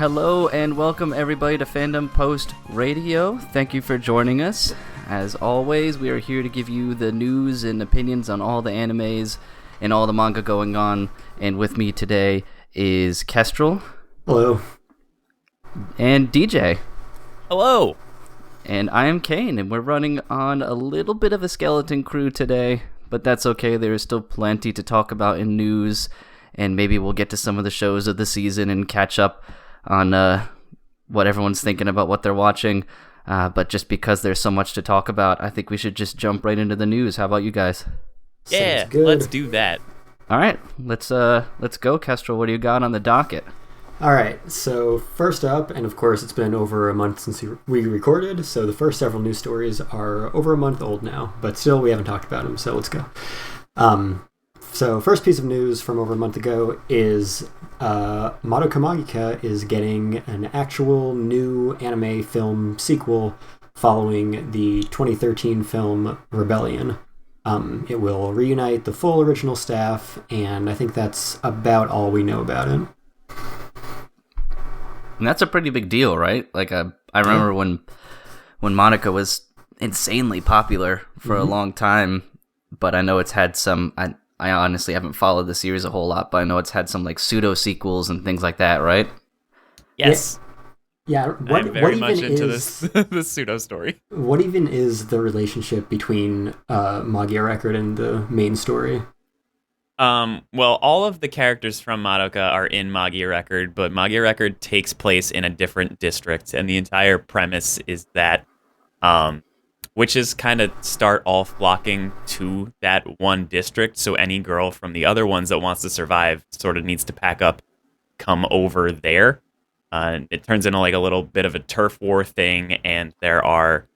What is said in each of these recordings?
Hello and welcome everybody to Fandom Post Radio. Thank you for joining us. As always, we are here to give you the news and opinions on all the animes and all the manga going on. And with me today is Kestrel. Hello. And DJ. Hello. And I am Cain, and we're running on a little bit of a skeleton crew today, but that's okay. There is still plenty to talk about in news, and maybe we'll get to some of the shows of the season and catch up on what everyone's thinking about what they're watching. But just because there's so much to talk about, I think we should just jump right into the news. How about you guys? Yeah, let's do that. All right, let's go, Kestrel. What do you got on the docket? All right, so first up, and of course it's been over a month since we recorded, so the first several news stories are over a month old now, but still we haven't talked about them, so let's go. So first piece of news from over a month ago is Madoka Magica is getting an actual new anime film sequel following the 2013 film Rebellion. It will reunite the full original staff, and I think that's about all we know about it. And that's a pretty big deal, right? Like, I remember when Madoka was insanely popular for a long time, but I know it's had some... I honestly haven't followed the series a whole lot, but I know it's had some like pseudo sequels and things like that, right? Yes. Yeah. I'm very much into this pseudo story. What even is the relationship between Magia Record and the main story? Well, all of the characters from Madoka are in Magia Record, but Magia Record takes place in a different district, and the entire premise is that witches kind of start all flocking to that one district, so any girl from the other ones that wants to survive sort of needs to pack up, come over there. It turns into like a little bit of a turf war thing, and there are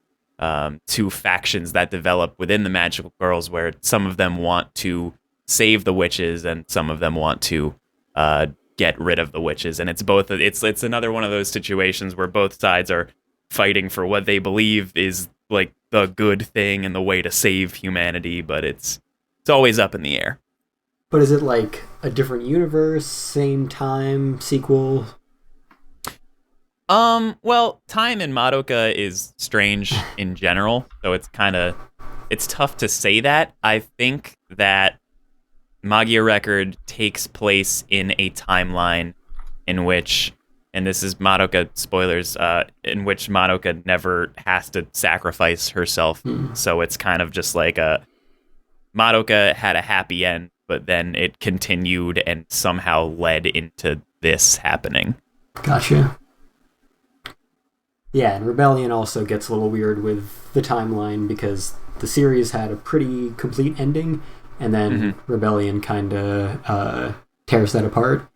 two factions that develop within the Magical Girls where some of them want to save the witches and some of them want to get rid of the witches. And it's both. It's another one of those situations where both sides are fighting for what they believe is like the good thing and the way to save humanity, but it's always up in the air. But is it like a different universe, same time, sequel? Well, time in Madoka is strange in general, so it's tough to say that. I think that Magia Record takes place in a timeline in which, and this is Madoka spoilers, in which Madoka never has to sacrifice herself. So it's kind of just like Madoka had a happy end, but then it continued and somehow led into this happening. Gotcha. Yeah, and Rebellion also gets a little weird with the timeline because the series had a pretty complete ending, and then Rebellion kind of tears that apart.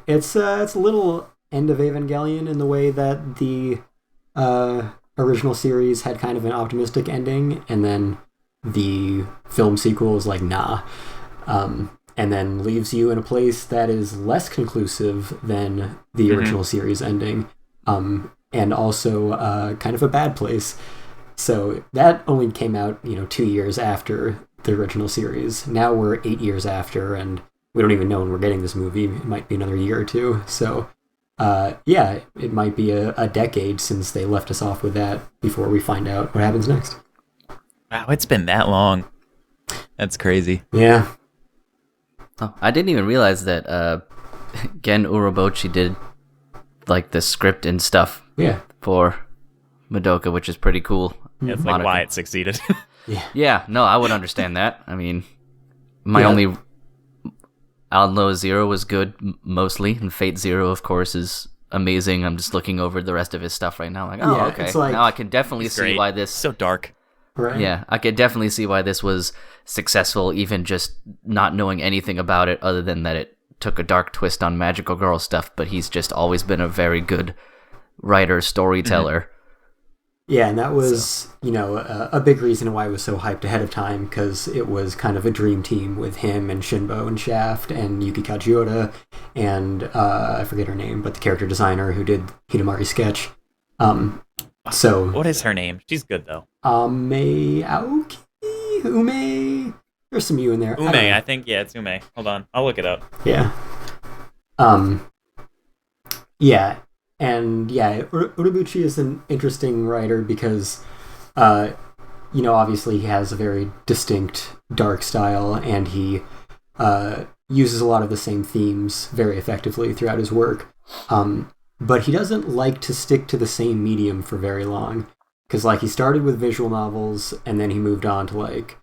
It's a little end of Evangelion in the way that the original series had kind of an optimistic ending, and then the film sequel is like, nah. And then leaves you in a place that is less conclusive than the original series ending, and also kind of a bad place. So that only came out, 2 years after the original series. Now we're 8 years after, and we don't even know when we're getting this movie. It might be another year or two. So, yeah, it might be a decade since they left us off with that before we find out what happens next. Wow, it's been that long. That's crazy. Yeah. Oh, I didn't even realize that Gen Urobuchi did like the script and stuff for Madoka, which is pretty cool. Yeah, it's like why it succeeded. Yeah, no, I would understand that. I mean, only... Outlaw Zero was good, mostly, and Fate Zero, of course, is amazing. I'm just looking over the rest of his stuff right now. Like, okay. It's like, now I can definitely see why this... So dark. Right? Yeah, I could definitely see why this was successful, even just not knowing anything about it, other than that it took a dark twist on magical girl stuff, but he's just always been a very good writer, storyteller. Yeah, and that was, a big reason why it was so hyped ahead of time, because it was kind of a dream team with him and Shinbo and Shaft and Yuki Kajiura and, I forget her name, but the character designer who did Hidamari's sketch. So what is her name? She's good, though. Ame Aoki? Ume? There's some U in there. Ume, I think, yeah, it's Ume. Hold on, I'll look it up. Yeah. Yeah, and yeah, Urobuchi is an interesting writer because, uh, obviously he has a very distinct dark style, and he uses a lot of the same themes very effectively throughout his work. But he doesn't like to stick to the same medium for very long, because like he started with visual novels, and then he moved on to like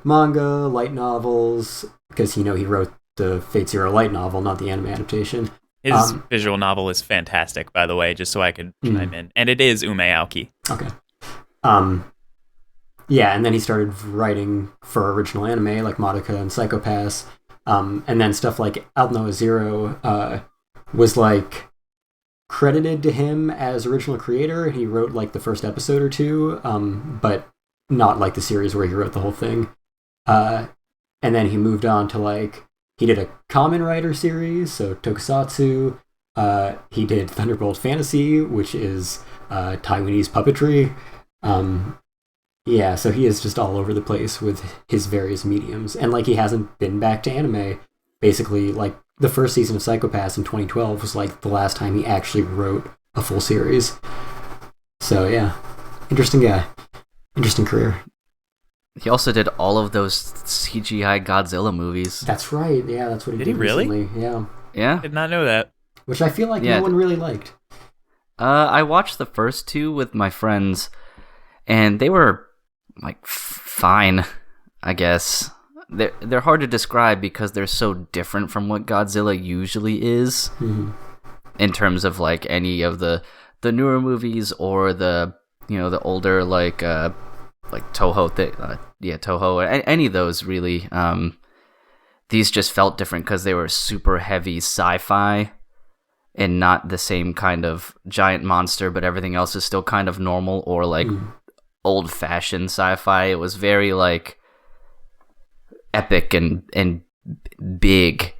manga, light novels, because he wrote the Fate Zero light novel, not the anime adaptation. His visual novel is fantastic, by the way, just so I could chime in. And it is Ume Aoki. Okay. Yeah, and then he started writing for original anime like Madoka and Psycho-Pass. And then stuff like Out Noah Zero was like credited to him as original creator. He wrote like the first episode or two, but not like the series where he wrote the whole thing. And then he moved on to like, he did a Kamen Rider series, so Tokusatsu. He did Thunderbolt Fantasy, which is Taiwanese puppetry. Yeah, so he is just all over the place with his various mediums. And like he hasn't been back to anime. Basically, like the first season of Psycho-Pass in 2012 was like the last time he actually wrote a full series. So yeah, interesting guy. Interesting career. He also did all of those CGI Godzilla movies. That's right. Yeah, that's what he did. Did he really? Recently. Yeah. Yeah. Did not know that. Which I feel like no one really liked. I watched the first two with my friends, and they were like fine, I guess. They're hard to describe because they're so different from what Godzilla usually is, in terms of like any of the newer movies or the the older like Toho Toho, any of those really. These just felt different because they were super heavy sci-fi and not the same kind of giant monster, but everything else is still kind of normal or like old-fashioned sci-fi. It was very like epic and big.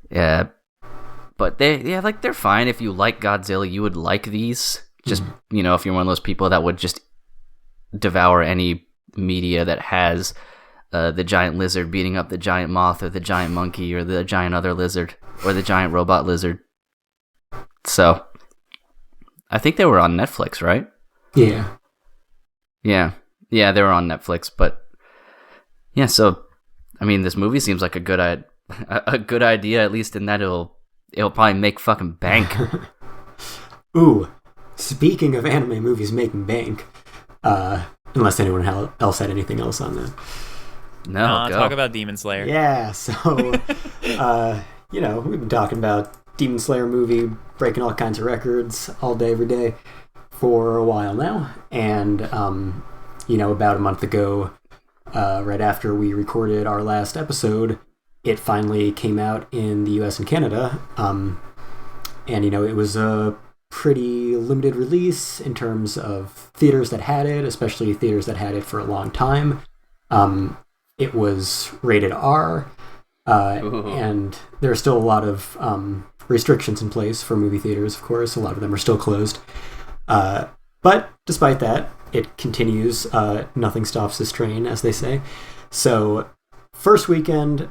Yeah, but they're fine. If you like Godzilla, you would like these. Just if you're one of those people that would just devour any media that has the giant lizard beating up the giant moth or the giant monkey or the giant other lizard or the giant robot lizard. So I think they were on Netflix, right? Yeah, they were on Netflix. But yeah, so I mean, this movie seems like a good idea, at least in that it'll probably make fucking bank. Ooh, speaking of anime movies making bank, unless anyone else had anything else on that. No, talk about Demon Slayer. Yeah, so we've been talking about Demon Slayer movie breaking all kinds of records all day, every day for a while now. And, about a month ago, right after we recorded our last episode, it finally came out in the US and Canada. And, it was a pretty limited release in terms of theaters that had it, especially theaters that had it for a long time. It was rated R, and there are still a lot of restrictions in place for movie theaters, of course. A lot of them are still closed. But despite that, it continues. Nothing stops this train, as they say. So, first weekend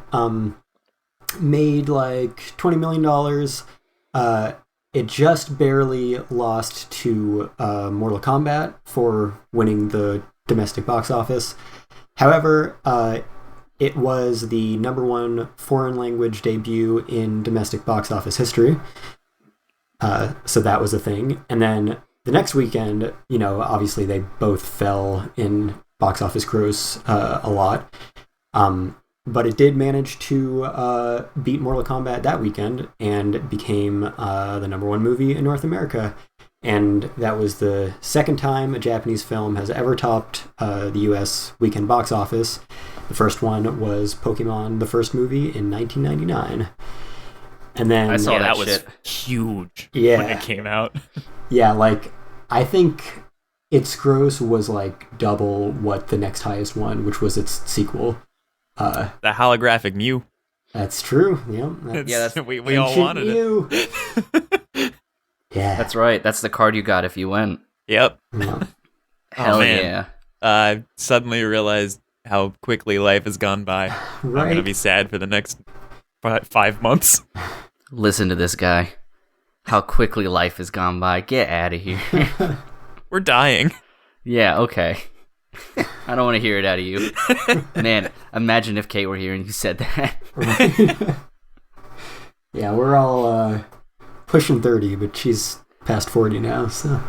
made like $20 million. It just barely lost to Mortal Kombat for winning the domestic box office. However, it was the #1 foreign language debut in domestic box office history. So that was a thing. And then the next weekend, obviously they both fell in box office gross a lot. But it did manage to beat Mortal Kombat that weekend and became the #1 movie in North America. And that was the second time a Japanese film has ever topped the US weekend box office. The first one was Pokemon, the first movie, in 1999. And then I saw that shit. was huge when it came out. Yeah, like, I think its gross was like double what the next highest one, which was its sequel. The holographic Mew. That's true. Yeah, we all wanted Mew. it. Yeah, That's right. That's the card you got if you went. Yep. Yeah. Hell man. yeah. I suddenly realized how quickly life has gone by. Right. I'm going to be sad for the next 5 months. Listen to this guy. how quickly life has gone by. Get out of here. We're dying. Yeah, okay. I don't want to hear it out of you. Man, imagine if Kate were here and you said that. Right. Yeah, we're all pushing 30, but she's past 40 now, so...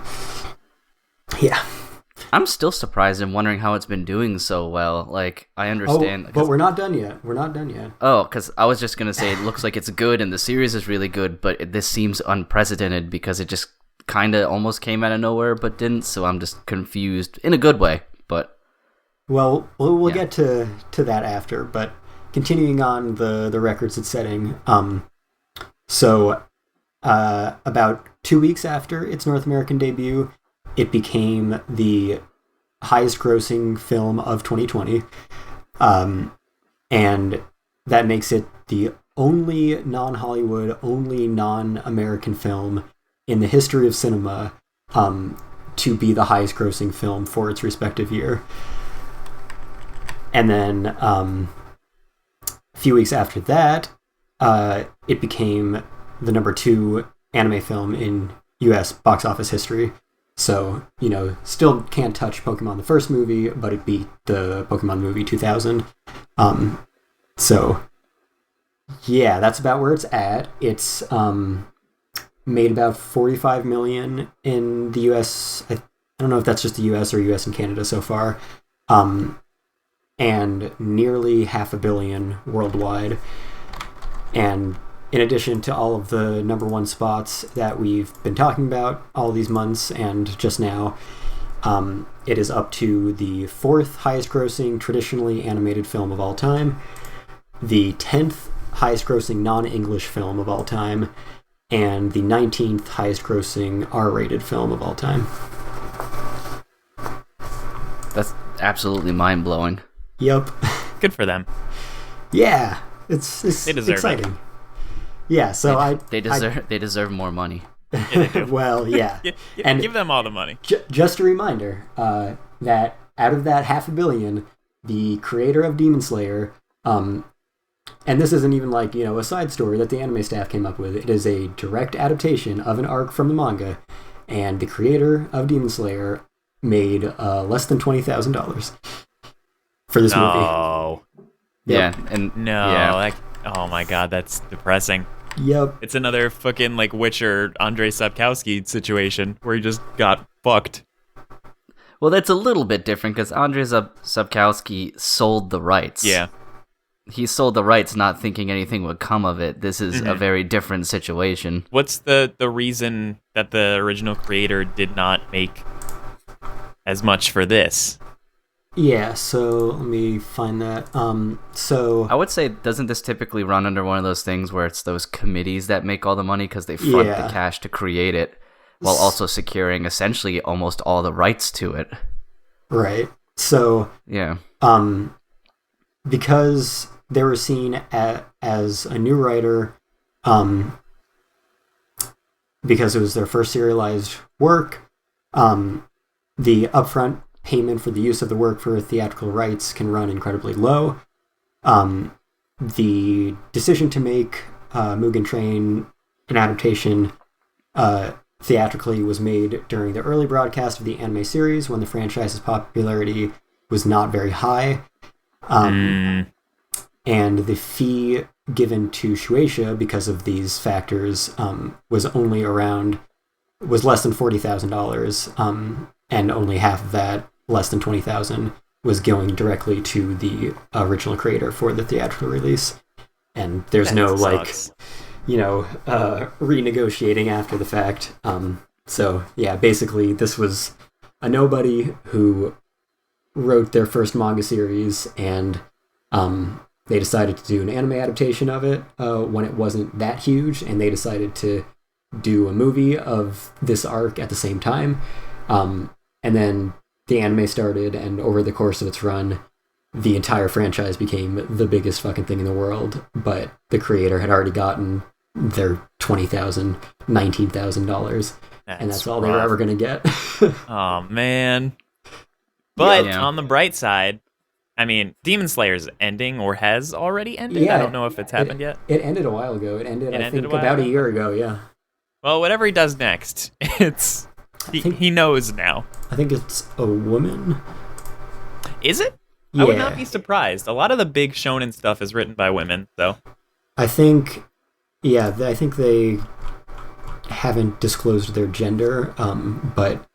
Yeah. I'm still surprised and wondering how it's been doing so well. Like, I understand... Oh, but we're not done yet. We're not done yet. Oh, because I was just going to say it looks like it's good and the series is really good, but this seems unprecedented because it just kind of almost came out of nowhere but didn't, so I'm just confused in a good way, but... Well, we'll get to that after, but continuing on the records it's setting, so about 2 weeks after its North American debut, it became the highest-grossing film of 2020, and that makes it the only non-Hollywood, only non-American film in the history of cinema to be the highest-grossing film for its respective year. And then a few weeks after that, it became the number 2 anime film in U.S. box office history. So, still can't touch Pokemon the first movie, but it beat the Pokemon movie 2000. So, yeah, that's about where it's at. It's made about $45 million in the U.S. I don't know if that's just the U.S. or U.S. and Canada so far. And nearly $500 million worldwide. And in addition to all of the number 1 spots that we've been talking about all these months and just now, it is up to the 4th highest grossing traditionally animated film of all time, the 10th highest grossing non-English film of all time, and the 19th highest grossing R-rated film of all time. That's absolutely mind-blowing. Yep. Good for them. Yeah, it's they deserve exciting. It. Yeah, so they deserve more money. Yeah, well, yeah. And give them all the money. Just a reminder that out of that $500 million, the creator of Demon Slayer, and this isn't even like a side story that the anime staff came up with. It is a direct adaptation of an arc from the manga, and the creator of Demon Slayer made less than $20,000 for this movie. Oh. Yep. Yeah, and oh my god, that's depressing. Yep. It's another fucking Witcher Andrei Sapkowski situation where he just got fucked. Well, that's a little bit different because Andrei Sapkowski sold the rights. Yeah. He sold the rights not thinking anything would come of it. This is a very different situation. What's the reason that the original creator did not make as much for this? Yeah, so let me find that. So I would say, doesn't this typically run under one of those things where it's those committees that make all the money because they front the cash to create it, while also securing essentially almost all the rights to it? Right. So yeah. Because they were seen as a new writer, because it was their first serialized work, the upfront payment for the use of the work for theatrical rights can run incredibly low. The decision to make Mugen Train an adaptation theatrically was made during the early broadcast of the anime series when the franchise's popularity was not very high. And the fee given to Shueisha because of these factors was less than $40,000, and only half of that, less than $20,000, was going directly to the original creator for the theatrical release. And there's renegotiating after the fact. So yeah, basically this was a nobody who wrote their first manga series, and they decided to do an anime adaptation of it when it wasn't that huge, and they decided to do a movie of this arc at the same time. And then the anime started, and over the course of its run, the entire franchise became the biggest fucking thing in the world, but the creator had already gotten their $20,000, $19,000, and that's all they were ever going to get. Oh, man. But on the bright side, I mean, Demon Slayer's ending, or has already ended? Yeah, I don't know if it's happened yet. It ended a while ago. It ended I think, about a year ago, yeah. Well, whatever he does next, he knows now. I think it's a woman. Is it? Yeah. I would not be surprised. A lot of the big shonen stuff is written by women, so. I think, yeah, I think they haven't disclosed their gender, but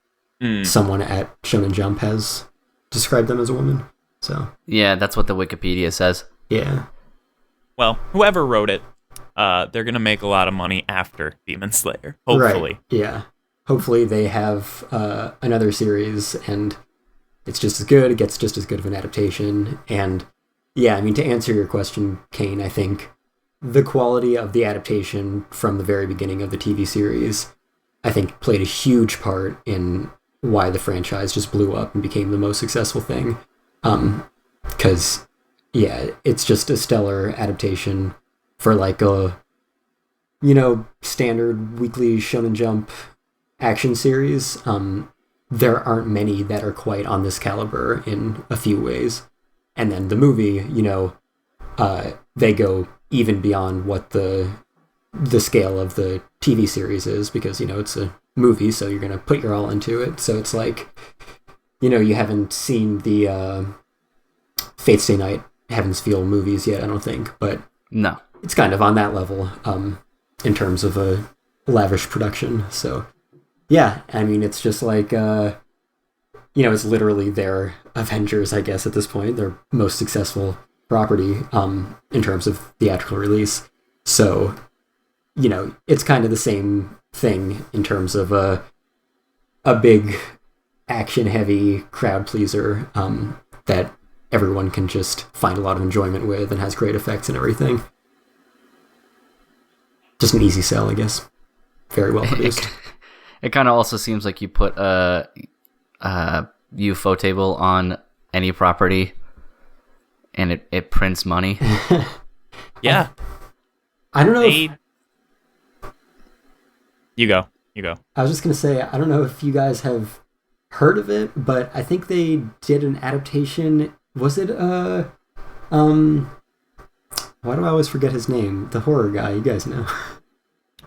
someone at Shonen Jump has described them as a woman. So Yeah, that's what the Wikipedia says. yeah. Well, whoever wrote it, they're going to make a lot of money after Demon Slayer, hopefully. Right. Yeah. Hopefully they have another series and it's just as good, it gets just as good of an adaptation. And yeah, I mean, to answer your question, Cain, I think the quality of the adaptation from the very beginning of the TV series, I think, played a huge part in why the franchise just blew up and became the most successful thing. Because, yeah, it's just a stellar adaptation for like a, standard weekly Shonen Jump action series. There aren't many that are quite on this caliber in a few ways. And then the movie, they go even beyond what the scale of the TV series is, because, it's a movie, so you're going to put your all into it. So it's like, you haven't seen the Fate Stay Night Heaven's Feel movies yet, I don't think, but No. it's kind of on that level in terms of a lavish production. So yeah, I mean, it's just like, it's literally their Avengers, I guess, at this point, their most successful property in terms of theatrical release. So, it's kind of the same thing in terms of a big action-heavy crowd pleaser that everyone can just find a lot of enjoyment with and has great effects and everything. Just an easy sell, I guess. Very well produced. It kind of also seems like you put a UFO table on any property and it prints money. Yeah. I don't know You go. I was just going to say, I don't know if you guys have heard of it, but I think they did an adaptation. Was it, why do I always forget his name? The horror guy, you guys know.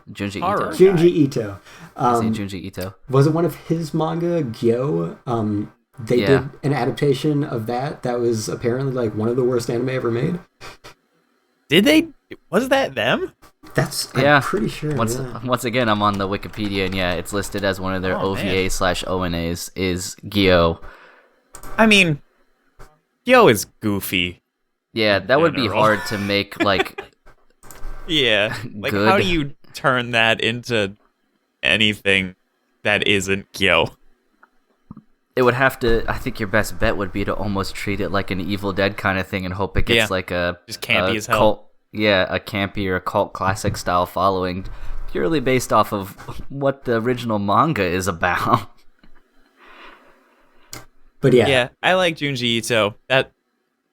Junji Horror. Ito. Junji Ito. Junji Ito. Was it one of his manga, Gyo? They did an adaptation of that was apparently like one of the worst anime ever made. Did they? Was that them? I'm pretty sure. Once again, I'm on the Wikipedia, and it's listed as one of their OVA/ONAs is Gyo. I mean, Gyo is goofy. Yeah, that would be hard to make, like... Yeah, like, good. How do you turn that into anything that isn't Gyo? It would have to... I think your best bet would be to almost treat it like an Evil Dead kind of thing and hope it gets like a... Just campy as hell. Cult, a campy or a cult classic style following, purely based off of what the original manga is about. But yeah, I like Junji Ito. That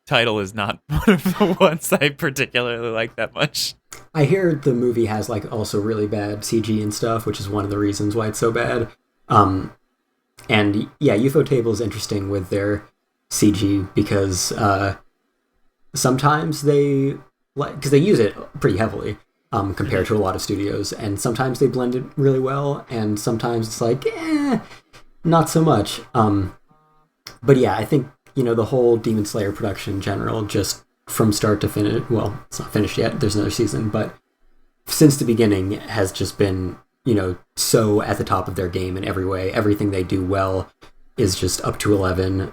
title is not one of the ones I particularly like that much. I hear the movie has like also really bad CG and stuff, which is one of the reasons why it's so bad. And yeah, UFO Table is interesting with their CG because sometimes they because they use it pretty heavily compared to a lot of studios, and sometimes they blend it really well, and sometimes it's like not so much. But yeah, I think the whole Demon Slayer production in general, just from start to finish, well, it's not finished yet, there's another season, but since the beginning has just been, so at the top of their game in every way. Everything they do well is just up to 11.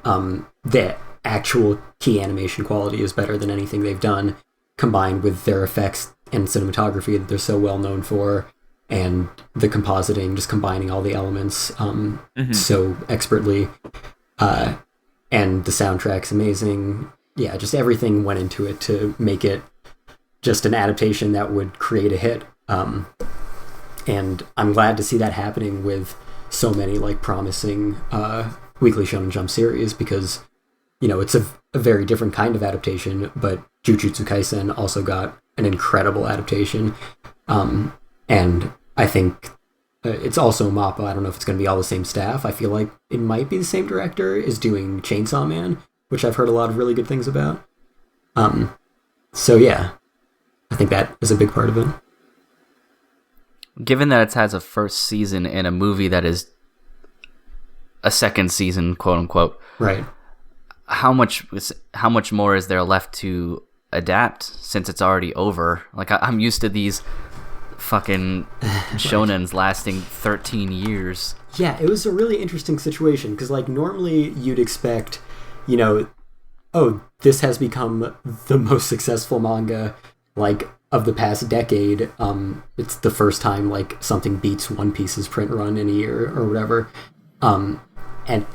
The actual key animation quality is better than anything they've done, combined with their effects and cinematography that they're so well known for, and the compositing, just combining all the elements so expertly. And the soundtrack's amazing. Yeah, just everything went into it to make it just an adaptation that would create a hit. And I'm glad to see that happening with so many like promising Weekly Shonen Jump series, because it's a very different kind of adaptation, but Jujutsu Kaisen also got an incredible adaptation. And I think it's also MAPPA. I don't know if it's going to be all the same staff. I feel like it might be the same director is doing Chainsaw Man, which I've heard a lot of really good things about. So yeah, I think that is a big part of it. Given that it has a first season and a movie that is a second season, quote unquote, Right. how much more is there left to adapt since it's already over? Like I'm used to these fucking shonens lasting 13 years. Yeah, it was a really interesting situation because, like, normally you'd expect, you know, oh, this has become the most successful manga, like, of the past decade. It's the first time, like, something beats One Piece's print run in a year or whatever. And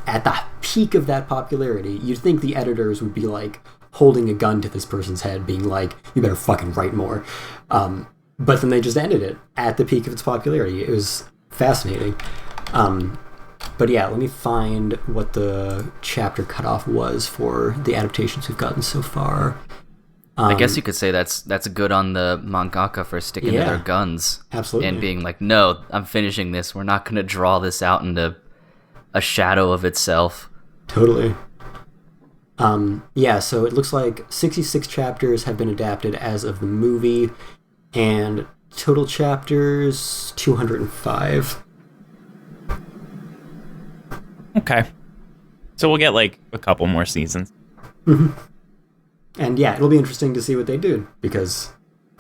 at the peak of that popularity, you'd think the editors would be, like, holding a gun to this person's head, being like, you better fucking write more. But then they just ended it at the peak of its popularity. It was fascinating. But yeah, let me find what the chapter cutoff was for the adaptations we've gotten so far. I guess you could say that's good on the mangaka for sticking to their guns. Absolutely. And being like, no, I'm finishing this. We're not going to draw this out into a shadow of itself. Totally. Yeah, so it looks like 66 chapters have been adapted as of the movie, and total chapters 205. Okay. So we'll get like a couple more seasons. Mm-hmm. And yeah, it'll be interesting to see what they do, because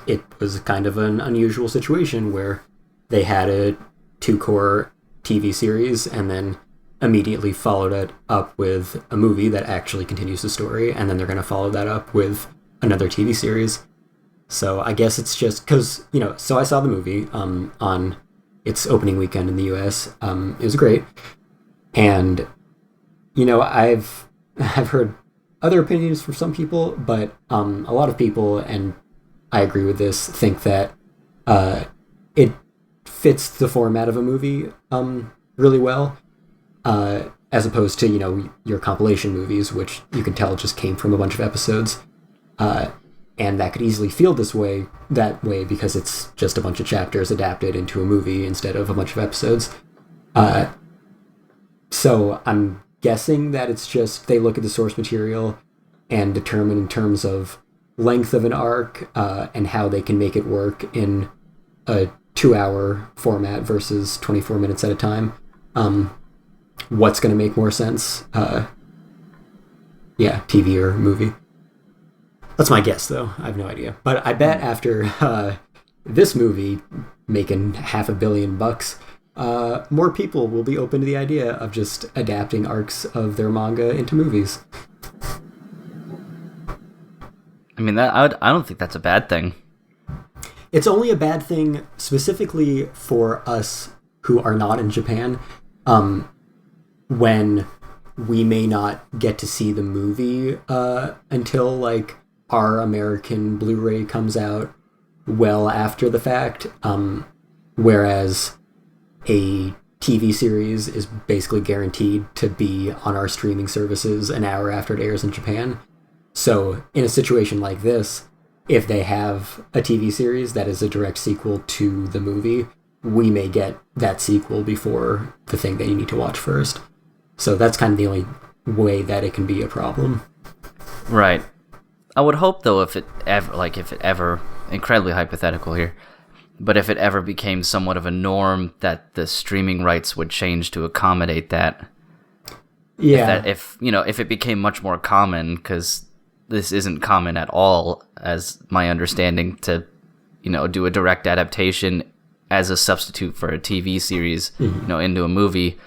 it was kind of an unusual situation where they had a 2-core TV series and then immediately followed it up with a movie that actually continues the story, and then they're going to follow that up with another TV series. So I guess it's just because, you know, so I saw the movie on its opening weekend in the US. It was great. And, you know, I've heard other opinions from some people, but a lot of people, and I agree with this, think that it fits the format of a movie really well, as opposed to, you know, your compilation movies, which you can tell just came from a bunch of episodes. And that could easily feel that way because it's just a bunch of chapters adapted into a movie instead of a bunch of episodes. So I'm guessing that it's just they look at the source material and determine in terms of length of an arc and how they can make it work in a 2-hour format versus 24 minutes at a time. What's going to make more sense? TV or movie. That's my guess, though. I have no idea. But I bet after this movie making $500 million, more people will be open to the idea of just adapting arcs of their manga into movies. I mean, I don't think that's a bad thing. It's only a bad thing specifically for us who are not in Japan, when we may not get to see the movie until, like, our American Blu-ray comes out well after the fact, whereas a TV series is basically guaranteed to be on our streaming services an hour after it airs in Japan. So in a situation like this, if they have a TV series that is a direct sequel to the movie, we may get that sequel before the thing that you need to watch first. So that's kind of the only way that it can be a problem. Right. I would hope, though, if it ever, incredibly hypothetical here, but if it ever became somewhat of a norm, that the streaming rights would change to accommodate that. Yeah. If it became much more common, because this isn't common at all, as my understanding, to, do a direct adaptation as a substitute for a TV series, into a movie.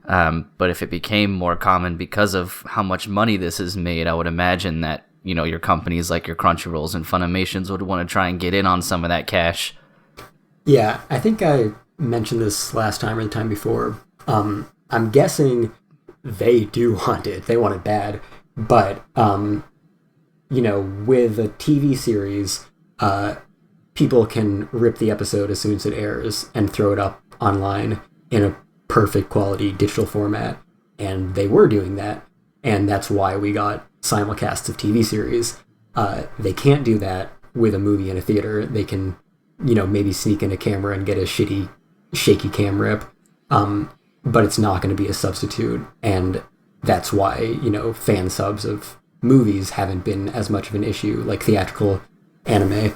But if it became more common because of how much money this has made, I would imagine that, your companies like your Crunchyrolls and Funimations would want to try and get in on some of that cash. Yeah, I think I mentioned this last time or the time before. I'm guessing they do want it. They want it bad. But, with a TV series, people can rip the episode as soon as it airs and throw it up online in a perfect quality digital format. And they were doing that. And that's why we got simulcasts of TV series. They can't do that with a movie in a theater. They can, maybe sneak in a camera and get a shitty, shaky cam rip. But it's not going to be a substitute. And that's why, fan subs of movies haven't been as much of an issue, like theatrical anime.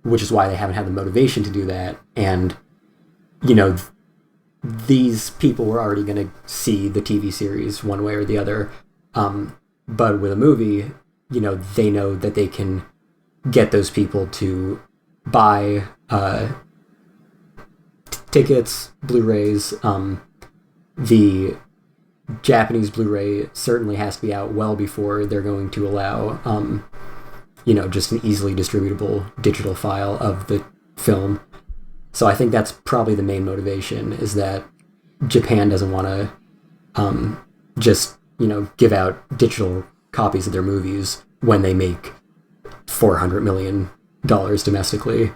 which is why they haven't had the motivation to do that. And, you know, these people were already going to see the TV series one way or the other. But with a movie, you know, they know that they can get those people to buy tickets, Blu-rays. The Japanese Blu-ray certainly has to be out well before they're going to allow, you know, just an easily distributable digital file of the film. So I think that's probably the main motivation, is that Japan doesn't want to just, you know, give out digital copies of their movies when they make $400 million domestically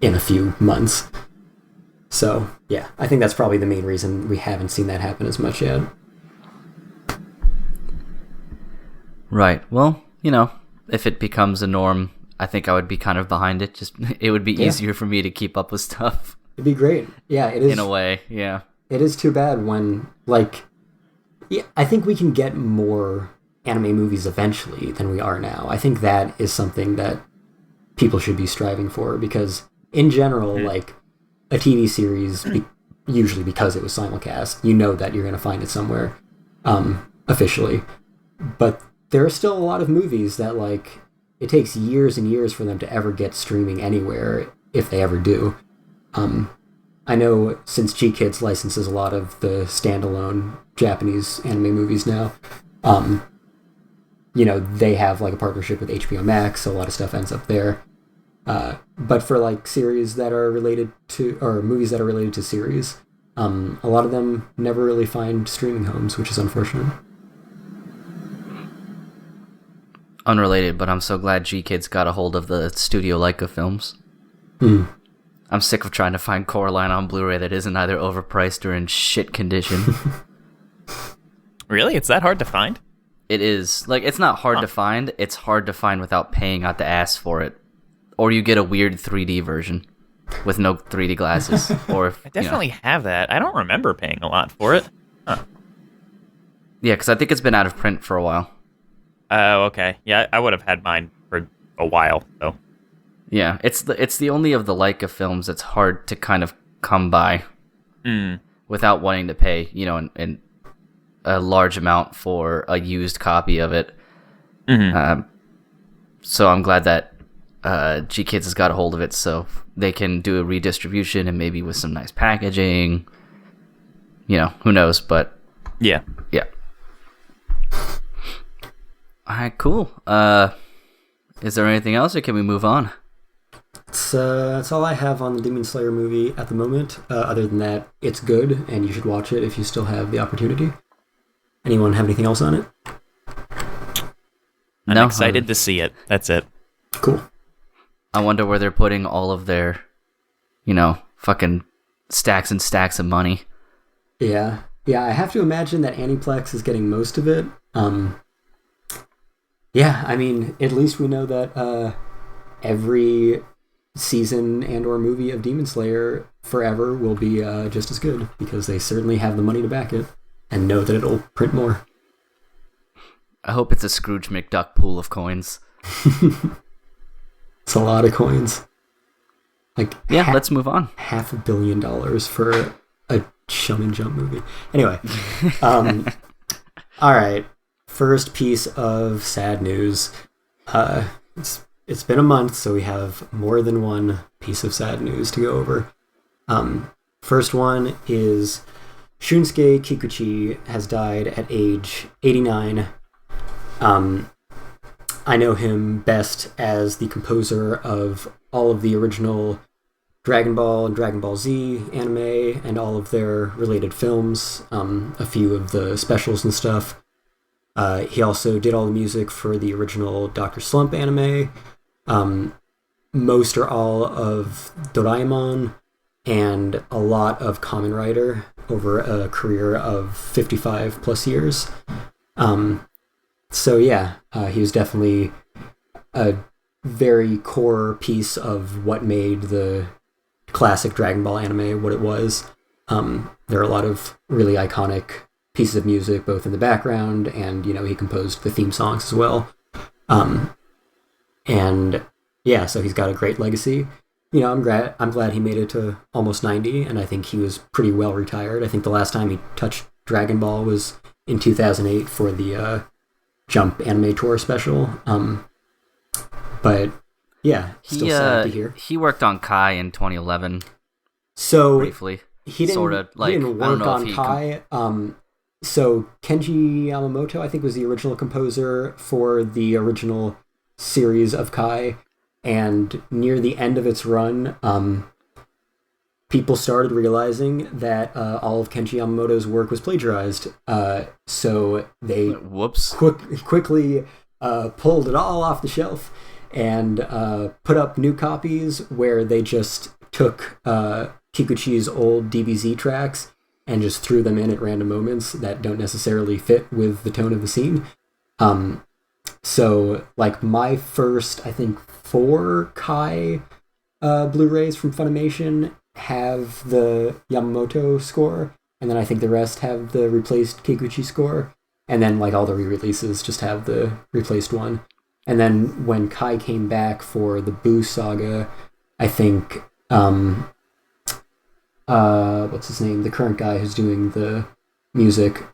in a few months. So, yeah, I think that's probably the main reason we haven't seen that happen as much yet. Right. Well, you know, if it becomes a norm, I think I would be kind of behind it. Just it would be easier for me to keep up with stuff. It'd be great. Yeah, it is. In a way, yeah. It is too bad when, like, yeah, I think we can get more anime movies eventually than we are now. I think that is something that people should be striving for, because in general, like, a TV series, usually because it was simulcast, you know that you're going to find it somewhere officially. But there are still a lot of movies that, like, it takes years and years for them to ever get streaming anywhere, if they ever do. I know since G-Kids licenses a lot of the standalone Japanese anime movies now, you know, they have, like, a partnership with HBO Max, so a lot of stuff ends up there. But for, like, series that are related to, or movies that are related to series, a lot of them never really find streaming homes, which is unfortunate. Unrelated, but I'm so glad G-Kids got a hold of the Studio Leica films. I'm sick of trying to find Coraline on Blu-ray that isn't either overpriced or in shit condition. Really? It's that hard to find? It is. Like, it's not hard to find. It's hard to find without paying out the ass for it. Or you get a weird 3D version with no 3D glasses. Or I definitely have that. I don't remember paying a lot for it. Huh. Yeah, because I think it's been out of print for a while. Oh, okay. Yeah, I would have had mine for a while, though. Yeah, it's the only of the Leica films that's hard to kind of come by without wanting to pay, you know, in a large amount for a used copy of it. So I'm glad that G-Kids has got a hold of it, so they can do a redistribution and maybe with some nice packaging. You know, who knows, but yeah. All right, cool. Is there anything else, or can we move on? That's all I have on the Demon Slayer movie at the moment. Other than that, it's good, and you should watch it if you still have the opportunity. Anyone have anything else on it? I'm excited to see it. That's it. Cool. I wonder where they're putting all of their, you know, fucking stacks and stacks of money. Yeah, I have to imagine that Aniplex is getting most of it. Yeah, I mean, at least we know that every season and or movie of Demon Slayer forever will be just as good, because they certainly have the money to back it and know that it'll print more. I hope it's a Scrooge McDuck pool of coins. It's a lot of coins. Like, yeah, let's move on. $500 million for a Shonen Jump movie. Anyway, all right. First piece of sad news. It's been a month, so we have more than one piece of sad news to go over. First one is Shunsuke Kikuchi has died at age 89. I know him best as the composer of all of the original Dragon Ball and Dragon Ball Z anime and all of their related films, a few of the specials and stuff. He also did all the music for the original Dr. Slump anime, most or all of Doraemon, and a lot of Kamen Rider over a career of 55 plus years. So yeah, he was definitely a very core piece of what made the classic Dragon Ball anime what it was. There are a lot of really iconic pieces of music, both in the background and, you know, he composed the theme songs as well. And Yeah, so he's got a great legacy. I'm glad he made it to almost 90, and I think he was pretty well retired. I think the last time he touched Dragon Ball was in 2008 for the Jump Anime Tour special. But yeah, still sad to hear. He worked on Kai in 2011. So briefly, he didn't work on Kai. So Kenji Yamamoto, I think, was the original composer for the original series of Kai, and near the end of its run, people started realizing that all of Kenji Yamamoto's work was plagiarized. So they quickly pulled it all off the shelf and put up new copies where they just took Kikuchi's old DBZ tracks and just threw them in at random moments that don't necessarily fit with the tone of the scene. So, like, my first, I think, 4 Kai Blu-rays from Funimation have the Yamamoto score, and then I think the rest have the replaced Kikuchi score, and then, like, all the re-releases just have the replaced one. And then when Kai came back for the Boo Saga, I think, what's his name? The current guy who's doing the music,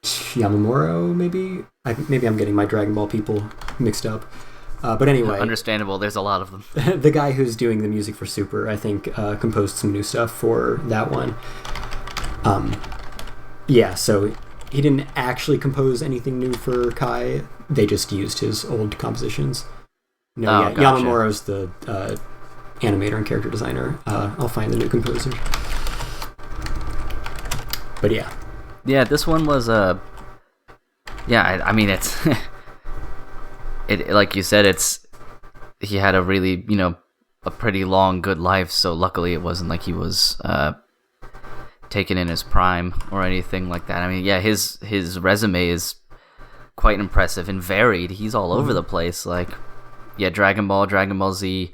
Yamamuro, maybe? Maybe I'm getting my Dragon Ball people mixed up. But anyway. Understandable, there's a lot of them. The guy who's doing the music for Super, I think, composed some new stuff for that one. Yeah, so he didn't actually compose anything new for Kai. They just used his old compositions. Gotcha. Yamamuro's the animator and character designer. I'll find the new composer. But yeah. Yeah, this one was I mean, it's it, like you said, he had a really, a pretty long good life, so luckily it wasn't like he was taken in his prime or anything like that. I mean, yeah, his resume is quite impressive and varied. He's all over the place. Like, yeah, Dragon Ball Z,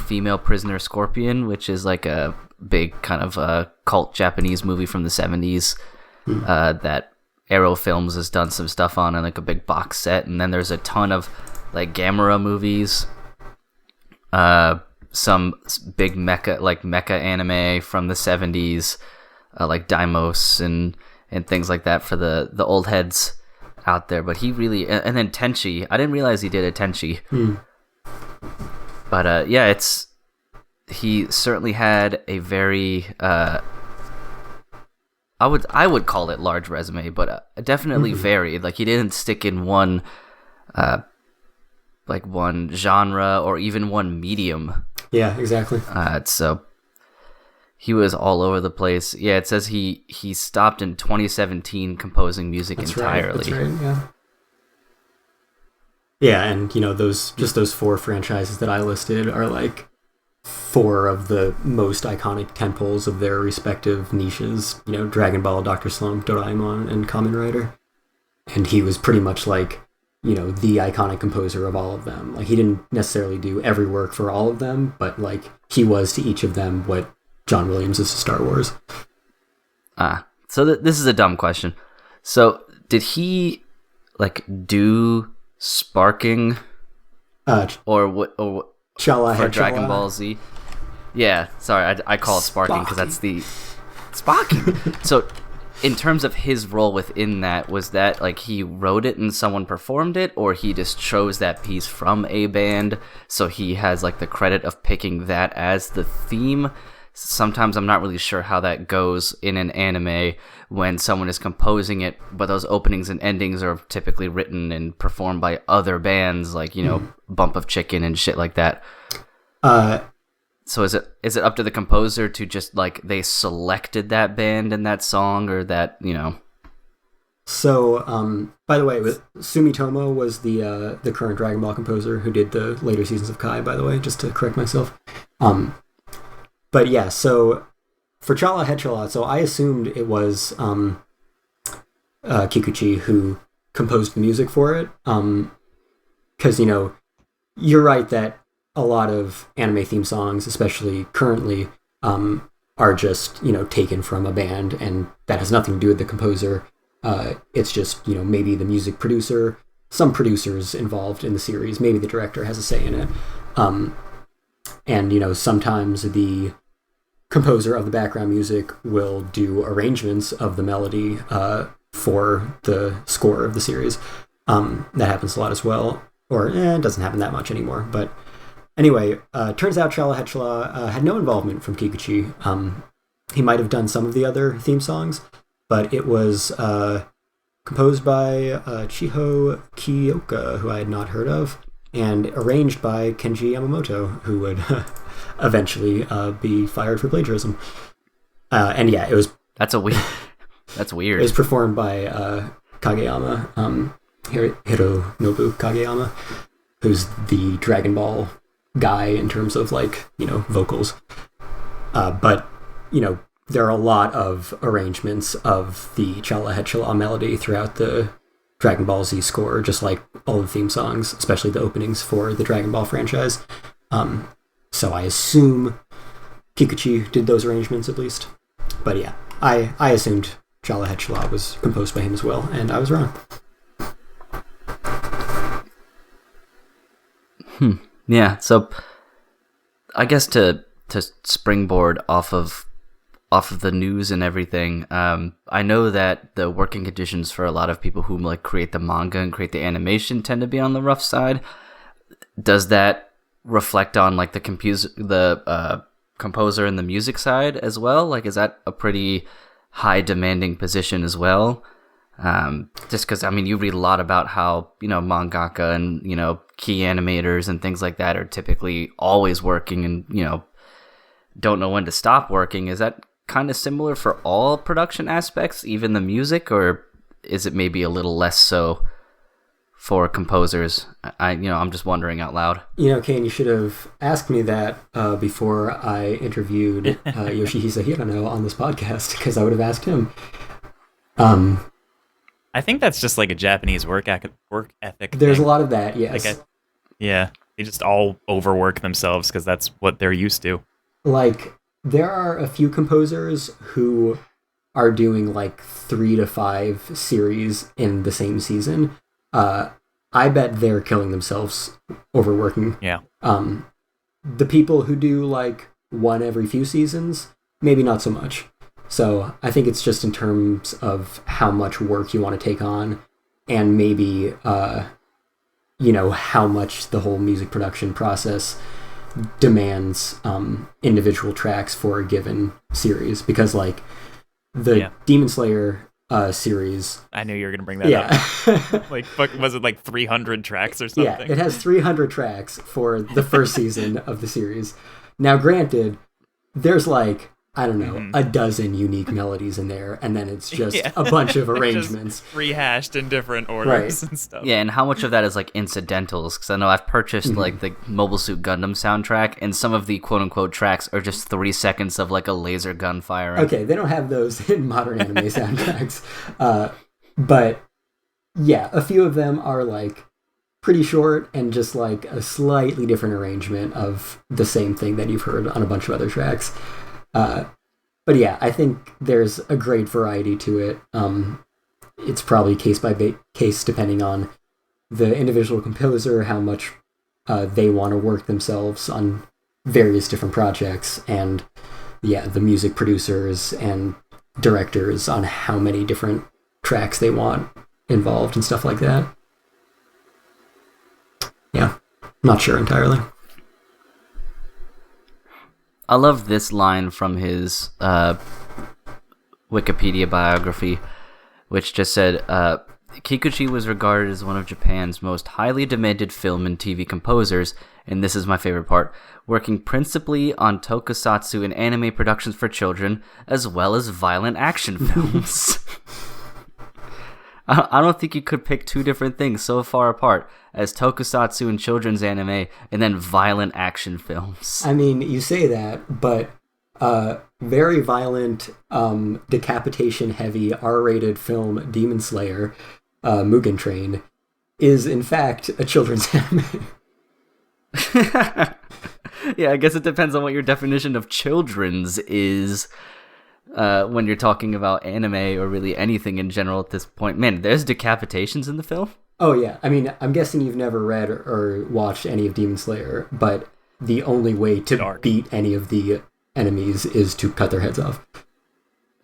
Female Prisoner Scorpion, which is like a big kind of cult Japanese movie from the 70s that Arrow Films has done some stuff on, and like a big box set. And then there's a ton of like Gamera movies, some big mecha anime from the 70s, like Daimos and things like that for the old heads out there. But he really, and then Tenchi, I didn't realize he did a Tenchi. But yeah, he certainly had a very I would call it large resume, but definitely varied. Like, he didn't stick in one one genre or even one medium. Yeah, exactly. So he was all over the place. Yeah, it says he stopped in 2017 composing music entirely. That's right, yeah. Yeah, and those 4 franchises that I listed are like 4 of the most iconic tentpoles of their respective niches. Dragon Ball, Dr. Slump, Doraemon, and Kamen Rider. And he was pretty much like, the iconic composer of all of them. Like, he didn't necessarily do every work for all of them, but like, he was to each of them what John Williams is to Star Wars. So this is a dumb question. So did he like do sparking or what for Dragon Ball Z? Yeah, sorry, I call it sparking because that's the sparking. So in terms of his role within that, was that like he wrote it and someone performed it, or he just chose that piece from a band, so he has like the credit of picking that as the theme? Sometimes I'm not really sure how that goes in an anime when someone is composing it, but those openings and endings are typically written and performed by other bands, like, Bump of Chicken and shit like that. So is it up to the composer to just like they selected that band and that song, or that, So, by the way, Sumitomo was the current Dragon Ball composer who did the later seasons of Kai, by the way, just to correct myself. But yeah, so for Chala Head Chala, so I assumed it was Kikuchi who composed the music for it. Because, you're right that a lot of anime theme songs, especially currently, are just, taken from a band, and that has nothing to do with the composer. It's just, maybe the music producer some producers involved in the series. Maybe the director has a say in it. And, you know, sometimes the composer of the background music will do arrangements of the melody for the score of the series. That happens a lot as well. Or it doesn't happen that much anymore. But anyway, turns out Chala Hetchla had no involvement from Kikuchi. He might have done some of the other theme songs, but it was composed by Chiho Kiyoka, who I had not heard of, and arranged by Kenji Yamamoto, who would eventually be fired for plagiarism. And yeah, it was... That's weird. It was performed by Kageyama, Hironobu Kageyama, who's the Dragon Ball guy in terms of, like, you know, vocals. But, you know, there are a lot of arrangements of the Chala Hetchla melody throughout the Dragon Ball Z score, just like all the theme songs, especially the openings for the Dragon Ball franchise. So I assume Kikuchi did those arrangements at least. But yeah, I assumed Chala Hetchla was composed by him as well, and I was wrong. Yeah, so I guess to springboard off of the news and everything, I know that the working conditions for a lot of people who like create the manga and create the animation tend to be on the rough side. Does that reflect on like the composer and the music side as well? Like, is that a pretty high demanding position as well? Just because, I mean, you read a lot about how, you know, mangaka and, you know, key animators and things like that are typically always working and, you know, don't know when to stop working. Is that kind of similar for all production aspects, even the music, or is it maybe a little less so for composers? I'm just wondering out loud. You know, Cain, you should have asked me that before I interviewed Yoshihisa Hirano on this podcast, because I would have asked him. I think that's just like a Japanese work ethic. There's thing. A lot of that, yes. Yeah, they just all overwork themselves because that's what they're used to. Like, there are a few composers who are doing like 3 to 5 series in the same season. I bet they're killing themselves overworking. Yeah. The people who do like one every few seasons, maybe not so much. So I think it's just in terms of how much work you want to take on, and maybe, you know, how much the whole music production process demands individual tracks for a given series. Because, like, the Demon Slayer series... I knew you were going to bring that up. Like, was it like 300 tracks or something? Yeah, it has 300 tracks for the first season of the series. Now, granted, there's like... I don't know, a dozen unique melodies in there, and then it's just a bunch of arrangements. Just rehashed in different orders and stuff. Yeah, and how much of that is like incidentals? Because I know I've purchased like the Mobile Suit Gundam soundtrack, and some of the quote-unquote tracks are just 3 seconds of like a laser gun firing. Okay, they don't have those in modern anime soundtracks. But yeah, a few of them are like pretty short and just like a slightly different arrangement of the same thing that you've heard on a bunch of other tracks. But yeah, I think there's a great variety to it. It's probably case by case depending on the individual composer, how much they want to work themselves on various different projects, and the music producers and directors on how many different tracks they want involved and stuff like that. Yeah, not sure entirely. I love this line from his Wikipedia biography, which just said, Kikuchi was regarded as one of Japan's most highly demanded film and TV composers, and this is my favorite part, working principally on tokusatsu and anime productions for children, as well as violent action films. I don't think you could pick two different things so far apart as tokusatsu and children's anime, and then violent action films. I mean, you say that, but very violent, decapitation-heavy, R-rated film Demon Slayer, Mugen Train, is in fact a children's anime. Yeah, I guess it depends on what your definition of children's is. When you're talking about anime or really anything in general at this point. Man, there's decapitations in the film? Oh yeah, I mean, I'm guessing you've never read or watched any of Demon Slayer, but the only way to beat any of the enemies is to cut their heads off.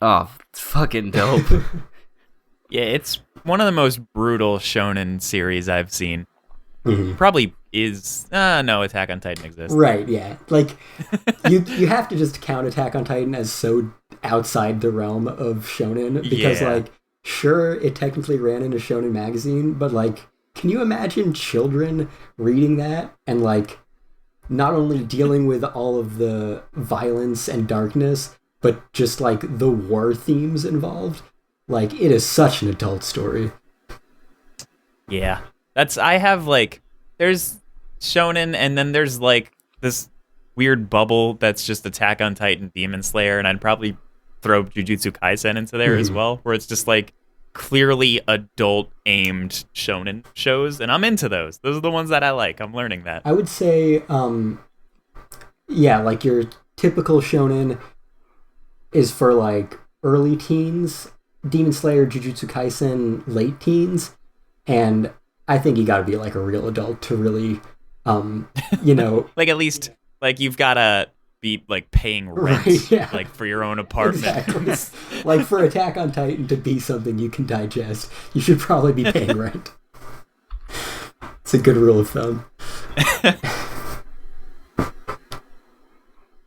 Oh, it's fucking dope. Yeah, it's one of the most brutal shonen series I've seen. Mm-hmm. Probably is... no, Attack on Titan exists. Right, yeah. Like, you have to just count Attack on Titan as so outside the realm of shonen, because, like, sure, it technically ran in a shonen magazine, but, like, can you imagine children reading that and, like, not only dealing with all of the violence and darkness, but just, like, the war themes involved? Like, it is such an adult story. Yeah. I have, like, there's shonen, and then there's, like, this weird bubble that's just Attack on Titan, Demon Slayer, and I'd probably throw Jujutsu Kaisen into there as well, where it's just, like, clearly adult-aimed shonen shows, and I'm into those. Those are the ones that I like. I'm learning that. I would say, yeah, like, your typical shonen is for, like, early teens, Demon Slayer, Jujutsu Kaisen, late teens, and I think you gotta be, like, a real adult to really, you know... like, at least, like, you've gotta be, like, paying rent, right, yeah. like, for your own apartment. Exactly. Like, for Attack on Titan to be something you can digest, you should probably be paying rent. It's a good rule of thumb.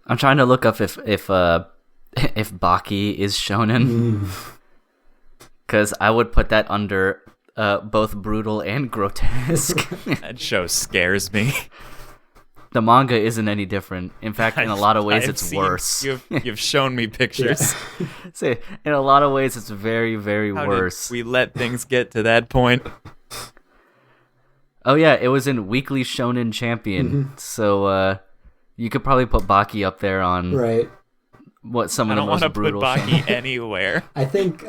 I'm trying to look up if Baki is shonen. Because I would put that under... both brutal and grotesque. That show scares me. The manga isn't any different. In fact, in a lot of ways, it's worse. You've shown me pictures. See, in a lot of ways, it's very, very worse. Did we let things get to that point? Oh yeah, it was in Weekly Shonen Champion. So you could probably put Baki up there on what some of the most brutal. I don't want to put Baki anywhere. I think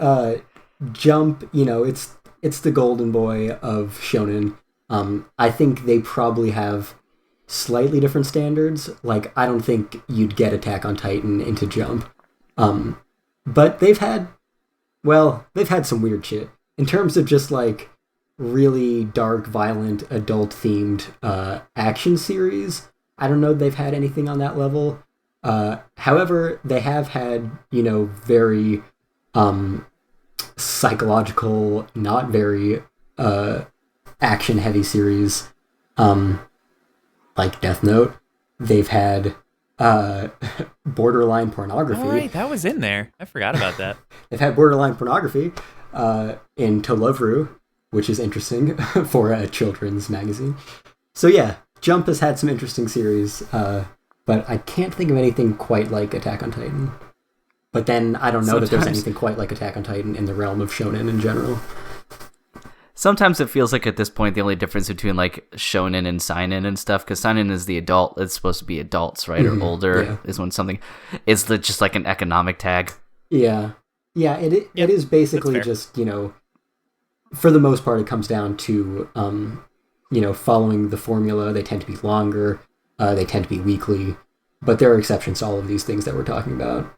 Jump, you know, it's the golden boy of shonen. I think they probably have slightly different standards. Like, I don't think you'd get Attack on Titan into Jump. But they've had some weird shit. In terms of just, like, really dark, violent, adult-themed action series, I don't know if they've had anything on that level. However, they have had, you know, very... psychological, not very action-heavy series, like Death Note. They've had borderline pornography. Oh, right, that was in there. I forgot about that. They've had borderline pornography in Tolovru, which is interesting for a children's magazine. So yeah, Jump has had some interesting series, but I can't think of anything quite like Attack on Titan. But then I don't know that there's anything quite like Attack on Titan in the realm of shonen in general. Sometimes it feels like at this point the only difference between like shonen and seinen and stuff, because seinen is the adult, it's supposed to be adults, right? Or older is when something is just like an economic tag. Yeah. Yeah, it is basically just, you know, for the most part it comes down to, you know, following the formula. They tend to be longer, they tend to be weekly, but there are exceptions to all of these things that we're talking about.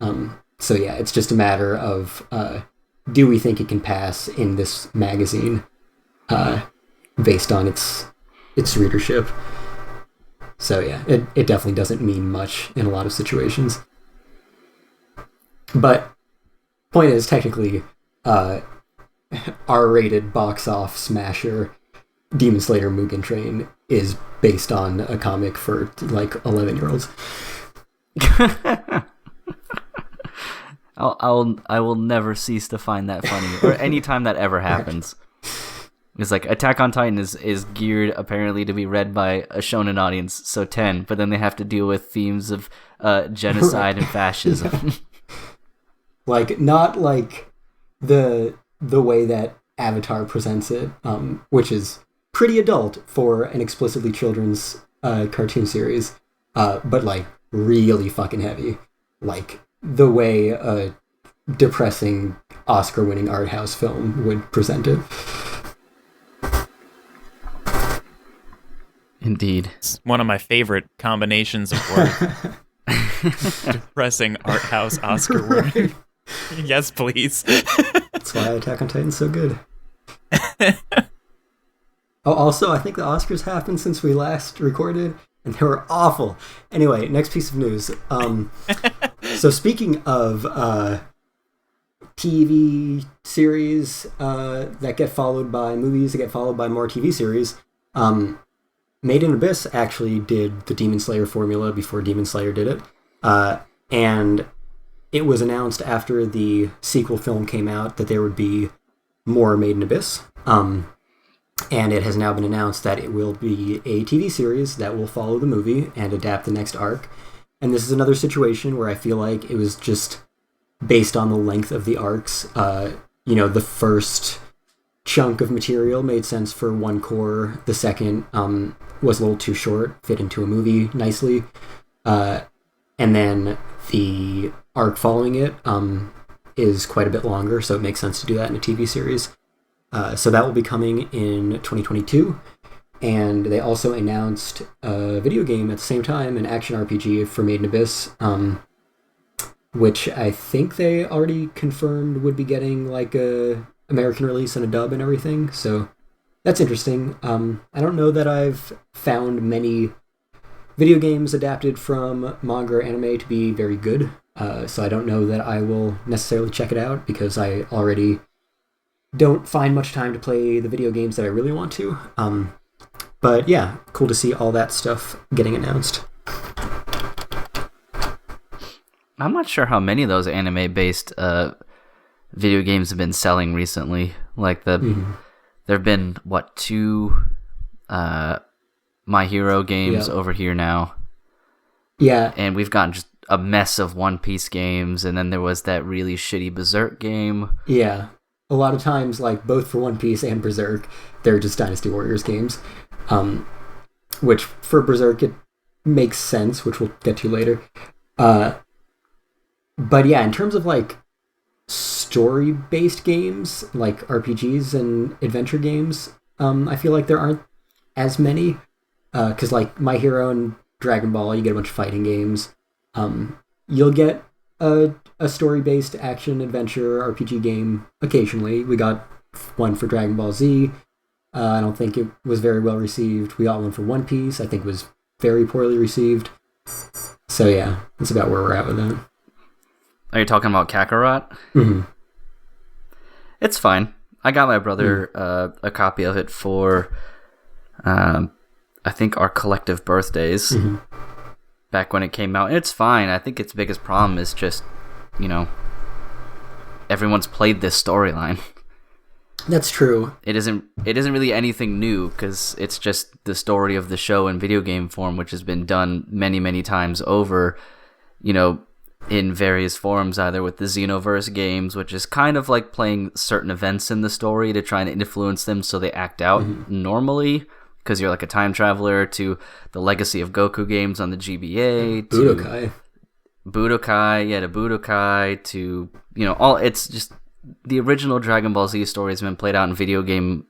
So yeah, it's just a matter of do we think it can pass in this magazine based on its readership. So yeah, it definitely doesn't mean much in a lot of situations. But point is, technically, R-rated box off smasher Demon Slayer Mugen Train is based on a comic for like 11-year-olds. I will never cease to find that funny, or any time that ever happens. It's like Attack on Titan is geared apparently to be read by a shonen audience, so 10, but then they have to deal with themes of genocide and fascism. Yeah. Like, not like the way that Avatar presents it, which is pretty adult for an explicitly children's cartoon series, but like really fucking heavy. Like the way a depressing Oscar-winning art house film would present it. Indeed. It's one of my favorite combinations of words. Depressing art house Oscar winning. Yes, please. That's why Attack on Titan's so good. Oh, also, I think the Oscars happened since we last recorded, and they were awful. Anyway, next piece of news. So speaking of TV series that get followed by movies that get followed by more TV series, Made in Abyss actually did the Demon Slayer formula before Demon Slayer did it. And it was announced after the sequel film came out that there would be more Made in Abyss. And it has now been announced that it will be a TV series that will follow the movie and adapt the next arc. And this is another situation where I feel like it was just based on the length of the arcs. The first chunk of material made sense for one core. The second was a little too short, fit into a movie nicely. And then the arc following it is quite a bit longer, so it makes sense to do that in a TV series. So that will be coming in 2022. And they also announced a video game at the same time, an action RPG for Made in Abyss, which I think they already confirmed would be getting like a American release and a dub and everything. So that's interesting. I don't know that I've found many video games adapted from manga or anime to be very good. So I don't know that I will necessarily check it out because I already don't find much time to play the video games that I really want to. But yeah, cool to see all that stuff getting announced. I'm not sure how many of those anime-based video games have been selling recently. Like there have been, 2 My Hero games over here now. Yeah. And we've gotten just a mess of One Piece games, and then there was that really shitty Berserk game. Yeah. A lot of times, like, both for One Piece and Berserk, they're just Dynasty Warriors games. Which, for Berserk, it makes sense, which we'll get to later. But yeah, in terms of, like, story-based games, like RPGs and adventure games, I feel like there aren't as many. Because, like, My Hero and Dragon Ball, you get a bunch of fighting games. You'll get a story-based action-adventure RPG game occasionally. We got one for Dragon Ball Z. I don't think it was very well received. We got one for One Piece. I think it was very poorly received. So yeah, that's about where we're at with that. Are you talking about Kakarot? Mm-hmm. It's fine. I got my brother a copy of it for, I think, our collective birthdays back when it came out. It's fine. I think its biggest problem is just, everyone's played this storyline. That's true. It isn't really anything new because it's just the story of the show in video game form, which has been done many, many times over, in various forms, either with the Xenoverse games, which is kind of like playing certain events in the story to try and influence them so they act out normally, because you're like a time traveler, to the Legacy of Goku games on the GBA, Budokai. To Budokai, to, all, it's just the original Dragon Ball Z story has been played out in video games,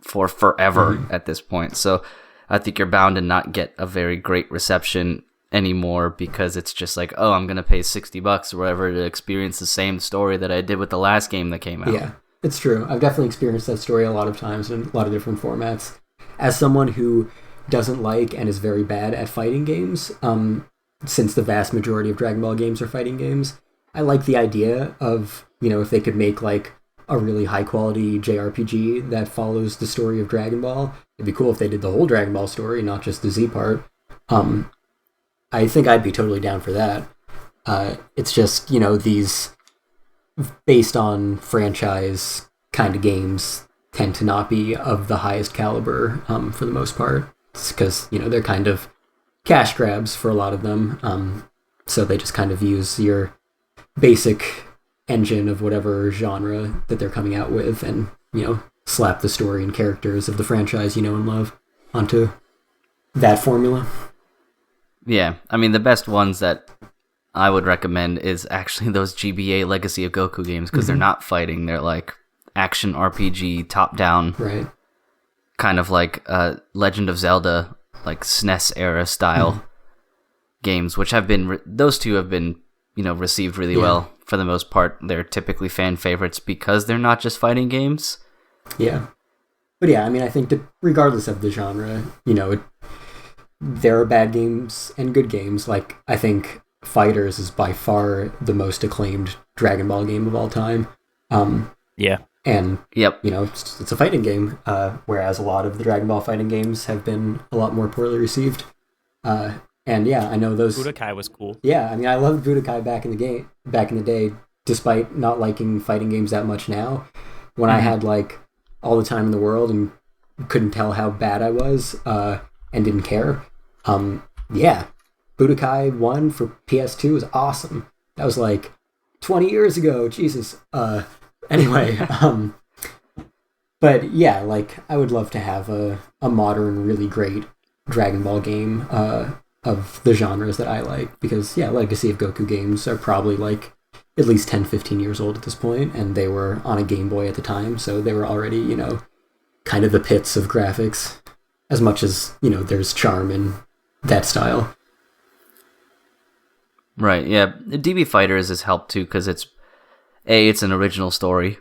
for forever at this point. So I think you're bound to not get a very great reception anymore because it's just like, oh, I'm going to pay $60 or whatever to experience the same story that I did with the last game that came out. Yeah, it's true. I've definitely experienced that story a lot of times in a lot of different formats. As someone who doesn't like and is very bad at fighting games, since the vast majority of Dragon Ball games are fighting games, I like the idea of, if they could make like a really high quality JRPG that follows the story of Dragon Ball. It'd be cool if they did the whole Dragon Ball story, not just the Z part. I think I'd be totally down for that. It's just, these based on franchise kind of games tend to not be of the highest caliber for the most part. It's because, they're kind of cash grabs for a lot of them. So they just kind of use your basic engine of whatever genre that they're coming out with and, slap the story and characters of the franchise you know and love onto that formula. Yeah, I mean, the best ones that I would recommend is actually those GBA Legacy of Goku games, because they're not fighting, they're like action RPG, top-down, right? Kind of like Legend of Zelda, like SNES era style games, which have been, those two have been, received really well for the most part. They're typically fan favorites because they're not just fighting games. Yeah. But yeah, I mean, I think that regardless of the genre, there are bad games and good games. Like, I think Fighters is by far the most acclaimed Dragon Ball game of all time. Yeah. And, Yep. It's a fighting game, whereas a lot of the Dragon Ball fighting games have been a lot more poorly received. And yeah, I know those... Budokai was cool. Yeah, I mean, I loved Budokai back in the day, despite not liking fighting games that much now. When I had, like, all the time in the world and couldn't tell how bad I was, and didn't care. Yeah, Budokai 1 for PS2 was awesome. That was, like, 20 years ago, Jesus. Anyway, but yeah, like, I would love to have a modern, really great Dragon Ball game, of the genres that I like, because yeah, Legacy of Goku games are probably like at least 10-15 years old at this point, and they were on a Game Boy at the time, so they were already, kind of the pits of graphics, as much as, there's charm in that style. Right, yeah. DB Fighters has helped too, because it's an original story.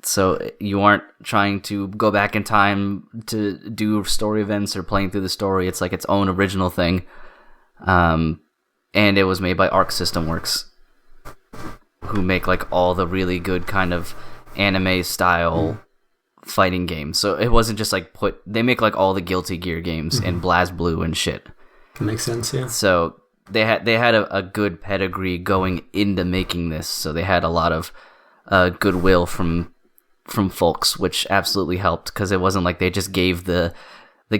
So you aren't trying to go back in time to do story events or playing through the story. It's like its own original thing. And it was made by Arc System Works, who make like all the really good kind of anime style fighting games. So it wasn't just like they make like all the Guilty Gear games and BlazBlue and shit. That makes sense, yeah. So they had a good pedigree going into making this. So they had a lot of goodwill from folks, which absolutely helped, because it wasn't like they just gave the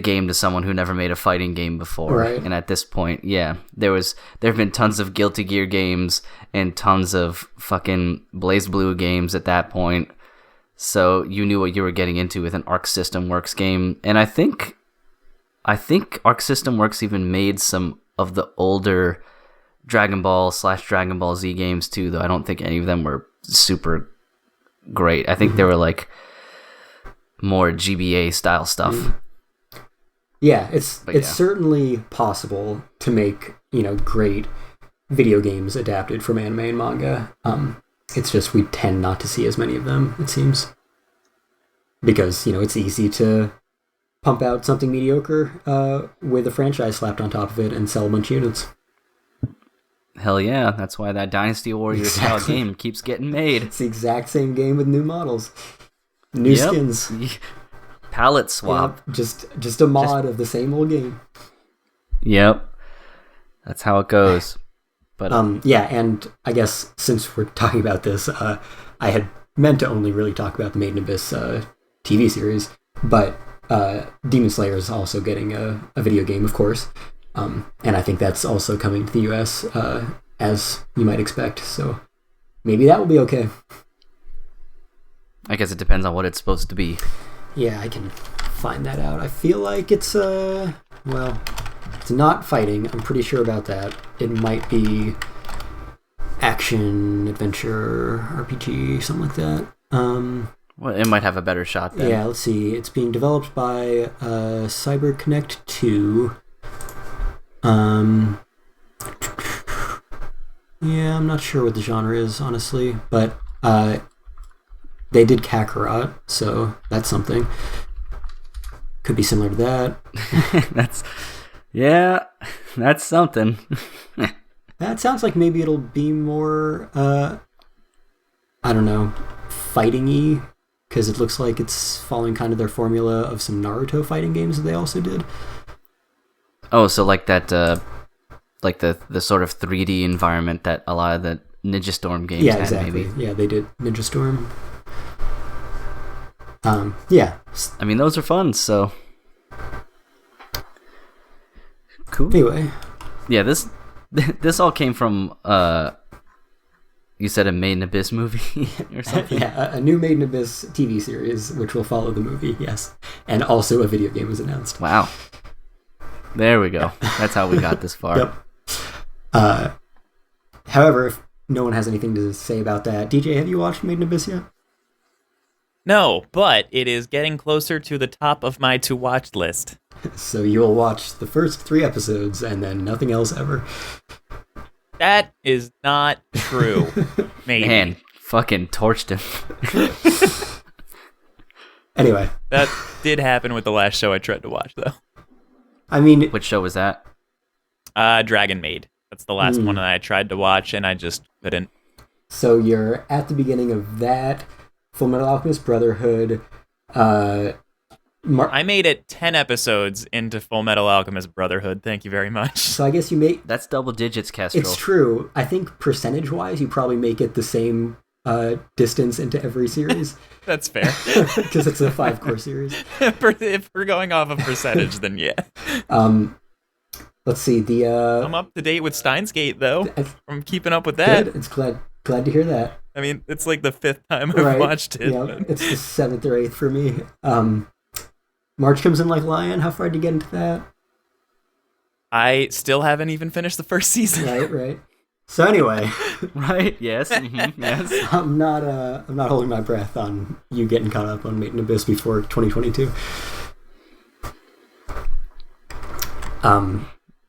game to someone who never made a fighting game before. Right. And at this point, yeah, there have been tons of Guilty Gear games and tons of fucking BlazBlue games at that point. So you knew what you were getting into with an Arc System Works game. And I think Arc System Works even made some of the older Dragon Ball / Dragon Ball Z games too, though I don't think any of them were super great. I think they were like more GBA style stuff. Yeah, it's certainly possible to make, great video games adapted from anime and manga. It's just we tend not to see as many of them, it seems. Because, it's easy to pump out something mediocre with a franchise slapped on top of it and sell a bunch of units. Hell yeah, that's why that Dynasty Warriors style game keeps getting made. It's the exact same game with new models. New skins. Palette swap. Yep. Just a mod of the same old game. Yep. That's how it goes. But yeah, and I guess since we're talking about this, I had meant to only really talk about the Made in Abyss TV series, but Demon Slayer is also getting a video game, of course. And I think that's also coming to the US, as you might expect. So maybe that will be okay. I guess it depends on what it's supposed to be. Yeah, I can find that out. I feel like it's, it's not fighting. I'm pretty sure about that. It might be action, adventure, RPG, something like that. Well, it might have a better shot then. Yeah, let's see. It's being developed by CyberConnect 2. Yeah, I'm not sure what the genre is, honestly, but they did Kakarot, so that's something. Could be similar to that. That's something. That sounds like maybe it'll be more, I don't know, fighting-y, because it looks like it's following kind of their formula of some Naruto fighting games that they also did. Oh, so like that, like the sort of 3D environment that a lot of the Ninja Storm games had, exactly. maybe. Yeah, they did Ninja Storm. Yeah. I mean, those are fun, so... Cool. Anyway. Yeah, this all came from, you said a Made in Abyss movie or something? Yeah, a new Made in Abyss TV series, which will follow the movie, yes. And also a video game was announced. Wow. There we go. That's how we got this far. Yep. However, if no one has anything to say about that, DJ, have you watched Made in Abyss yet? No, but it is getting closer to the top of my to-watch list. So you'll watch the first 3 episodes and then nothing else ever? That is not true. Maybe. Man, fucking torched him. Anyway. That did happen with the last show I tried to watch, though. I mean... Which show was that? Dragon Maid. That's the last one that I tried to watch, and I just couldn't. So you're at the beginning of that, Fullmetal Alchemist Brotherhood. I made it 10 episodes into Fullmetal Alchemist Brotherhood. Thank you very much. So I guess you make... That's double digits, Kestrel. It's true. I think percentage-wise, you probably make it the same distance into every series. That's fair. Because it's a 5-core series. If we're going off of percentage, then yeah. Let's see, I'm up to date with Steins Gate, though. I'm keeping up with that. Good. It's glad to hear that. I mean, it's like the 5th time I've watched it. Yeah, it's the 7th or 8th for me. March Comes In Like a Lion. How far did you get into that? I still haven't even finished the first season. Right. So anyway, right? Yes. Yes. I'm not holding my breath on you getting caught up on Made in Abyss before 2022.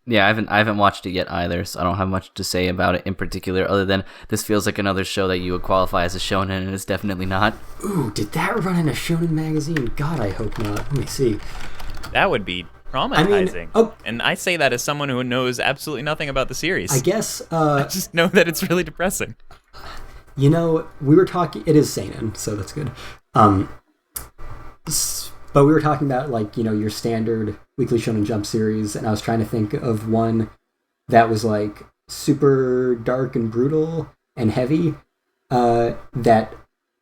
Yeah, I haven't watched it yet either, so I don't have much to say about it in particular, other than this feels like another show that you would qualify as a shonen, and it's definitely not. Ooh, did that run in a shonen magazine? God, I hope not. Let me see. That would be traumatizing. I mean, and I say that as someone who knows absolutely nothing about the series. I guess... I just know that it's really depressing. You know, we were talking... It is seinen, so that's good. But we were talking about, like, you know, your standard Weekly Shonen Jump series, and I was trying to think of one that was, like, super dark and brutal and heavy, that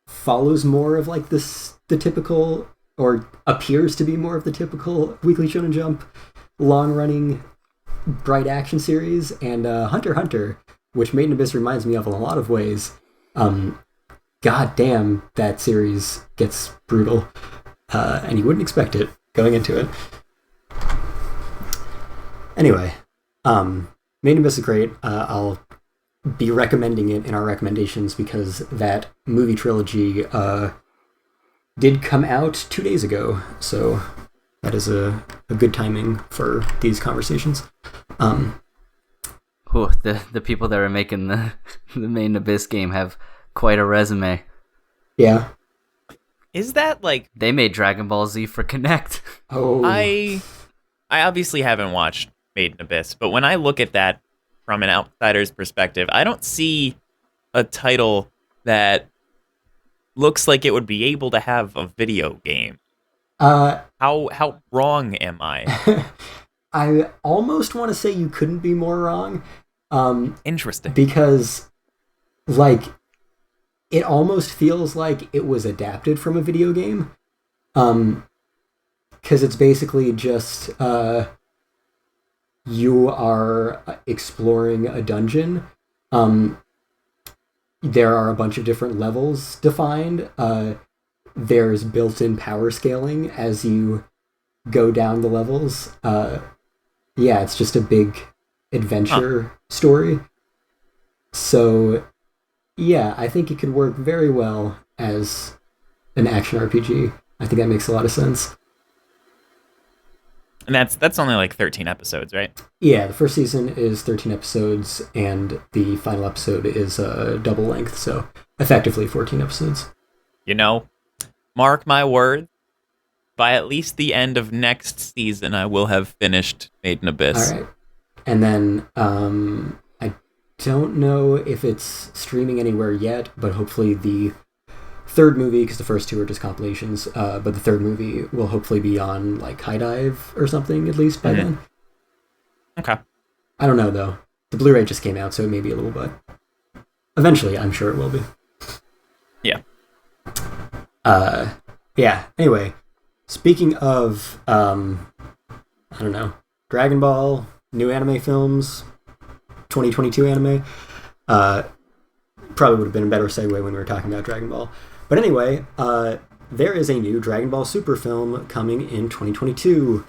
follows more of, like, the typical, or appears to be more of the typical Weekly Shonen Jump long-running bright action series, and Hunter x Hunter, which Made in Abyss reminds me of in a lot of ways. God damn, that series gets brutal. And you wouldn't expect it going into it. Anyway, Made in Abyss is great. I'll be recommending it in our recommendations because that movie trilogy did come out 2 days ago, so that is a good timing for these conversations. The people that are making the Made in Abyss game have quite a resume. Yeah. Is that like... They made Dragon Ball Z for Connect. Oh. I obviously haven't watched Made in Abyss, but when I look at that from an outsider's perspective, I don't see a title that looks like it would be able to have a video game. How wrong am I? I almost want to say you couldn't be more wrong. Interesting. Because, like... It almost feels like it was adapted from a video game. Because it's basically just you are exploring a dungeon. There are a bunch of different levels defined. There's built-in power scaling as you go down the levels. Yeah, it's just a big adventure story. So... Yeah, I think it could work very well as an action RPG. I think that makes a lot of sense. And that's only like 13 episodes, right? Yeah, the first season is 13 episodes, and the final episode is double length, so effectively 14 episodes. You know, mark my word, by at least the end of next season, I will have finished Made in Abyss. All right. And then... don't know if it's streaming anywhere yet, but hopefully the third movie, because the first two are just compilations, but the third movie will hopefully be on like High Dive or something at least by then. Okay. I don't know though. The Blu-ray just came out, so it may be a little bit. Eventually, I'm sure it will be. Yeah. Yeah. Anyway, speaking of I don't know, Dragon Ball, new anime films. 2022 anime. Probably would have been a better segue when we were talking about Dragon Ball. But anyway, there is a new Dragon Ball Super film coming in 2022.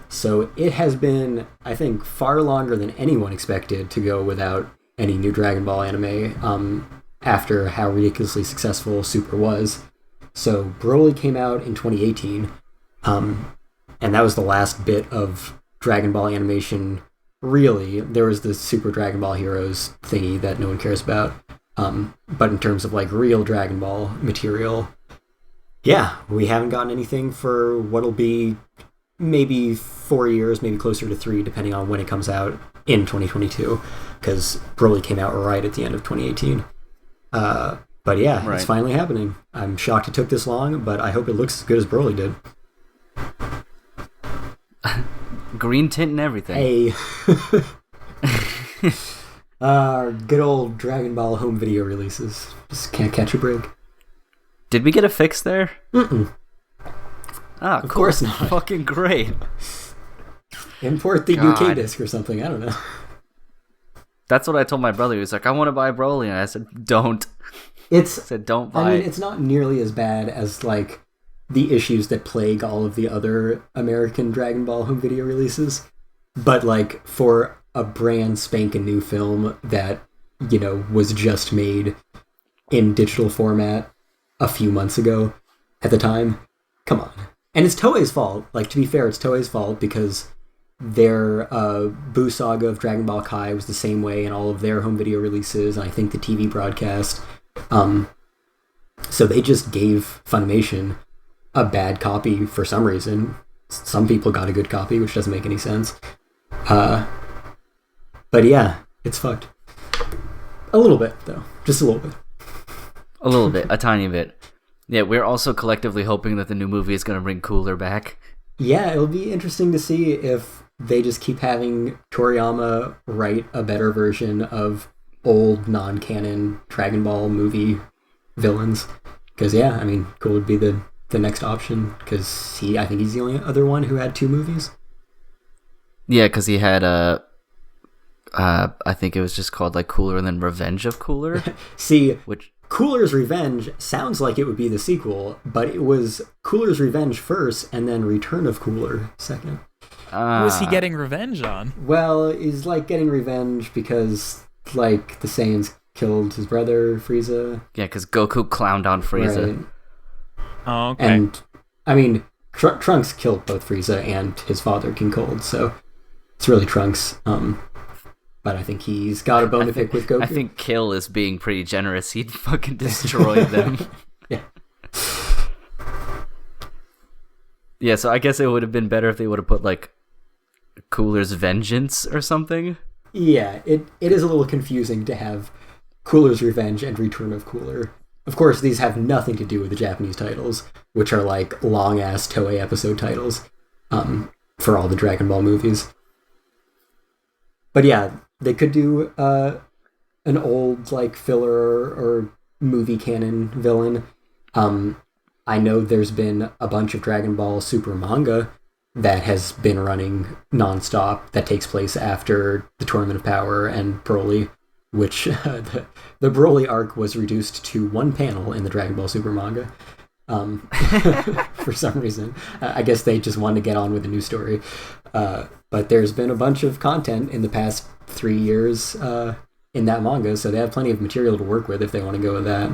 So it has been, I think, far longer than anyone expected to go without any new Dragon Ball anime after how ridiculously successful Super was. So Broly came out in 2018, and that was the last bit of Dragon Ball animation. Really, there was the Super Dragon Ball Heroes thingy that no one cares about. But in terms of like real Dragon Ball material, Yeah, we haven't gotten anything for what'll be maybe 4 years, maybe closer to 3, depending on when it comes out in 2022, because Broly came out right at the end of 2018. But yeah, Right. It's finally happening. I'm shocked it took this long, but I hope it looks as good as Broly did. Green tint and everything. Hey. Good old Dragon Ball home video releases. Just can't catch a break. Did we get a fix there? Mm-mm. Ah, Of cool. course not. Fucking great. Import the God. UK disc or something. I don't know. That's what I told my brother. He was like, I want to buy Broly. And I said, don't. I It's said, don't buy I mean, it. it's not nearly as bad as like the issues that plague all of the other American Dragon Ball home video releases. But like for a brand spanking new film that, was just made in digital format a few months ago at the time, come on. And it's Toei's fault. Like, to be fair, it's Toei's fault because their Buu Saga of Dragon Ball Kai was the same way in all of their home video releases, and I think the TV broadcast. So they just gave Funimation a bad copy for some reason. Some people got a good copy, which doesn't make any sense. But yeah, it's fucked. A little bit, though. Just a little bit. A little bit. A tiny bit. Yeah, we're also collectively hoping that the new movie is going to bring Cooler back. Yeah, it'll be interesting to see if they just keep having Toriyama write a better version of old non-canon Dragon Ball movie villains. Because yeah, I mean, Cool would be the next option. Because I think he's the only other one who had 2 movies. Yeah, because he had I think it was just called like Cooler and then Revenge of Cooler. See, Which Cooler's Revenge sounds like it would be the sequel, but it was Cooler's Revenge first and then Return of Cooler second. Who was he getting revenge on? Well, he's like getting revenge because like the Saiyans killed his brother Frieza. Yeah, because Goku clowned on Frieza. Right? Oh, okay. And I mean, Trunks killed both Frieza and his father King Cold, so it's really Trunks. But I think he's got a bone to pick with Goku. I think Kill is being pretty generous. He'd fucking destroyed them. Yeah. Yeah, so I guess it would have been better if they would have put like Cooler's Vengeance or something. Yeah, it is a little confusing to have Cooler's Revenge and Return of Cooler. Of course, these have nothing to do with the Japanese titles, which are like long-ass Toei episode titles for all the Dragon Ball movies. But yeah, they could do an old like filler or movie canon villain. I know there's been a bunch of Dragon Ball Super manga that has been running nonstop that takes place after the Tournament of Power and Broly, which the Broly arc was reduced to 1 panel in the Dragon Ball Super manga. For some reason. I guess they just wanted to get on with a new story. But there's been a bunch of content in the past 3 years in that manga, so they have plenty of material to work with if they want to go with that.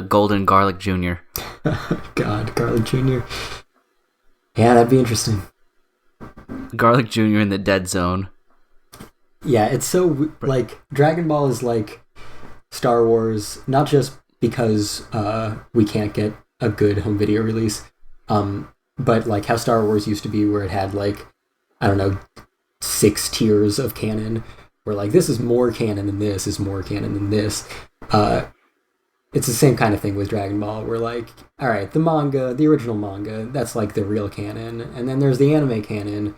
Golden Garlic Jr. God, Garlic Jr. Yeah, that'd be interesting. Garlic Jr. in the Dead Zone. Yeah, it's so, like, Dragon Ball is like Star Wars, not just because we can't get a good home video release, but like how Star Wars used to be, where it had like, I don't know, 6 tiers of canon, where like this is more canon than this is more canon than this. It's the same kind of thing with Dragon Ball, where like, all right, the manga, the original manga, that's like the real canon, and then there's the anime canon,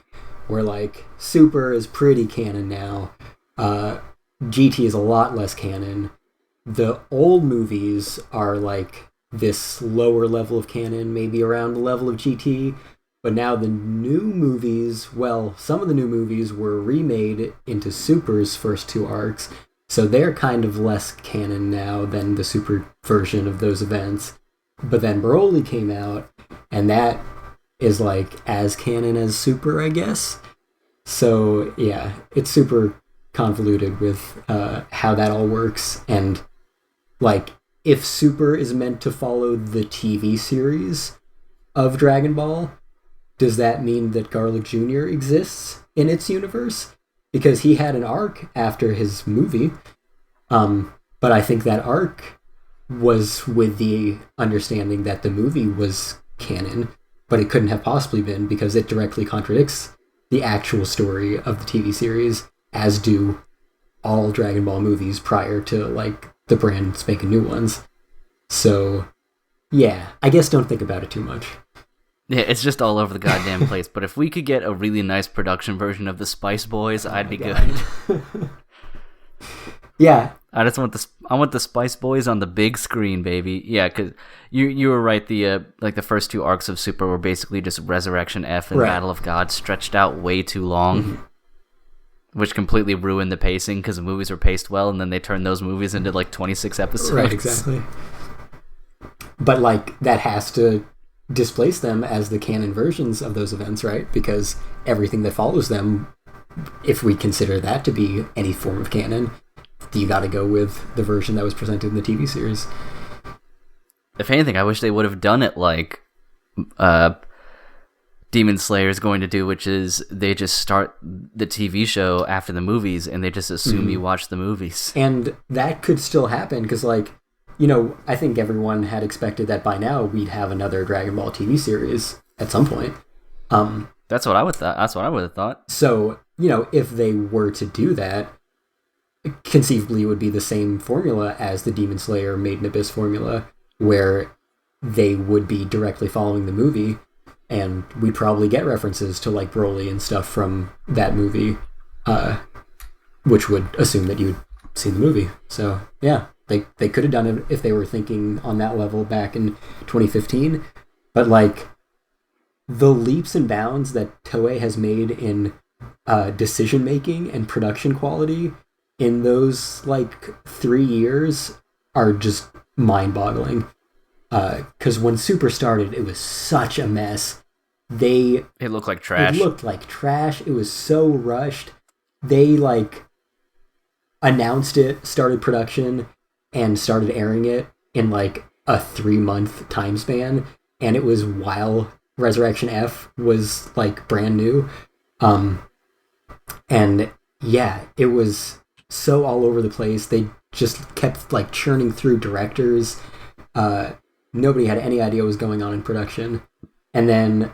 where like Super is pretty canon now, GT is a lot less canon. The old movies are like this lower level of canon, maybe around the level of GT, but now the new movies, well, some of the new movies were remade into Super's first 2 arcs, so they're kind of less canon now than the Super version of those events. But then Broly came out, and that is like as canon as Super, I guess. So yeah, it's super convoluted with how that all works, and like if Super is meant to follow the TV series of Dragon Ball, does that mean that Garlic Jr. exists in its universe? Because he had an arc after his movie, but I think that arc was with the understanding that the movie was canon, but it couldn't have possibly been because it directly contradicts the actual story of the TV series, as do all Dragon Ball movies prior to like the brand spanking new ones. So yeah, I guess don't think about it too much. Yeah, it's just all over the goddamn place. But if we could get a really nice production version of the Spice Boys, I'd be good. Yeah, I want the Spice Boys on the big screen, baby. Yeah, because you were right. The like the first two arcs of Super were basically just Resurrection F and Right. Battle of God stretched out way too long, which completely ruined the pacing because the movies were paced well, and then they turned those movies into like 26 episodes. right, exactly. But like that has to displace them as the canon versions of those events, right? Because everything that follows them, if we consider that to be any form of canon, you got to go with the version that was presented in the TV series. If anything, I wish they would have done it like Demon Slayer is going to do, which is they just start the TV show after the movies and they just assume you watch the movies. And that could still happen because, like, you know, I think everyone had expected that by now we'd have another Dragon Ball TV series at some point. That's what I would have thought. So, you know, if they were to do that, conceivably it would be the same formula as the Demon Slayer Made in Abyss formula, where they would be directly following the movie, and we'd probably get references to like Broly and stuff from that movie, which would assume that you'd seen the movie. So yeah, they could have done it if they were thinking on that level back in 2015, but like the leaps and bounds that Toei has made in decision making and production quality in those like 3 years are just mind-boggling. Because when Super started, it was such a mess. It looked like trash. It looked like trash. It was so rushed. They like announced it, started production, and started airing it in like a 3-month time span, and it was while Resurrection F was like brand new. And yeah, it was so all over the place. They just kept like churning through directors. Nobody had any idea what was going on in production. And then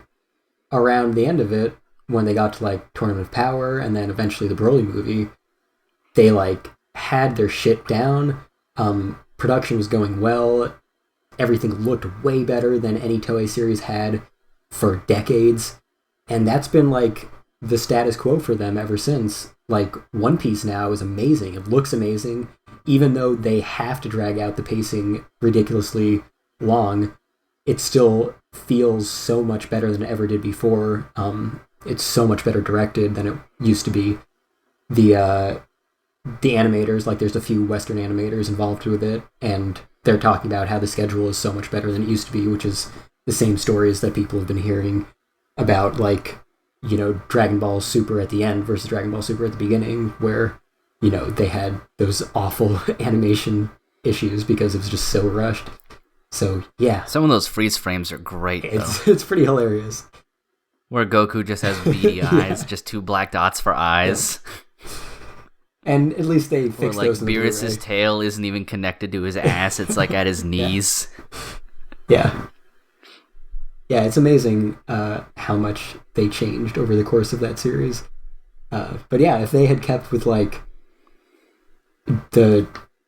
around the end of it, when they got to like Tournament of Power and then eventually the Broly movie, they like had their shit down. Production was going well. Everything looked way better than any Toei series had for decades. And that's been like the status quo for them ever since. Like One Piece now is amazing. It looks amazing. Even though they have to drag out the pacing ridiculously long, it still feels so much better than it ever did before. It's so much better directed than it used to be. The animators, like there's a few Western animators involved with it, and they're talking about how the schedule is so much better than it used to be, which is the same stories that people have been hearing about, like, you know, Dragon Ball Super at the end versus Dragon Ball Super at the beginning, where, you know, they had those awful animation issues because it was just so rushed. So, yeah. Some of those freeze frames are great, though. It's pretty hilarious. Where Goku just has beady eyes, just 2 black dots for eyes. Yeah. And at least they fixed or like those in the Beerus's Blu-ray. tail isn't even connected to his ass, it's like at his knees. Yeah. Yeah, it's amazing how much they changed over the course of that series. But yeah, if they had kept with like the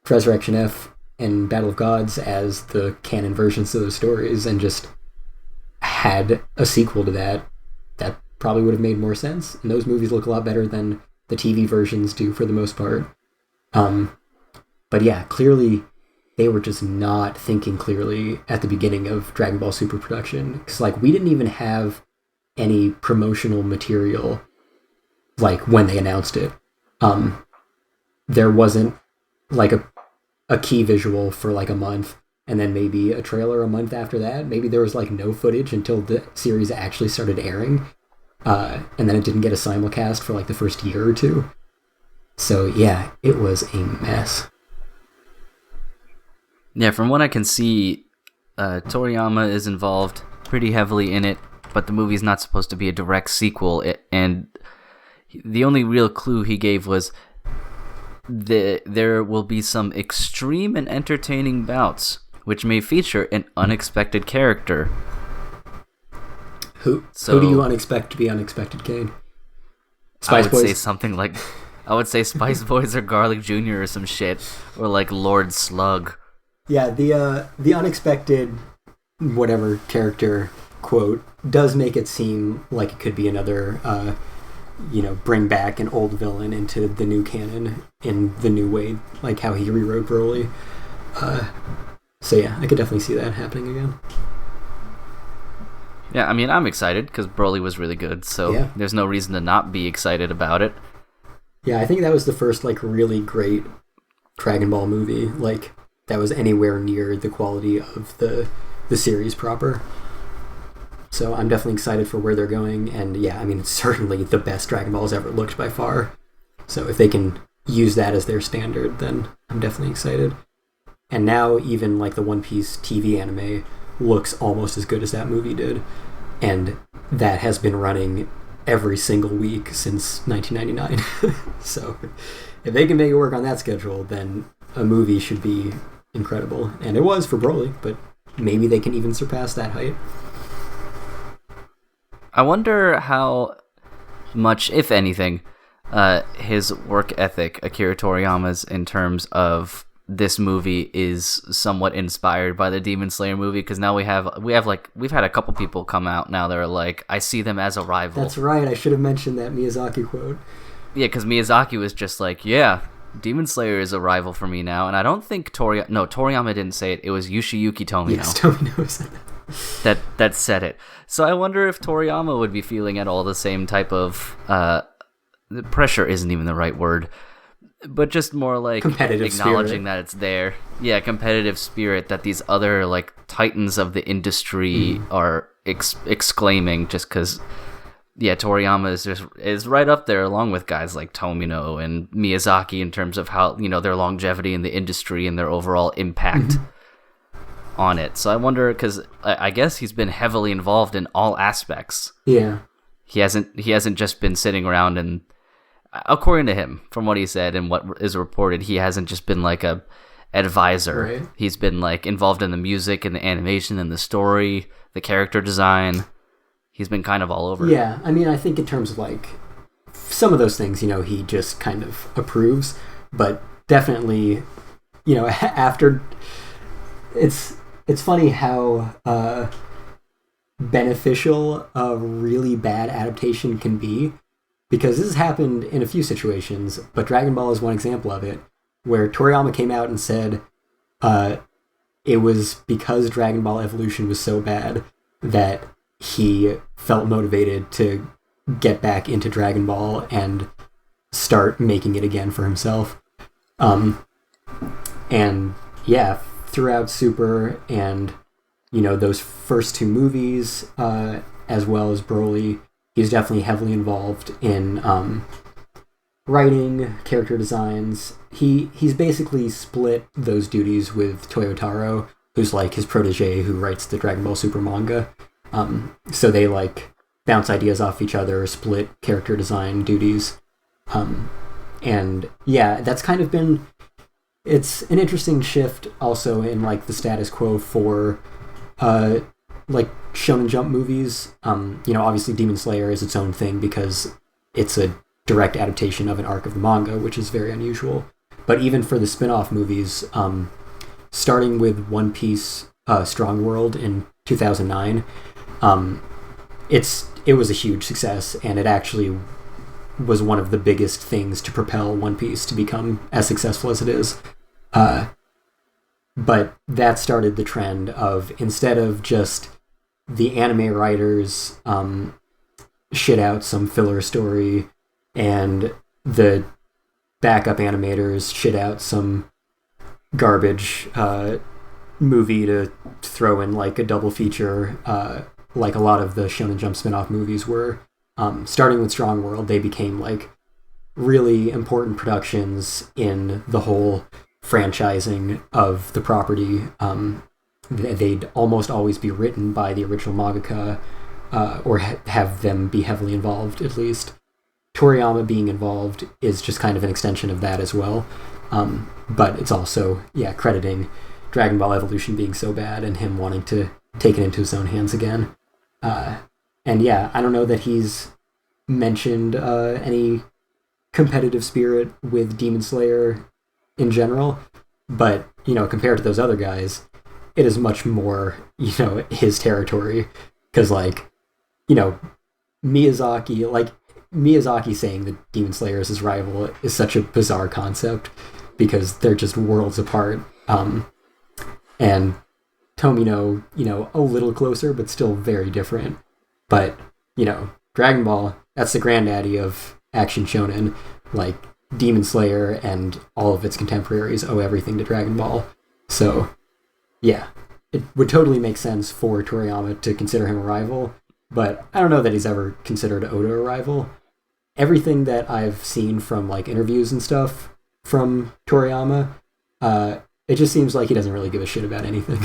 Resurrection F and Battle of Gods as the canon versions of those stories and just had a sequel to that, that probably would have made more sense. And those movies look a lot better than the TV versions do for the most part. But yeah, clearly they were just not thinking clearly at the beginning of Dragon Ball Super production. Because like we didn't even have any promotional material like when they announced it. There wasn't like a key visual for like a month, and then maybe a trailer a month after that. Maybe there was like no footage until the series actually started airing. And then it didn't get a simulcast for like the first year or two. So yeah, it was a mess. Yeah, from what I can see, Toriyama is involved pretty heavily in it, but the movie's not supposed to be a direct sequel, and the only real clue he gave was there will be some extreme and entertaining bouts, which may feature an unexpected character. Who do you expect to be unexpected, Cain? Spice Boys? Say something like, I would say Spice Boys or Garlic Jr. or some shit, or like Lord Slug. Yeah, the unexpected whatever character quote does make it seem like it could be another, bring back an old villain into the new canon in the new way, like how he rewrote Broly. So yeah, I could definitely see that happening again. Yeah, I mean, I'm excited because Broly was really good, so There's no reason to not be excited about it. Yeah, I think that was the first like really great Dragon Ball movie, like that was anywhere near the quality of the series proper. So I'm definitely excited for where they're going, and yeah, I mean, it's certainly the best Dragon Ball's ever looked by far. So if they can use that as their standard, then I'm definitely excited. And now even like the One Piece TV anime looks almost as good as that movie did, and that has been running every single week since 1999. So if they can make it work on that schedule, then a movie should be incredible. And it was for Broly, but maybe they can even surpass that height. I wonder how much, if anything, his work ethic, Akira Toriyama's, in terms of this movie is somewhat inspired by the Demon Slayer movie, because now we've had a couple people come out now that are like, I see them as a rival. That's right, I should have mentioned that Miyazaki quote. Yeah, because Miyazaki was just like, yeah, Demon Slayer is a rival for me now, and I don't think Toriyama didn't say it, it was Yoshiyuki Tomino. Yes, Tomino said that. that said it. So I wonder if Toriyama would be feeling at all the same type of pressure isn't even the right word, but just more like competitive acknowledging spirit. That it's there. Yeah, competitive spirit that these other like titans of the industry are exclaiming, just because Toriyama is right up there along with guys like Tomino and Miyazaki in terms of how, their longevity in the industry and their overall impact on it. So I wonder, because I guess he's been heavily involved in all aspects. Yeah. He hasn't just been sitting around, and according to him, from what he said and what is reported, he hasn't just been like a advisor. Right. He's been like involved in the music and the animation and the story, the character design. He's been kind of all over. Yeah, I mean, I think in terms of like some of those things, he just kind of approves, but definitely, after it's funny how beneficial a really bad adaptation can be, because this has happened in a few situations, but Dragon Ball is one example of it, where Toriyama came out and said it was because Dragon Ball Evolution was so bad that he felt motivated to get back into Dragon Ball and start making it again for himself. And yeah, throughout Super and, those first two movies, as well as Broly, he's definitely heavily involved in writing, character designs. He's basically split those duties with Toyotaro, who's like his protege who writes the Dragon Ball Super manga. So they like bounce ideas off each other, split character design duties. And yeah, that's kind of been, it's an interesting shift also in like the status quo for like Shonen Jump movies. Obviously Demon Slayer is its own thing because it's a direct adaptation of an arc of the manga, which is very unusual. But even for the spin-off movies, starting with One Piece Strong World in 2009, it was a huge success, and it actually was one of the biggest things to propel One Piece to become as successful as it is. But that started the trend of, instead of just the anime writers shit out some filler story and the backup animators shit out some garbage movie to throw in like a double feature, like a lot of the Shonen Jump spin-off movies were, starting with Strong World, they became like really important productions in the whole franchising of the property. They'd almost always be written by the original mangaka, or have them be heavily involved at least. Toriyama being involved is just kind of an extension of that as well. But it's also, crediting Dragon Ball Evolution being so bad and him wanting to take it into his own hands again. And yeah, I don't know that he's mentioned any competitive spirit with Demon Slayer in general, but, compared to those other guys, it is much more, his territory. Because, Miyazaki saying that Demon Slayer is his rival is such a bizarre concept because they're just worlds apart. And Tomino, a little closer, but still very different. But, Dragon Ball, that's the granddaddy of action shonen. Demon Slayer and all of its contemporaries owe everything to Dragon Ball. So, yeah, it would totally make sense for Toriyama to consider him a rival, but I don't know that he's ever considered Oda a rival. Everything that I've seen from interviews and stuff from Toriyama, it just seems like he doesn't really give a shit about anything.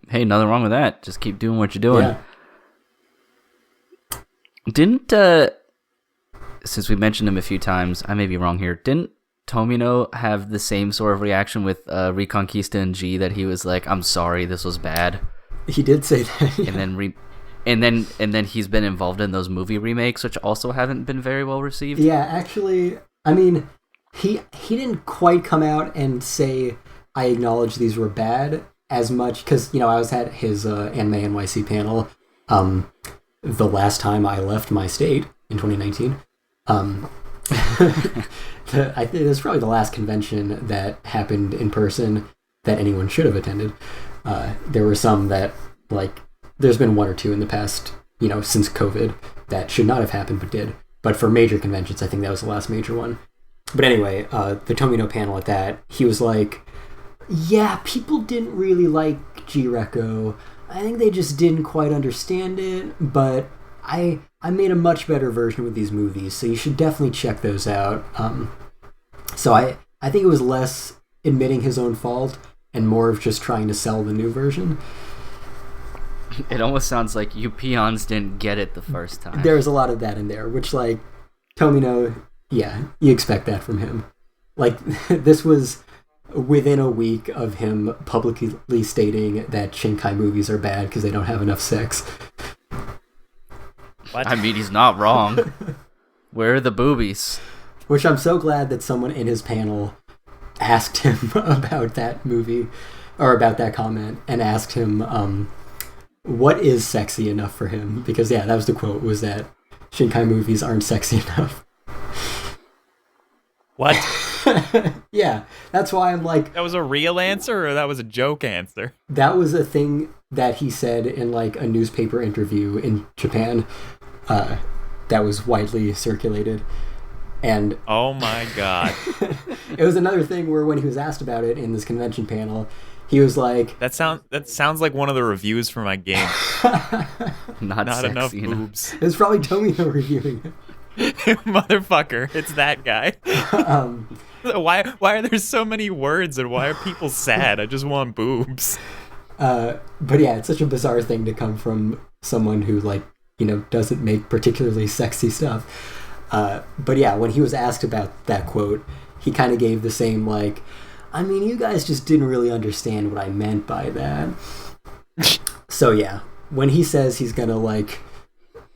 Hey, nothing wrong with that. Just keep doing what you're doing. Yeah. Didn't, since we mentioned him a few times, I may be wrong here, didn't Tomino have the same sort of reaction with Reconquista and G, that he was like, I'm sorry, this was bad? He did say that. Yeah. And then he's been involved in those movie remakes, which also haven't been very well received. Yeah, actually, I mean, he didn't quite come out and say, I acknowledge these were bad as much, because, I was at his Anime NYC panel the last time I left my state in 2019. It was probably the last convention that happened in person that anyone should have attended. There were some that, there's been one or two in the past, since COVID that should not have happened but did. But for major conventions, I think that was the last major one. But anyway, the Tomino panel at that, he was like, yeah, people didn't really like G-Reco. I think they just didn't quite understand it, but I made a much better version with these movies, so you should definitely check those out. So I think it was less admitting his own fault and more of just trying to sell the new version. It almost sounds like you peons didn't get it the first time. There's a lot of that in there, which, Tomino, yeah, you expect that from him. This was within a week of him publicly stating that Shinkai movies are bad because they don't have enough sex. What? I mean, he's not wrong. Where are the boobies? Which I'm so glad that someone in his panel asked him about that movie, or about that comment, and asked him what is sexy enough for him. Because, yeah, that was the quote, was that Shinkai movies aren't sexy enough. What? Yeah, that's why I'm like... That was a real answer, or that was a joke answer? That was a thing that he said in, a newspaper interview in Japan that was widely circulated. And oh my god. It was another thing where when he was asked about it in this convention panel, he was like... That sounds like one of the reviews for my game. Not enough sexy boobs. It was probably Tomino reviewing it. Motherfucker, it's that guy. Why are there so many words, and why are people sad? I just want boobs. But yeah, it's such a bizarre thing to come from someone who, doesn't make particularly sexy stuff. But yeah, when he was asked about that quote, he kind of gave the same, I mean, you guys just didn't really understand what I meant by that. So yeah, when he says he's gonna,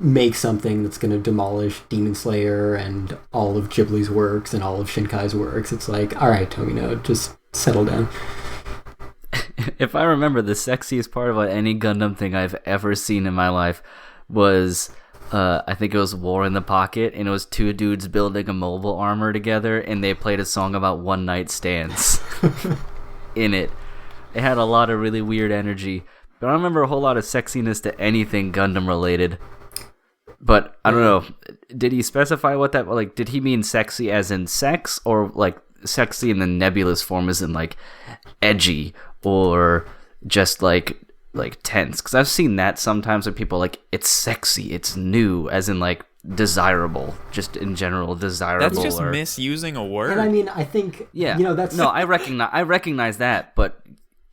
make something that's gonna demolish Demon Slayer and all of Ghibli's works and all of Shinkai's works, it's all right, Tomino, just settle down. If I remember, the sexiest part about any Gundam thing I've ever seen in my life was, I think it was War in the Pocket, and it was two dudes building a mobile armor together, and they played a song about one-night stands in it. It had a lot of really weird energy, but I don't remember a whole lot of sexiness to anything Gundam related. But I don't know, did he specify what that, did he mean sexy as in sex, or sexy in the nebulous form as in edgy, or just tense? Because I've seen that sometimes with people it's sexy, it's new, as in desirable, just in general desirable. That's just misusing a word. And I mean, I think, yeah, that's... No, I recognize that, but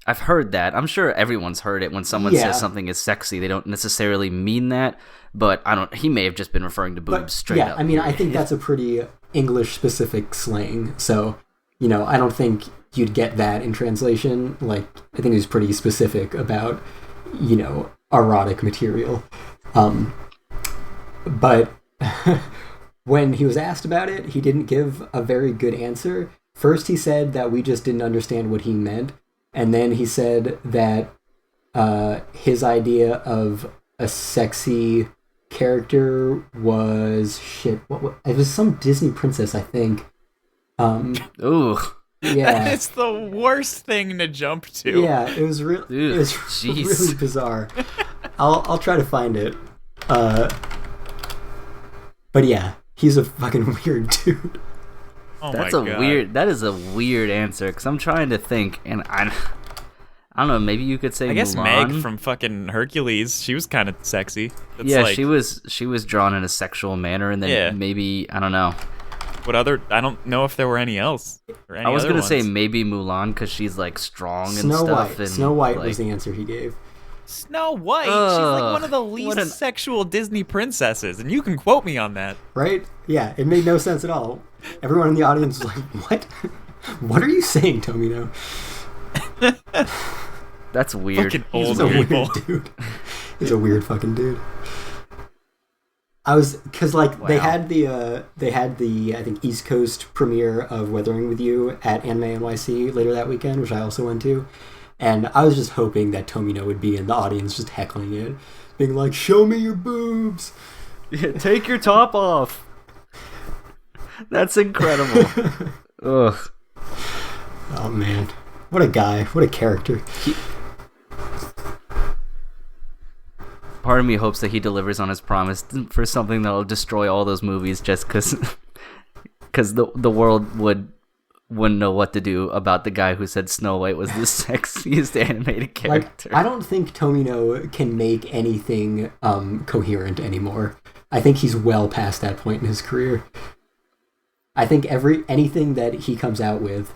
I've heard that. I'm sure everyone's heard it when someone says something is sexy. They don't necessarily mean that, but he may have just been referring to boobs straight up. I mean, I think that's a pretty English-specific slang, so, I don't think you'd get that in translation. Like, I think it was pretty specific about, erotic material. But when he was asked about it, he didn't give a very good answer. First, he said that we just didn't understand what he meant. And then he said that his idea of a sexy character was it was some Disney princess, I think. Ooh. Yeah. It's the worst thing to jump to. Yeah, it was really bizarre. I'll try to find it. But yeah, he's a fucking weird dude. Oh That is a weird answer, because I'm trying to think, and I don't know, maybe you could say I guess Mulan? Meg from fucking Hercules, she was kind of sexy. She was drawn in a sexual manner, and then maybe, I don't know. I don't know if there were any else. I was going to say maybe Mulan, because she's like strong and Snow stuff. White. And, Snow White was the answer he gave. Snow White? She's like one of the least sexual Disney princesses, and you can quote me on that. Right? Yeah, it made no sense at all. Everyone in the audience was like, what? What are you saying, Tomino? That's weird. Fucking old He's a people. weird dude. He's a weird fucking dude. Because they had the I think East Coast premiere of Weathering with You at Anime NYC later that weekend, which I also went to, and I was just hoping that Tomino would be in the audience just heckling it, being like, "Show me your boobs, take your top off." That's incredible. Ugh. Oh man, what a guy! What a character! Part of me hopes that he delivers on his promise for something that'll destroy all those movies, just because the world wouldn't know what to do about the guy who said Snow White was the sexiest animated character. I don't think Tomino can make anything coherent anymore. I think he's well past that point in his career. I think anything that he comes out with,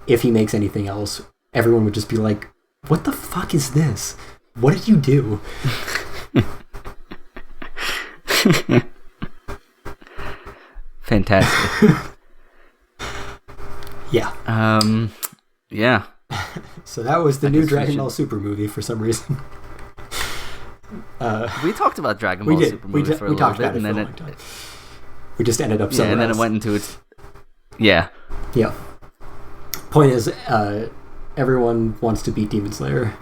if he makes anything else, everyone would just be like, "What the fuck is this? What did you do?" Fantastic. Yeah. Yeah. So that was the new Dragon Ball Super movie for some reason. We talked about Dragon Ball Super movie for a little bit, and then a long time. We just ended up somewhere and then else. it went into its. Yeah. Yeah. Point is, everyone wants to beat Demon Slayer.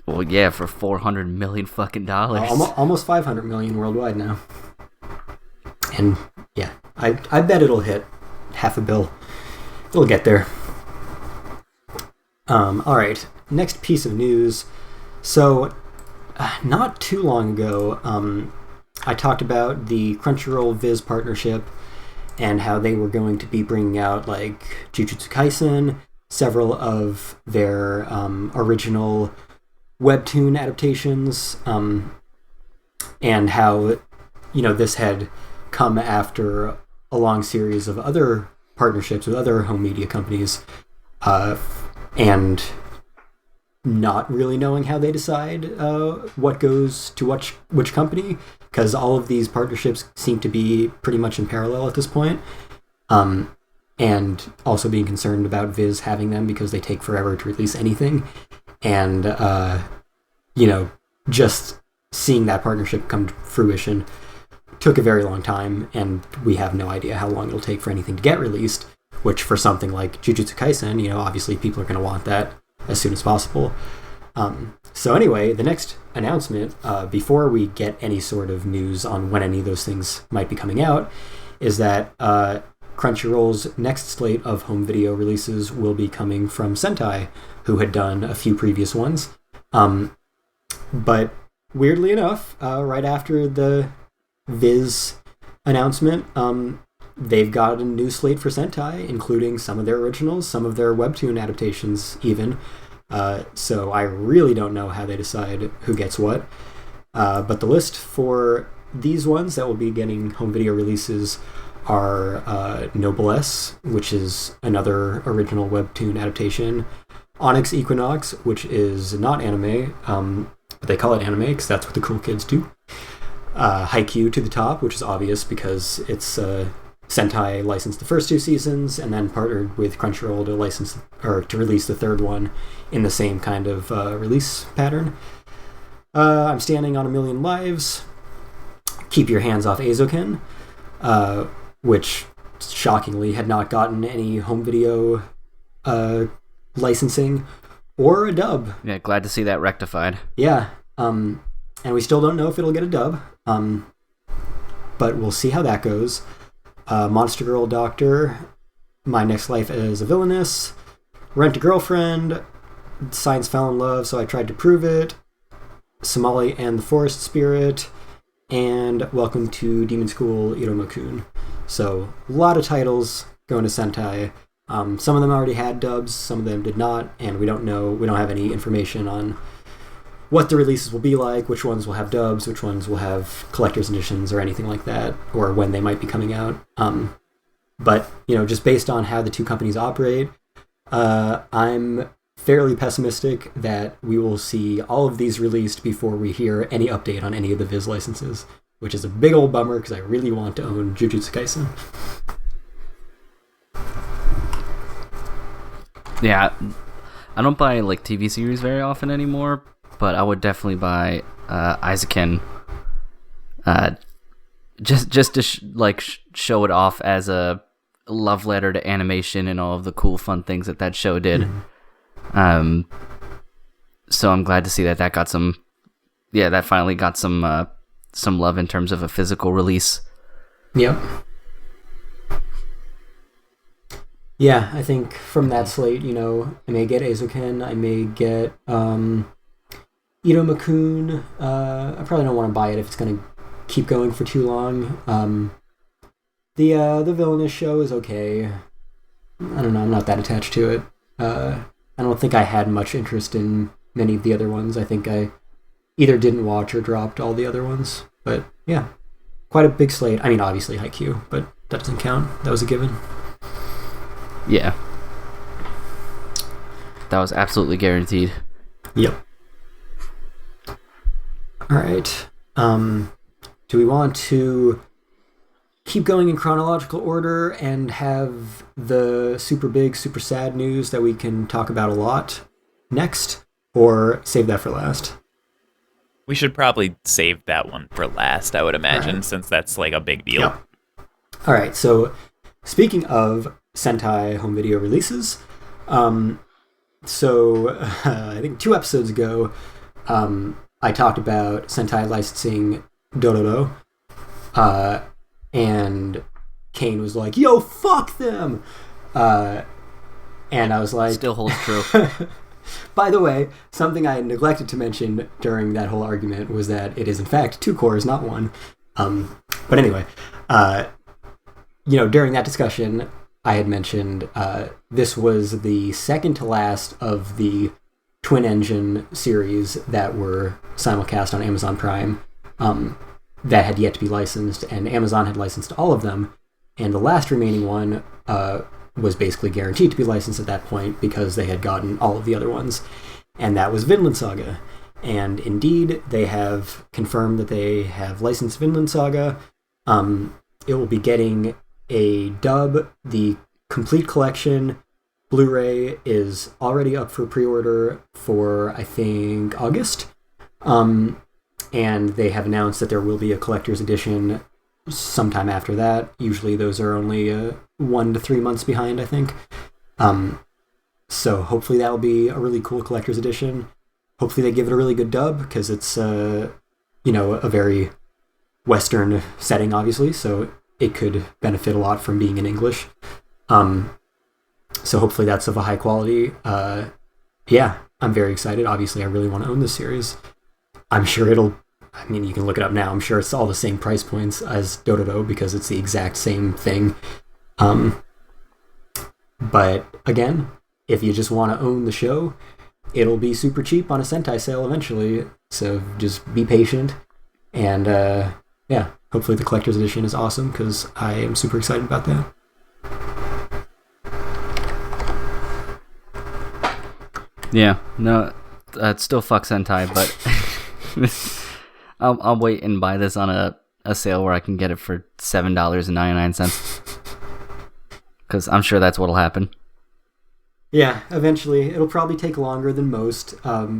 Well, yeah, for $400 million fucking dollars. Almost 500 million worldwide now. And yeah, I bet it'll hit $500 million. It'll get there. All right, next piece of news. So, not too long ago, I talked about the Crunchyroll Viz partnership and how they were going to be bringing out like Jujutsu Kaisen, several of their original webtoon adaptations, and how this had come after a long series of other partnerships with other home media companies, and not really knowing how they decide what goes to which company, because all of these partnerships seem to be pretty much in parallel at this point, and also being concerned about Viz having them because they take forever to release anything. And, just seeing that partnership come to fruition took a very long time, and we have no idea how long it'll take for anything to get released, which for something like Jujutsu Kaisen, obviously people are going to want that as soon as possible. So anyway, the next announcement, before we get any sort of news on when any of those things might be coming out, is that Crunchyroll's next slate of home video releases will be coming from Sentai, who had done a few previous ones. But weirdly enough, right after the Viz announcement, they've got a new slate for Sentai, including some of their originals, some of their webtoon adaptations even. So I really don't know how they decide who gets what. But the list for these ones that will be getting home video releases are Noblesse, which is another original webtoon adaptation. Onyx Equinox, which is not anime, but they call it anime because that's what the cool kids do. Haikyuu to the top, which is obvious because it's Sentai licensed the first 2 seasons and then partnered with Crunchyroll to release the third one in the same kind of release pattern. I'm Standing on a Million Lives. Keep Your Hands Off Eizouken, which shockingly had not gotten any home video licensing or a dub. Yeah, glad to see that rectified. Yeah, and we still don't know if it'll get a dub, but we'll see how that goes. Monster Girl Doctor, My Next Life as a Villainess, Rent a Girlfriend, Science Fell in Love, So I Tried to Prove It, Somali and the Forest Spirit, and Welcome to Demon School Iruma-kun. So, a lot of titles going to Sentai. Some of them already had dubs, some of them did not, and we don't have any information on what the releases will be like, which ones will have dubs, which ones will have collector's editions or anything like that, or when they might be coming out. But, just based on how the two companies operate, I'm fairly pessimistic that we will see all of these released before we hear any update on any of the Viz licenses, which is a big old bummer because I really want to own Jujutsu Kaisen. Yeah, I don't buy TV series very often anymore, but I would definitely buy Eizouken, just to show it off as a love letter to animation and all of the cool fun things that show did. Mm-hmm. So I'm glad to see that got some, that finally got some love in terms of a physical release. Yep. Yeah, I think from that slate, I may get Eizouken, I may get Iruma-kun. I probably don't want to buy it if it's going to keep going for too long. The Villainous show is okay. I don't know, I'm not that attached to it. I don't think I had much interest in many of the other ones. I think I either didn't watch or dropped all the other ones. But yeah, quite a big slate. I mean, obviously Haikyuu, but that doesn't count. That was a given. Yeah. That was absolutely guaranteed. Yep. Alright. Do we want to keep going in chronological order and have the super big, super sad news that we can talk about a lot next? Or save that for last? We should probably save that one for last, I would imagine, since that's a big deal. Yep. Alright, so speaking of Sentai home video releases, I think 2 episodes ago, I talked about Sentai licensing Dororo, and Cain was like, "Yo, fuck them!" And I was like... Still holds true. By the way, something I neglected to mention during that whole argument was that it is in fact 2 cores, not 1. But anyway, during that discussion, I had mentioned this was the second to last of the Twin Engine series that were simulcast on Amazon Prime that had yet to be licensed, and Amazon had licensed all of them, and the last remaining one was basically guaranteed to be licensed at that point because they had gotten all of the other ones, and that was Vinland Saga. And indeed, they have confirmed that they have licensed Vinland Saga. It will be getting a dub. The complete collection Blu-ray is already up for pre-order for, I think, August. And they have announced that there will be a collector's edition sometime after that. Usually those are only 1 to 3 months behind, I think. So hopefully that'll be a really cool collector's edition. Hopefully they give it a really good dub, because it's, a very Western setting, obviously, so it could benefit a lot from being in English. So hopefully that's of a high quality. Yeah, I'm very excited. Obviously, I really want to own this series. I'm sure you can look it up now. I'm sure it's all the same price points as Dororo because it's the exact same thing. But again, if you just want to own the show, it'll be super cheap on a Sentai sale eventually. So just be patient. And yeah, hopefully the collector's edition is awesome because I am super excited about that. Yeah, no, it still fucks hentai, but I'll wait and buy this on a sale where I can get it for $7.99. Because I'm sure that's what'll happen. Yeah, eventually. It'll probably take longer than most,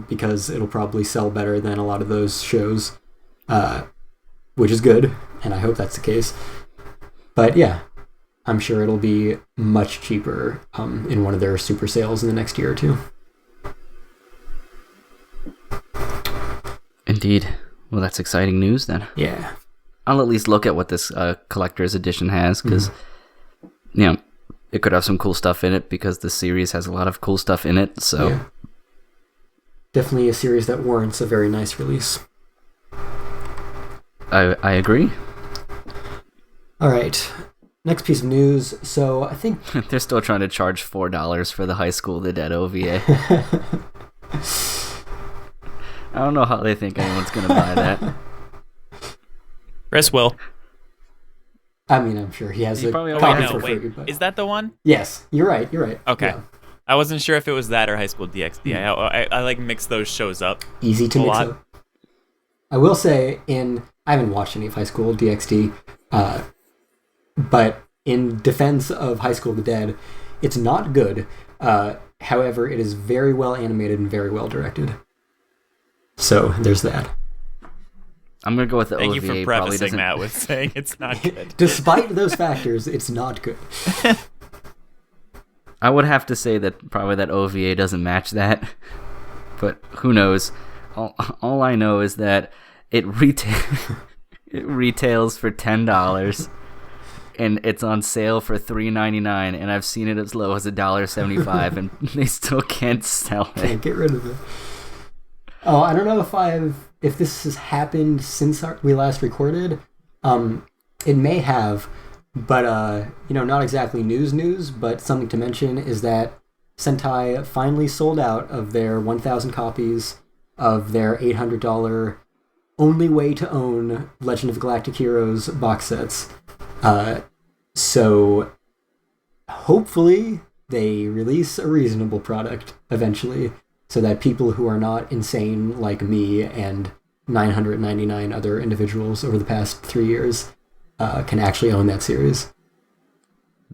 because it'll probably sell better than a lot of those shows, which is good, and I hope that's the case. But yeah, I'm sure it'll be much cheaper in one of their super sales in the next year or two. Indeed. Well, that's exciting news then. Yeah. I'll at least look at what this collector's edition has, because, you know, it could have some cool stuff in it, because the series has a lot of cool stuff in it, so... Yeah. Definitely a series that warrants a very nice release. I agree. All right. Next piece of news. So I think... They're still trying to charge $4 for the High School of the Dead OVA. I don't know how they think anyone's going to buy that. Chris will. I mean, I'm sure he has You a probably copy already for Wait, free. But... is that the one? Yes, you're right. Okay. Yeah. I wasn't sure if it was that or High School DxD. I like mix those shows up. Easy to A mix lot. up. I will say, I haven't watched any of High School DxD, but in defense of High School of the Dead, it's not good. However, it is very well animated and very well directed. So there's that. I'm going to go with the Thank OVA. you for Probably prefacing doesn't... that with saying it's not good. Despite those factors, it's not good. I would have to say that probably that OVA doesn't match that, but who knows? All I know is that it retails for $10, and it's on sale for $3.99, and I've seen it as low as $1.75, and they still can't sell it. Can't get rid of it. Oh, I don't know if this has happened since we last recorded. It may have, but not exactly news, but something to mention is that Sentai finally sold out of their 1,000 copies of their $800 only way to own Legend of Galactic Heroes box sets. So hopefully they release a reasonable product eventually, so that people who are not insane like me and 999 other individuals over the past 3 years can actually own that series.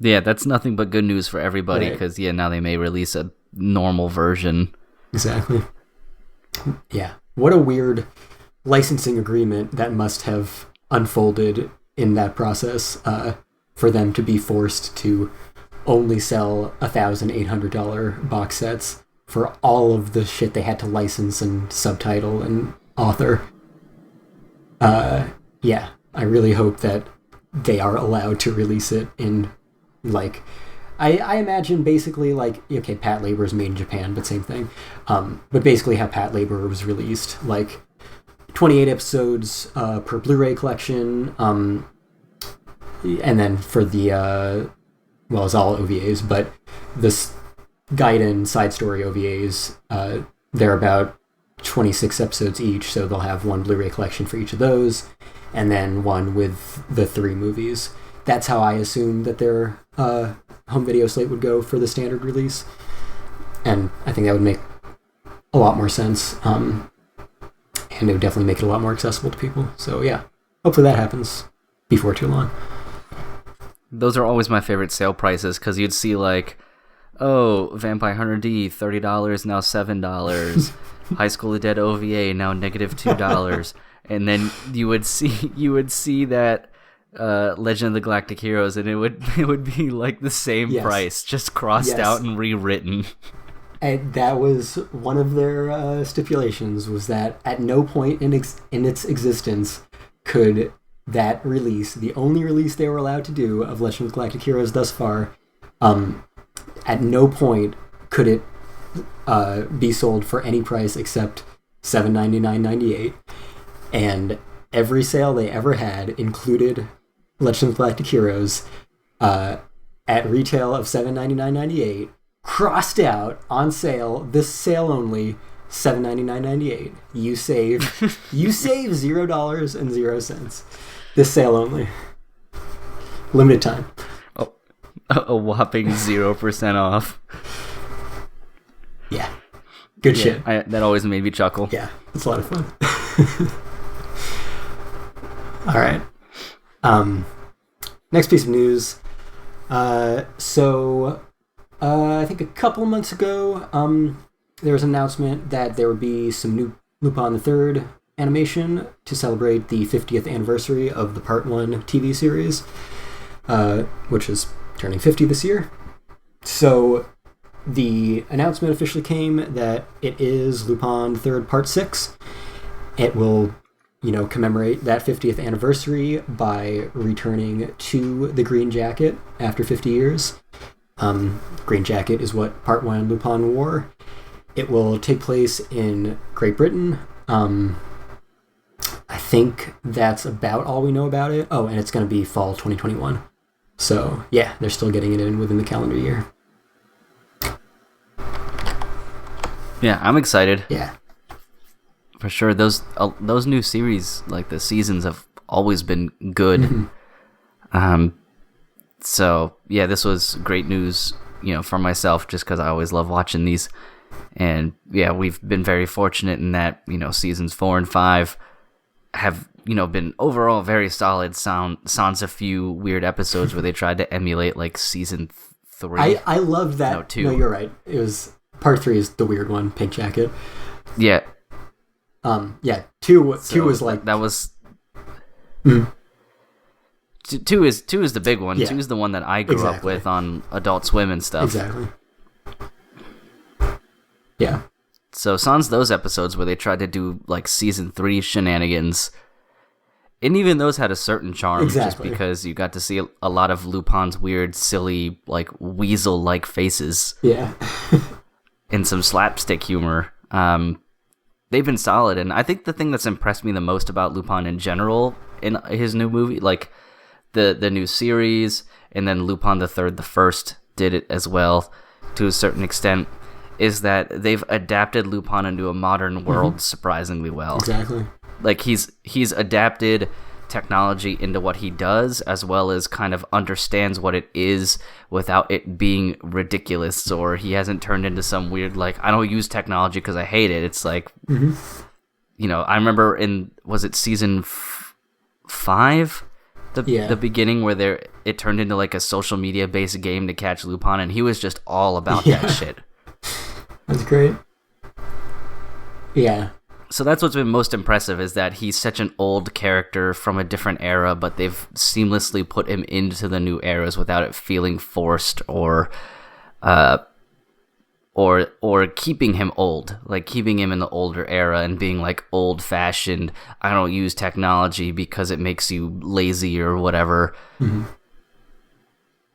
Yeah, that's nothing but good news for everybody, because now they may release a normal version. Exactly. Yeah. What a weird licensing agreement that must have unfolded in that process for them to be forced to only sell $1,800 box sets for all of the shit they had to license and subtitle and author. Yeah, I really hope that they are allowed to release it in, like, I imagine basically like, okay, Pat Labor is made in Japan, but same thing. But basically how Pat Labor was released, like 28 episodes per Blu-ray collection, and then for the, well, it's all OVAs, but this Gaiden side story OVAs, they're about 26 episodes each, so they'll have one Blu-ray collection for each of those, and then one with the 3 movies. That's how I assume that their home video slate would go for the standard release, and I think that would make a lot more sense, and it would definitely make it a lot more accessible to people. So yeah, hopefully that happens before too long. Those are always my favorite sale prices, because you'd see like, oh, Vampire Hunter D, $30, now $7. High School of the Dead OVA, now -$2. And then you would see that Legend of the Galactic Heroes, and it would be like the same price, just crossed out and rewritten. And that was one of their stipulations, was that at no point in its existence could that release, the only release they were allowed to do of Legend of the Galactic Heroes thus far, at no point could it be sold for any price except $7.99.98, and every sale they ever had included Legend of the Galactic Heroes at retail of $7.99.98, crossed out on sale, this sale only, $7.99.98. You save $0.00. This sale only, limited time. A whopping 0% off. Yeah. Good shit. That always made me chuckle. Yeah, it's a lot of fun. All right. Next piece of news. I think a couple of months ago, there was an announcement that there would be some new Lupin the Third animation to celebrate the 50th anniversary of the Part 1 TV series, which is turning 50 this year. So the announcement officially came that it is Lupin the Third Part 6. It will, commemorate that 50th anniversary by returning to the Green Jacket after 50 years. Green Jacket is what Part 1 Lupin wore. It will take place in Great Britain. I think that's about all we know about it. Oh, and it's going to be fall 2021. So, yeah, they're still getting it in within the calendar year. Yeah, I'm excited. Yeah. For sure. Those new series, like the seasons, have always been good. Mm-hmm. So, yeah, this was great news, for myself, just because I always love watching these. And, yeah, we've been very fortunate in that, seasons 4 and 5 have, been overall very solid. Sans a few weird episodes where they tried to emulate, like, season 3. I loved that. No, 2. No, you're right. It was... Part 3 is the weird one, Pink Jacket. Yeah. Yeah, 2 was like... That was... Mm. 2 is the big one. Yeah. 2 is the one that I grew up with on Adult Swim and stuff. Exactly. Yeah. So sans those episodes where they tried to do like season 3 shenanigans, and even those had a certain charm, just because you got to see a lot of Lupin's weird, silly, like weasel-like faces. Yeah. And some slapstick humor. They've been solid, and I think the thing that's impressed me the most about Lupin in general in his new movie, like the new series, and then Lupin the Third, the first, did it as well to a certain extent, is that they've adapted Lupin into a modern world surprisingly well. Exactly. Like he's adapted technology into what he does, as well as kind of understands what it is without it being ridiculous, or he hasn't turned into some weird, like, I don't use technology because I hate it. It's like, I remember was it season 5? The beginning where it turned into like a social media based game to catch Lupin, and he was just all about that shit. That's great. Yeah. So that's what's been most impressive, is that he's such an old character from a different era, but they've seamlessly put him into the new eras without it feeling forced or keeping him old, like keeping him in the older era and being like old fashioned. I don't use technology because it makes you lazy or whatever. Mm-hmm.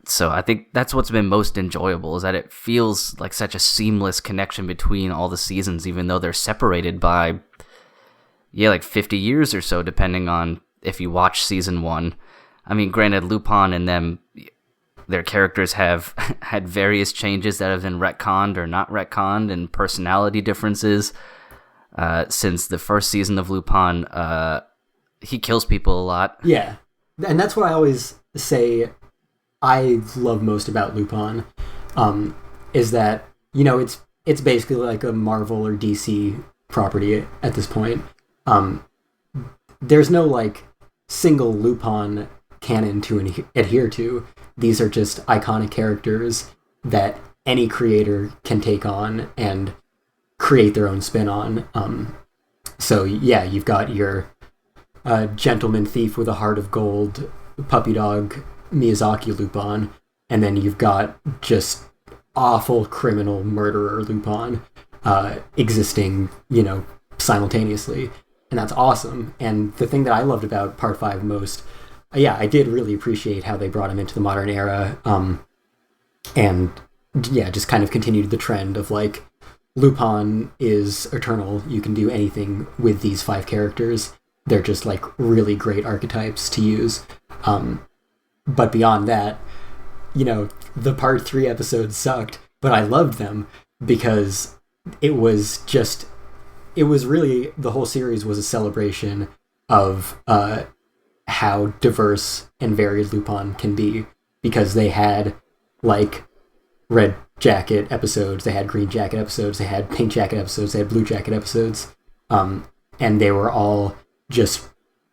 So I think that's what's been most enjoyable, is that it feels like such a seamless connection between all the seasons, even though they're separated by, like 50 years or so, depending on if you watch season 1. I mean, granted, Lupin and them, their characters have had various changes that have been retconned or not retconned, and personality differences. Since the first season of Lupin, he kills people a lot. Yeah, and that's what I always say I love most about Lupin, is that, it's basically like a Marvel or DC property at this point. There's no like single Lupin canon to adhere to. These are just iconic characters that any creator can take on and create their own spin on. So yeah, you've got your gentleman thief with a heart of gold, puppy dog Miyazaki Lupin, and then you've got just awful criminal murderer Lupin existing, simultaneously, and that's awesome. And the thing that I loved about Part 5 most, I did really appreciate how they brought him into the modern era, and just kind of continued the trend of like, Lupin is eternal, you can do anything with these 5 characters, they're just like really great archetypes to use. But beyond that, the Part 3 episodes sucked, but I loved them because it was really, the whole series was a celebration of how diverse and varied Lupin can be, because they had like Red jacket episodes, they had green jacket episodes, they had pink jacket episodes, they had blue jacket episodes, and they were all just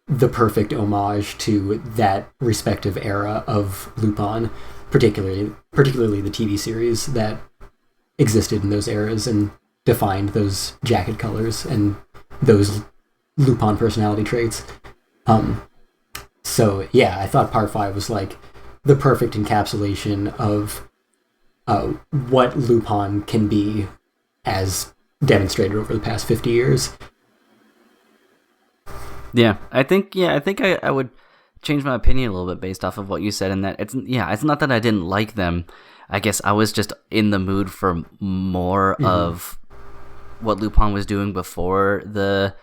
the perfect homage to that respective era of Lupin, particularly the TV series that existed in those eras and defined those jacket colors and those Lupin personality traits. So yeah, I thought Part 5 was like the perfect encapsulation of what Lupin can be as demonstrated over the past 50 years. Yeah, I think I would change my opinion a little bit based off of what you said, in that it's not that I didn't like them. I guess I was just in the mood for more of what Lupin was doing before the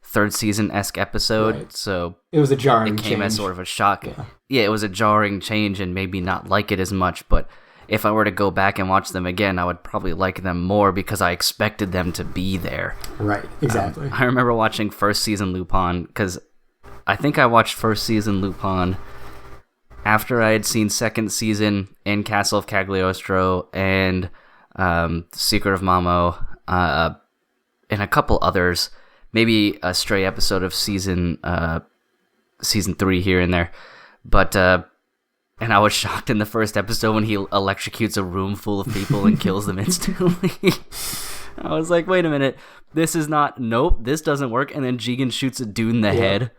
third season-esque episode. Right. So it was a jarring change. It came as sort of a shock. Yeah, it was a jarring change and maybe not like it as much, but if I were to go back and watch them again, I would probably like them more because I expected them to be there. Right, exactly. I remember watching first season Lupin, because I think I watched first season Lupin after I had seen second season in Castle of Cagliostro and Secret of Mamo, and a couple others, maybe a stray episode of season 3 here and there, but and I was shocked in the first episode when he electrocutes a room full of people and kills them instantly. I was like, wait a minute, this doesn't work, and then Jigen shoots a dude in the head.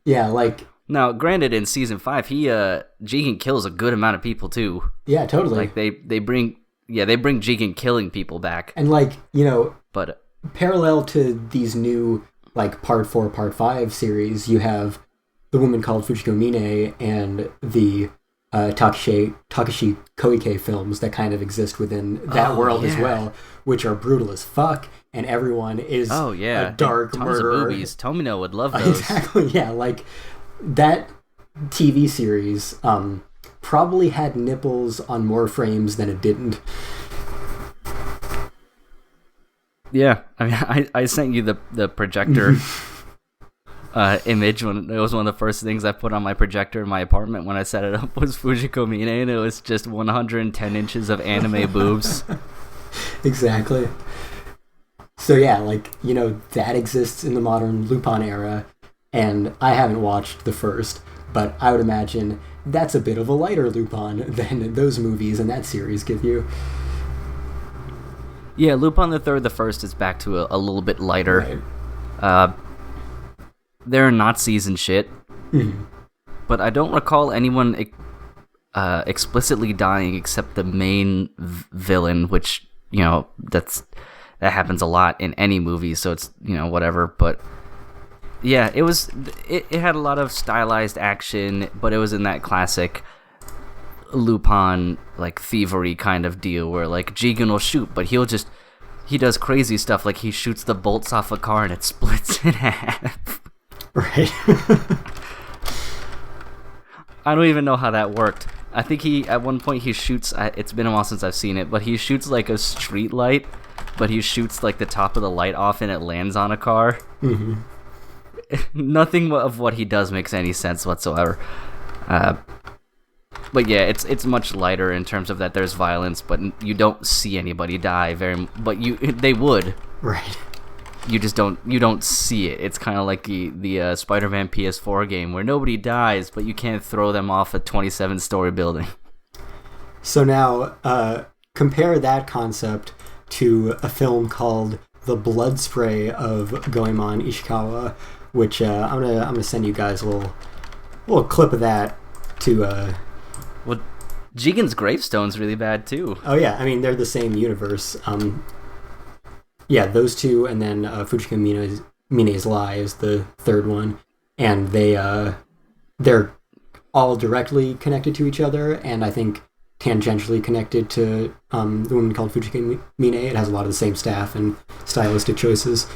Yeah, like... Now, granted, in season 5, Jigen kills a good amount of people too. Yeah, totally. Like they bring Jigen killing people back. And like, but parallel to these new like Part 4, Part 5 series, you have the woman called Fujiko Mine and the Takashi Koike films that kind of exist within that world as well, which are brutal as fuck, and everyone is a dark tons murderer. Of boobies. Tomino would love those. Exactly, yeah. Like, that TV series probably had nipples on more frames than it didn't. Yeah, I mean, I sent you the projector image when it was one of the first things I put on my projector in my apartment when I set it up was Fujiko Mine, and it was just 110 inches of anime boobs. Exactly. So yeah, like, that exists in the modern Lupin era, and I haven't watched the first, but I would imagine that's a bit of a lighter Lupin than those movies and that series give you. Yeah, Lupin the first is back to a little bit lighter. Right. There are Nazis and shit, but I don't recall anyone explicitly dying except the main villain, which, that happens a lot in any movie, so it's, whatever. But yeah, it had a lot of stylized action, but it was in that classic Lupin like thievery kind of deal where like Jigen will shoot, but he does crazy stuff, like he shoots the bolts off a car and it splits in half. Right. I don't even know how that worked. I think at one point he shoots, it's been a while since I've seen it, but he shoots like a street light, but he shoots like the top of the light off and it lands on a car. Mm-hmm. Nothing of what he does makes any sense whatsoever. But yeah, it's much lighter in terms of that there's violence, but you don't see anybody die but they would. Right. You just don't see it. It's kind of like the Spider-Man PS4 game where nobody dies, but you can't throw them off a 27-story building. So now, compare that concept to a film called The Blood Spray of Goemon Ishikawa, which I'm gonna send you guys a little clip of that to. Well, Jigen's gravestone's really bad too. Oh yeah, I mean they're the same universe. Yeah, those two, and then Fujiko Mine's Lie is the third one, and they're all directly connected to each other, and I think tangentially connected to the woman called Fujiko Mine. It has a lot of the same staff and stylistic choices.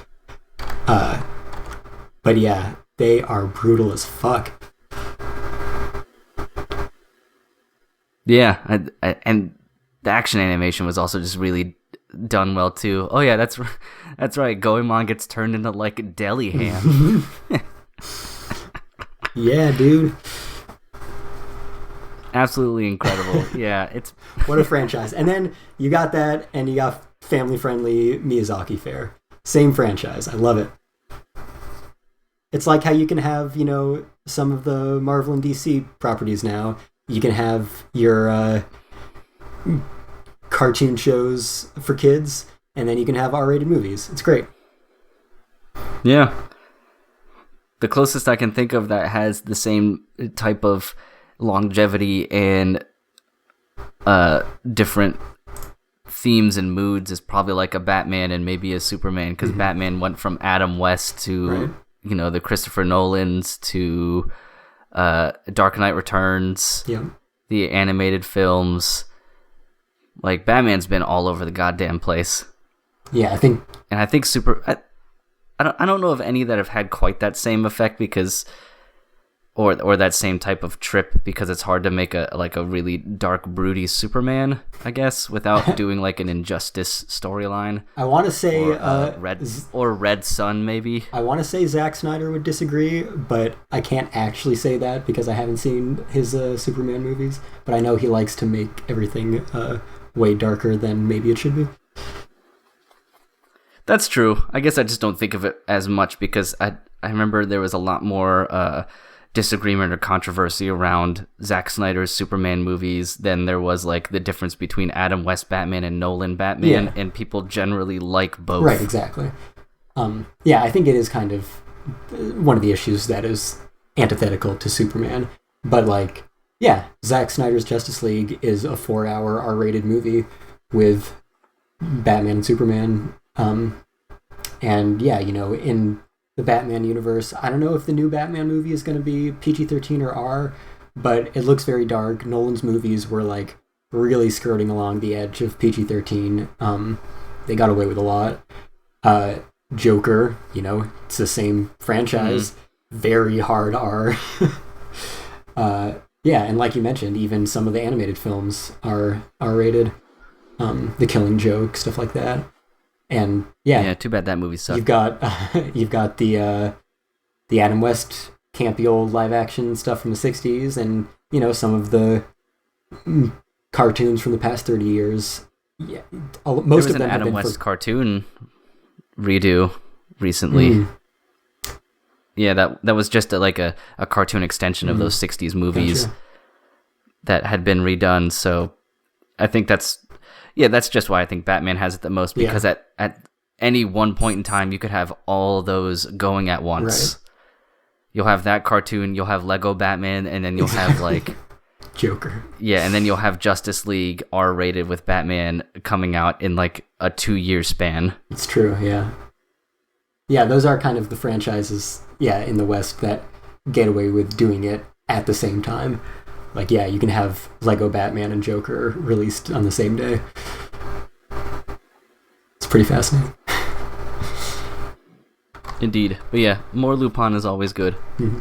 But yeah, they are brutal as fuck. Yeah, and the action animation was also just really done well too. Oh yeah, that's right. Goemon gets turned into like a deli ham. Yeah, dude. Absolutely incredible. Yeah, it's What a franchise. And then you got that, and you got family-friendly Miyazaki fare. Same franchise. I love it. It's like how you can have, some of the Marvel and DC properties now. You can have your cartoon shows for kids, and then you can have R-rated movies. It's great. Yeah. The closest I can think of that has the same type of longevity and different themes and moods is probably like a Batman and maybe a Superman, because Batman went from Adam West to the Christopher Nolans to Dark Knight Returns, the animated films. Like, Batman's been all over the goddamn place. Yeah, I think I don't know of any that have had quite that same effect, because or that same type of trip, because it's hard to make a really dark, broody Superman, I guess, without doing like an Injustice storyline. I want to say Red Sun, maybe. I want to say Zack Snyder would disagree, but I can't actually say that because I haven't seen his Superman movies. But I know he likes to make everything way darker than maybe it should be. That's true. I guess I just don't think of it as much because I remember there was a lot more disagreement or controversy around Zack Snyder's Superman movies than there was like the difference between Adam West Batman and Nolan Batman, and people generally like both. Right, exactly. I think it is kind of one of the issues that is antithetical to Superman. But Zack Snyder's Justice League is a 4-hour R-rated movie with Batman and Superman. In the Batman universe, I don't know if the new Batman movie is going to be PG-13 or R, but it looks very dark. Nolan's movies were like really skirting along the edge of PG-13. They got away with a lot. Joker, it's the same franchise, very hard R. And like you mentioned, even some of the animated films are R-rated. The Killing Joke, stuff like that. And too bad that movie sucked. You've got the Adam West campy old live action stuff from the 60s, and some of the cartoons from the past 30 years. Yeah, most of them an have Adam been West cartoon redo recently. Yeah, that was just a cartoon extension of those 60s movies that had been redone. So I think that's just why I think Batman has it the most, because at any one point in time, you could have all those going at once. Right. You'll have that cartoon, you'll have Lego Batman, and then you'll have Joker. Yeah, and then you'll have Justice League R-rated with Batman coming out in a 2-year span. It's true, yeah. Yeah, those are kind of the franchises, in the West that get away with doing it at the same time. You can have Lego Batman and Joker released on the same day. It's pretty fascinating. Indeed. But yeah, more Lupin is always good. Mm-hmm.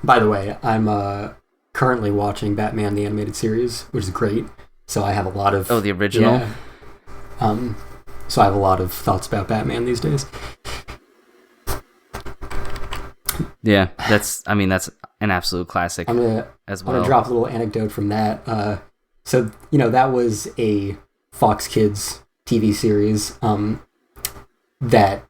By the way, I'm currently watching Batman the Animated Series, which is great. So I have a lot of... Oh, the original? Yeah. So I have a lot of thoughts about Batman these days. Yeah, that's an absolute classic as well. I'm gonna drop a little anecdote from that. So that was a Fox Kids TV series that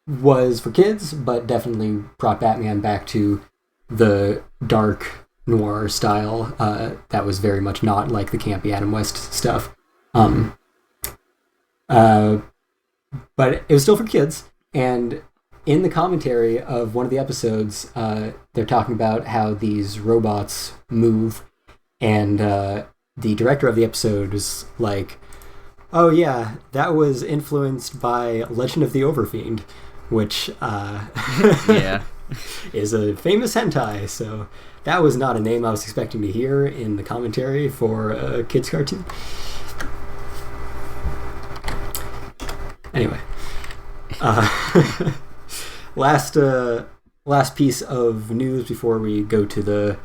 was for kids, but definitely brought Batman back to the dark noir style. That was very much not like the campy Adam West stuff. But it was still for kids, and in the commentary of one of the episodes, they're talking about how these robots move, and the director of the episode is like, oh yeah, that was influenced by Legend of the Overfiend, which is a famous hentai, so that was not a name I was expecting to hear in the commentary for a kid's cartoon. Anyway. Last piece of news before we go to the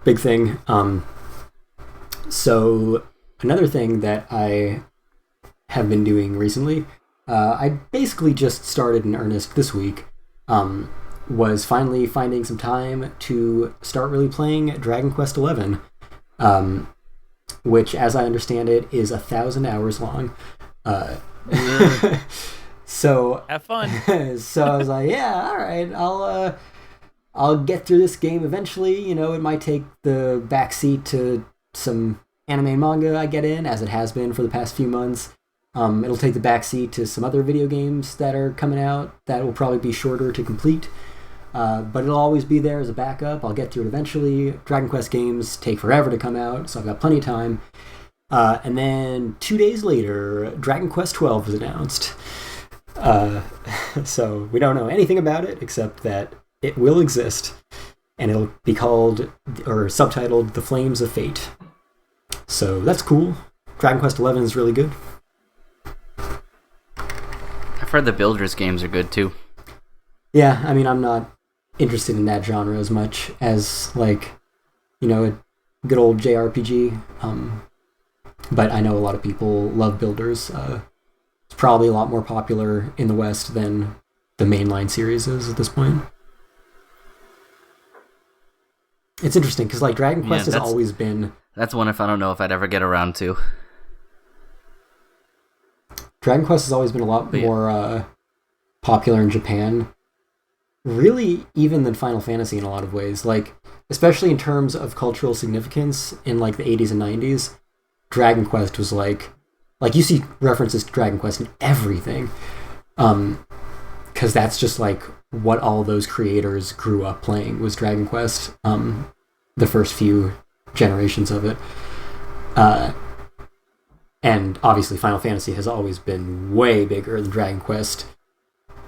big thing. So another thing that I have been doing recently, I basically just started in earnest this week, was finally finding some time to start really playing Dragon Quest XI, which, as I understand it, is 1,000 hours long. So have fun. So I was like, yeah, all right, I'll get through this game eventually. You know, it might take the backseat to some anime and manga I get in, as it has been for the past few months. It'll take the backseat to some other video games that are coming out that will probably be shorter to complete. But it'll always be there as a backup. I'll get through it eventually. Dragon Quest games take forever to come out, so I've got plenty of time. And then 2 days later, Dragon Quest XII was announced. So we don't know anything about it except that it will exist, and it'll be called, or subtitled, The Flames of Fate. So that's cool. Dragon Quest XI is really good. I've heard the Builders games are good too. Yeah, I mean, I'm not interested in that genre as much as, like, you know, a good old JRPG. But I know a lot of people love Builders. It's probably a lot more popular in the West than the mainline series is at this point. It's interesting because, like, Dragon Quest has always been... That's one I don't know if I'd ever get around to. Dragon Quest has always been a lot more popular in Japan. Really, even than Final Fantasy in a lot of ways. Like, especially in terms of cultural significance in, like, the 80s and 90s, Dragon Quest was like you see references to Dragon Quest in everything. Because that's just, like, what all those creators grew up playing was Dragon Quest. The first few generations of it. And obviously Final Fantasy has always been way bigger than Dragon Quest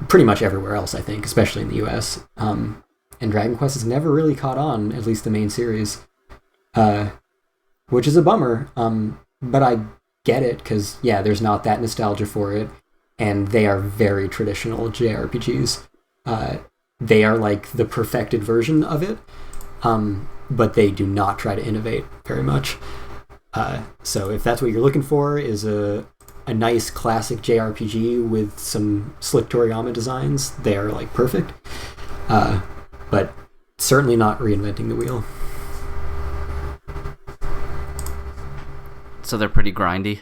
pretty much everywhere else, I think, especially in the US. And Dragon Quest has never really caught on, at least the main series, which is a bummer. But I get it, because, yeah, there's not that nostalgia for it, and they are very traditional JRPGs. They are like the perfected version of it, but they do not try to innovate very much. So if that's what you're looking for, is a nice classic JRPG with some slick Toriyama designs, they are, like, perfect. But certainly not reinventing the wheel. So they're pretty grindy.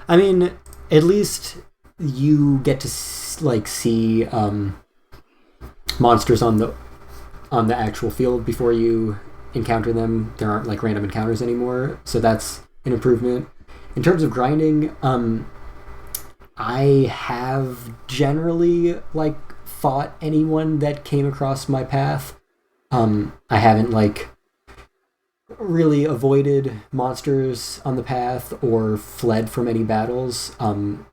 I mean, at least you get to see monsters on the actual field before you encounter them. There aren't, like, random encounters anymore, so that's an improvement. In terms of grinding, I have generally, like, fought anyone that came across my path. I haven't, like, really avoided monsters on the path or fled from any battles,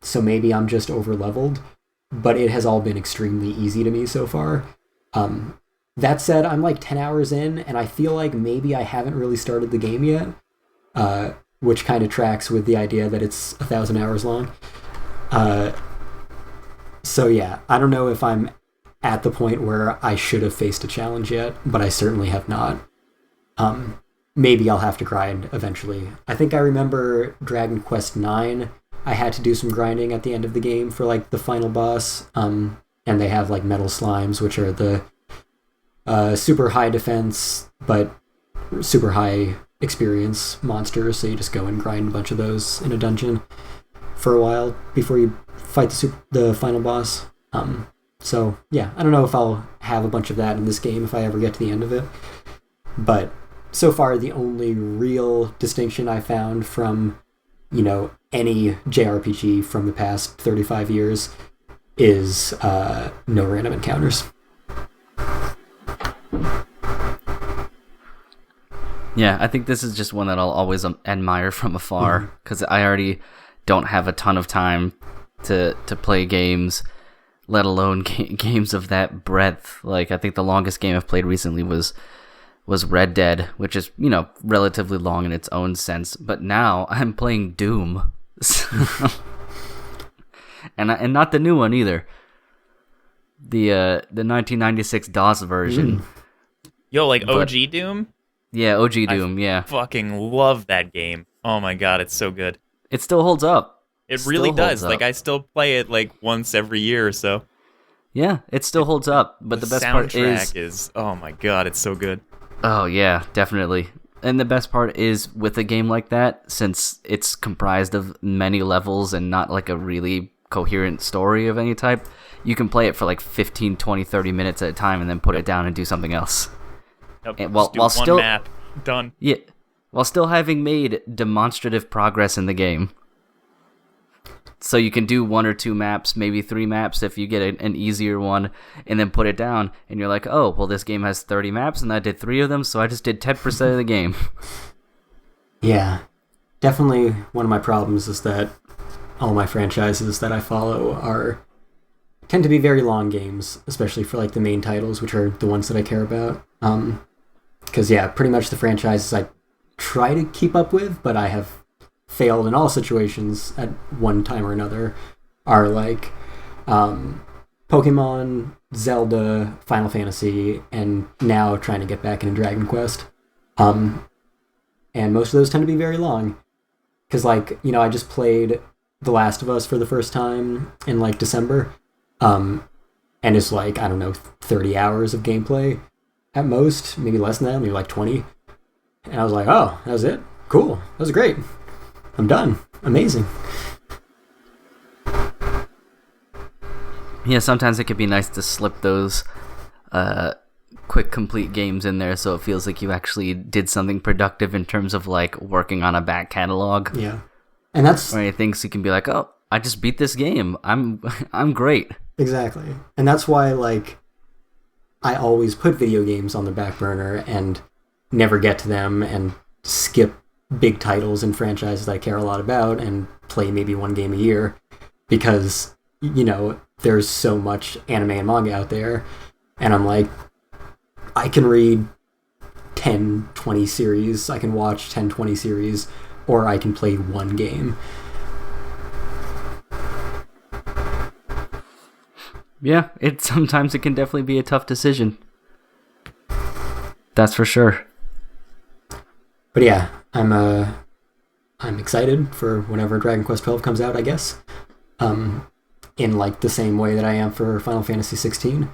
so maybe I'm just over-leveled, but it has all been extremely easy to me so far. That said, I'm like 10 hours in, and I feel like maybe I haven't really started the game yet, which kind of tracks with the idea that it's 1,000 hours long. So yeah, I don't know if I'm at the point where I should have faced a challenge yet, but I certainly have not. Maybe I'll have to grind eventually. I think I remember Dragon Quest IX, I had to do some grinding at the end of the game for, like, the final boss, and they have, like, metal slimes, which are the super high defense, but super high experience monsters, so you just go and grind a bunch of those in a dungeon for a while before you fight the final boss. So, yeah, I don't know if I'll have a bunch of that in this game if I ever get to the end of it, but so far the only real distinction I found from, you know, any JRPG from the past 35 years is no random encounters. Yeah, I think this is just one that I'll always admire from afar, because I already don't have a ton of time to play games, let alone games of that breadth. Like, I think the longest game I've played recently was Red Dead, which is, you know, relatively long in its own sense. But now I'm playing Doom, and not the new one either. The 1996 DOS version. Yo, like OG Doom? Yeah, OG Doom. Yeah, Fucking love that game. Oh my god, it's so good. it still holds up. It really does. Holds up. Like, I still play it, like, once every year or so. Yeah, it still holds up, but the best part is oh my god, it's so good. Oh yeah, definitely. And the best part is with a game like that, since it's comprised of many levels and not like a really coherent story of any type, you can play it for like 15, 20, 30 minutes at a time and then put it down and do something else. Yep, And while still map done. Yeah, while still having made demonstrative progress in the game. So you can do 1 or 2 maps, maybe 3 maps if you get an easier one, and then put it down, and you're like, oh, well, this game has 30 maps, and I did 3 of them, so I just did 10% of the game. Yeah. Definitely one of my problems is that all my franchises that I follow tend to be very long games, especially for like the main titles, which are the ones that I care about. Because, yeah, pretty much the franchises I try to keep up with, but I have failed in all situations at one time or another, are like Pokemon, Zelda, Final Fantasy, and now trying to get back into Dragon Quest. And most of those tend to be very long. Because, like, you know, I just played The Last of Us for the first time in, like, December. And it's like, I don't know, 30 hours of gameplay at most. Maybe less than that, maybe like 20. And I was like, oh, that was it? Cool. That was great. I'm done. Amazing. Yeah, sometimes it could be nice to slip those quick complete games in there so it feels like you actually did something productive in terms of like working on a back catalog. Yeah. And that's or things you can be like, oh, I just beat this game. I'm great. Exactly. And that's why like I always put video games on the back burner and never get to them and skip big titles and franchises that I care a lot about and play maybe 1 game a year because, you know, there's so much anime and manga out there, and I'm like, I can read 10, 20 series, I can watch 10, 20 series, or I can play 1 game. Yeah, sometimes it can definitely be a tough decision. That's for sure. But yeah, I'm excited for whenever Dragon Quest XII comes out, I guess. In like the same way that I am for Final Fantasy 16,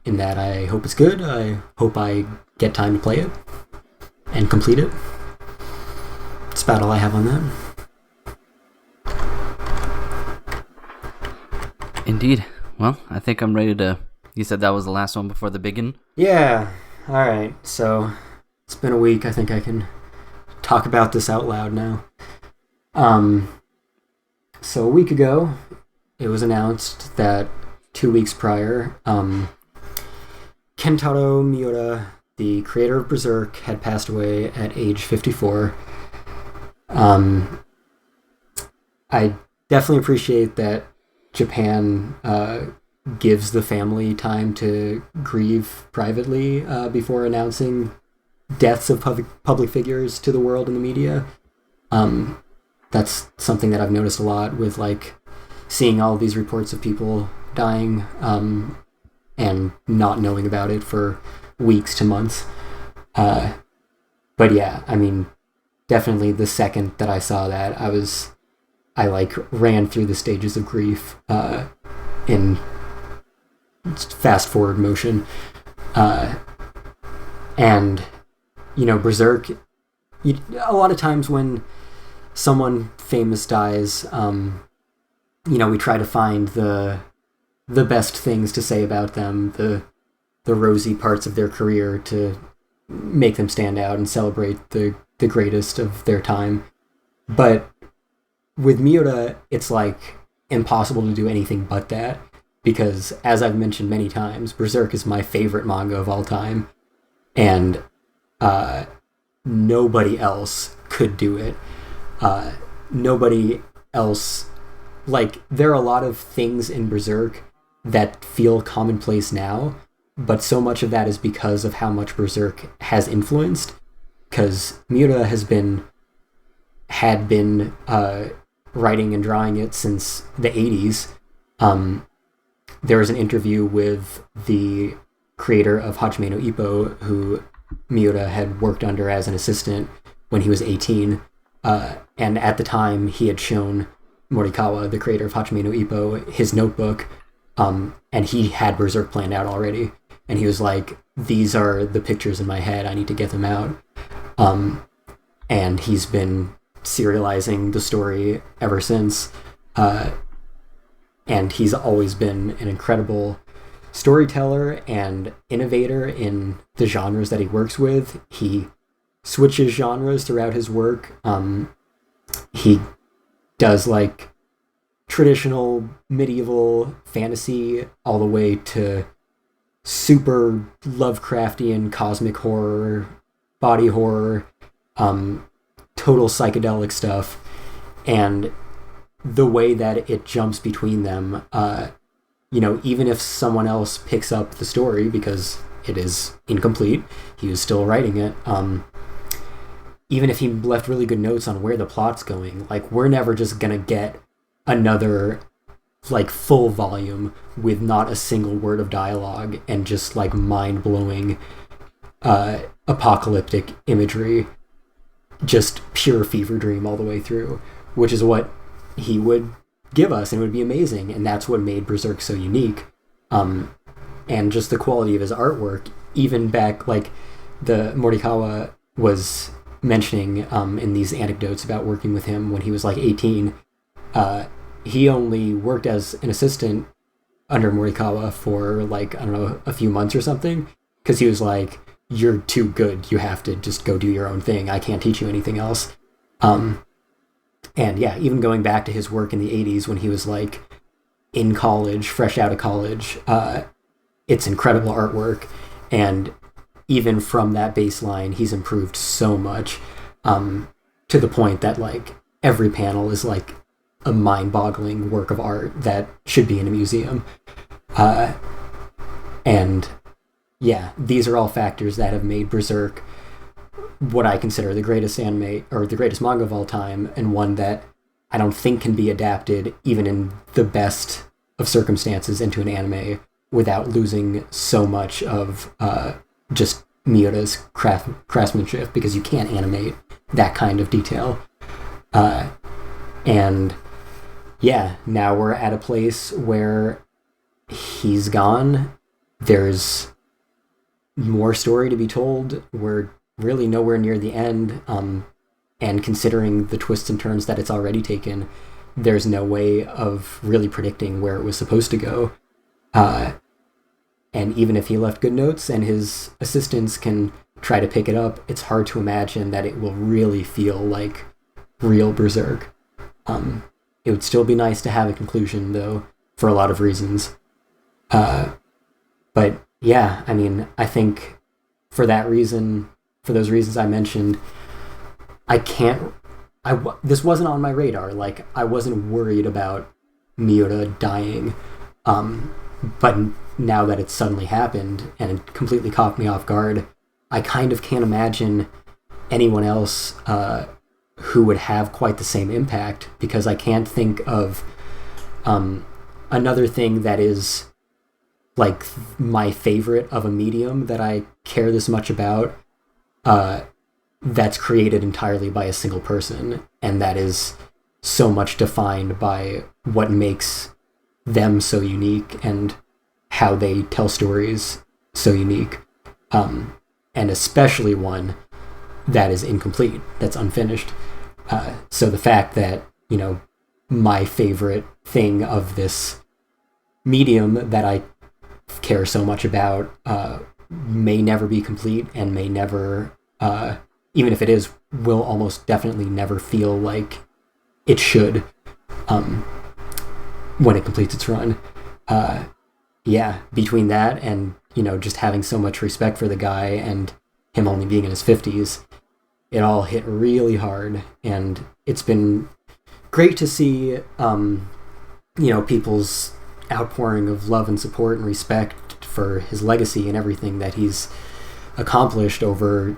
in that I hope it's good. I hope I get time to play it and complete it. That's about all I have on that. Indeed. Well, I think I'm ready to... You said that was the last one before the big one? Yeah. All right. So it's been a week. I think I can talk about this out loud now. So a week ago, it was announced that 2 weeks prior, Kentarou Miura, the creator of Berserk, had passed away at age 54. I definitely appreciate that Japan gives the family time to grieve privately before announcing deaths of public figures to the world and the media. That's something that I've noticed a lot with like seeing all these reports of people dying and not knowing about it for weeks to months. But yeah, I mean, definitely the second that I saw that, I like ran through the stages of grief in fast forward motion. And, you know, Berserk, a lot of times when someone famous dies, you know, we try to find the best things to say about them, the rosy parts of their career to make them stand out and celebrate the greatest of their time. But with Miura, it's like impossible to do anything but that, because as I've mentioned many times, Berserk is my favorite manga of all time, and nobody else could do it. Nobody else, like, there are a lot of things in Berserk that feel commonplace now, but so much of that is because of how much Berserk has influenced, because Miura had been writing and drawing it since the 80s. There was an interview with the creator of Hajime no Ippo, who Miura had worked under as an assistant when he was 18. And at the time, he had shown Morikawa, the creator of Hajime no Ippo, his notebook And he had Berserk planned out already. And he was like, these are the pictures in my head. I need to get them out. And he's been serializing the story ever since. And he's always been an incredible storyteller and innovator in the genres that he works with. He switches genres throughout his work. He does like traditional medieval fantasy all the way to super Lovecraftian cosmic horror, body horror, total psychedelic stuff. And the way that it jumps between them, even if someone else picks up the story because it is incomplete, he was still writing it. Even if he left really good notes on where the plot's going, like, we're never just gonna get another like full volume with not a single word of dialogue and just like mind-blowing apocalyptic imagery, just pure fever dream all the way through, which is what he would give us, and it would be amazing. And that's what made Berserk so unique. And just the quality of his artwork, even back, like, the Morikawa was mentioning in these anecdotes about working with him when he was like 18. He only worked as an assistant under Morikawa for like, I don't know, a few months or something, because he was like, you're too good, you have to just go do your own thing, I can't teach you anything else. And yeah, even going back to his work in the 80s when he was like in college, fresh out of college, it's incredible artwork. And even from that baseline, he's improved so much, to the point that like every panel is like a mind-boggling work of art that should be in a museum. And yeah, these are all factors that have made Berserk what I consider the greatest anime, or the greatest manga of all time, and one that I don't think can be adapted, even in the best of circumstances, into an anime without losing so much of just Miura's craftsmanship, because you can't animate that kind of detail. And yeah, now we're at a place where he's gone. There's more story to be told. We're really nowhere near the end. And considering the twists and turns that it's already taken, there's no way of really predicting where it was supposed to go. And even if he left good notes and his assistants can try to pick it up, it's hard to imagine that it will really feel like real Berserk. It would still be nice to have a conclusion, though, for a lot of reasons. But yeah, I mean, I think for that reason, for those reasons I mentioned, this wasn't on my radar. Like, I wasn't worried about Miura dying. But now that it's suddenly happened and it completely caught me off guard, I kind of can't imagine anyone else who would have quite the same impact, because I can't think of another thing that is like my favorite of a medium that I care this much about, that's created entirely by a single person, and that is so much defined by what makes them so unique and how they tell stories so unique, and especially one that is incomplete, that's unfinished. So the fact that, my favorite thing of this medium that I care so much about may never be complete, and may never, even if it is, will almost definitely never feel like it should when it completes its run. Yeah, between that and, just having so much respect for the guy and him only being in his 50s, it all hit really hard. And it's been great to see, people's outpouring of love and support and respect for his legacy and everything that he's accomplished over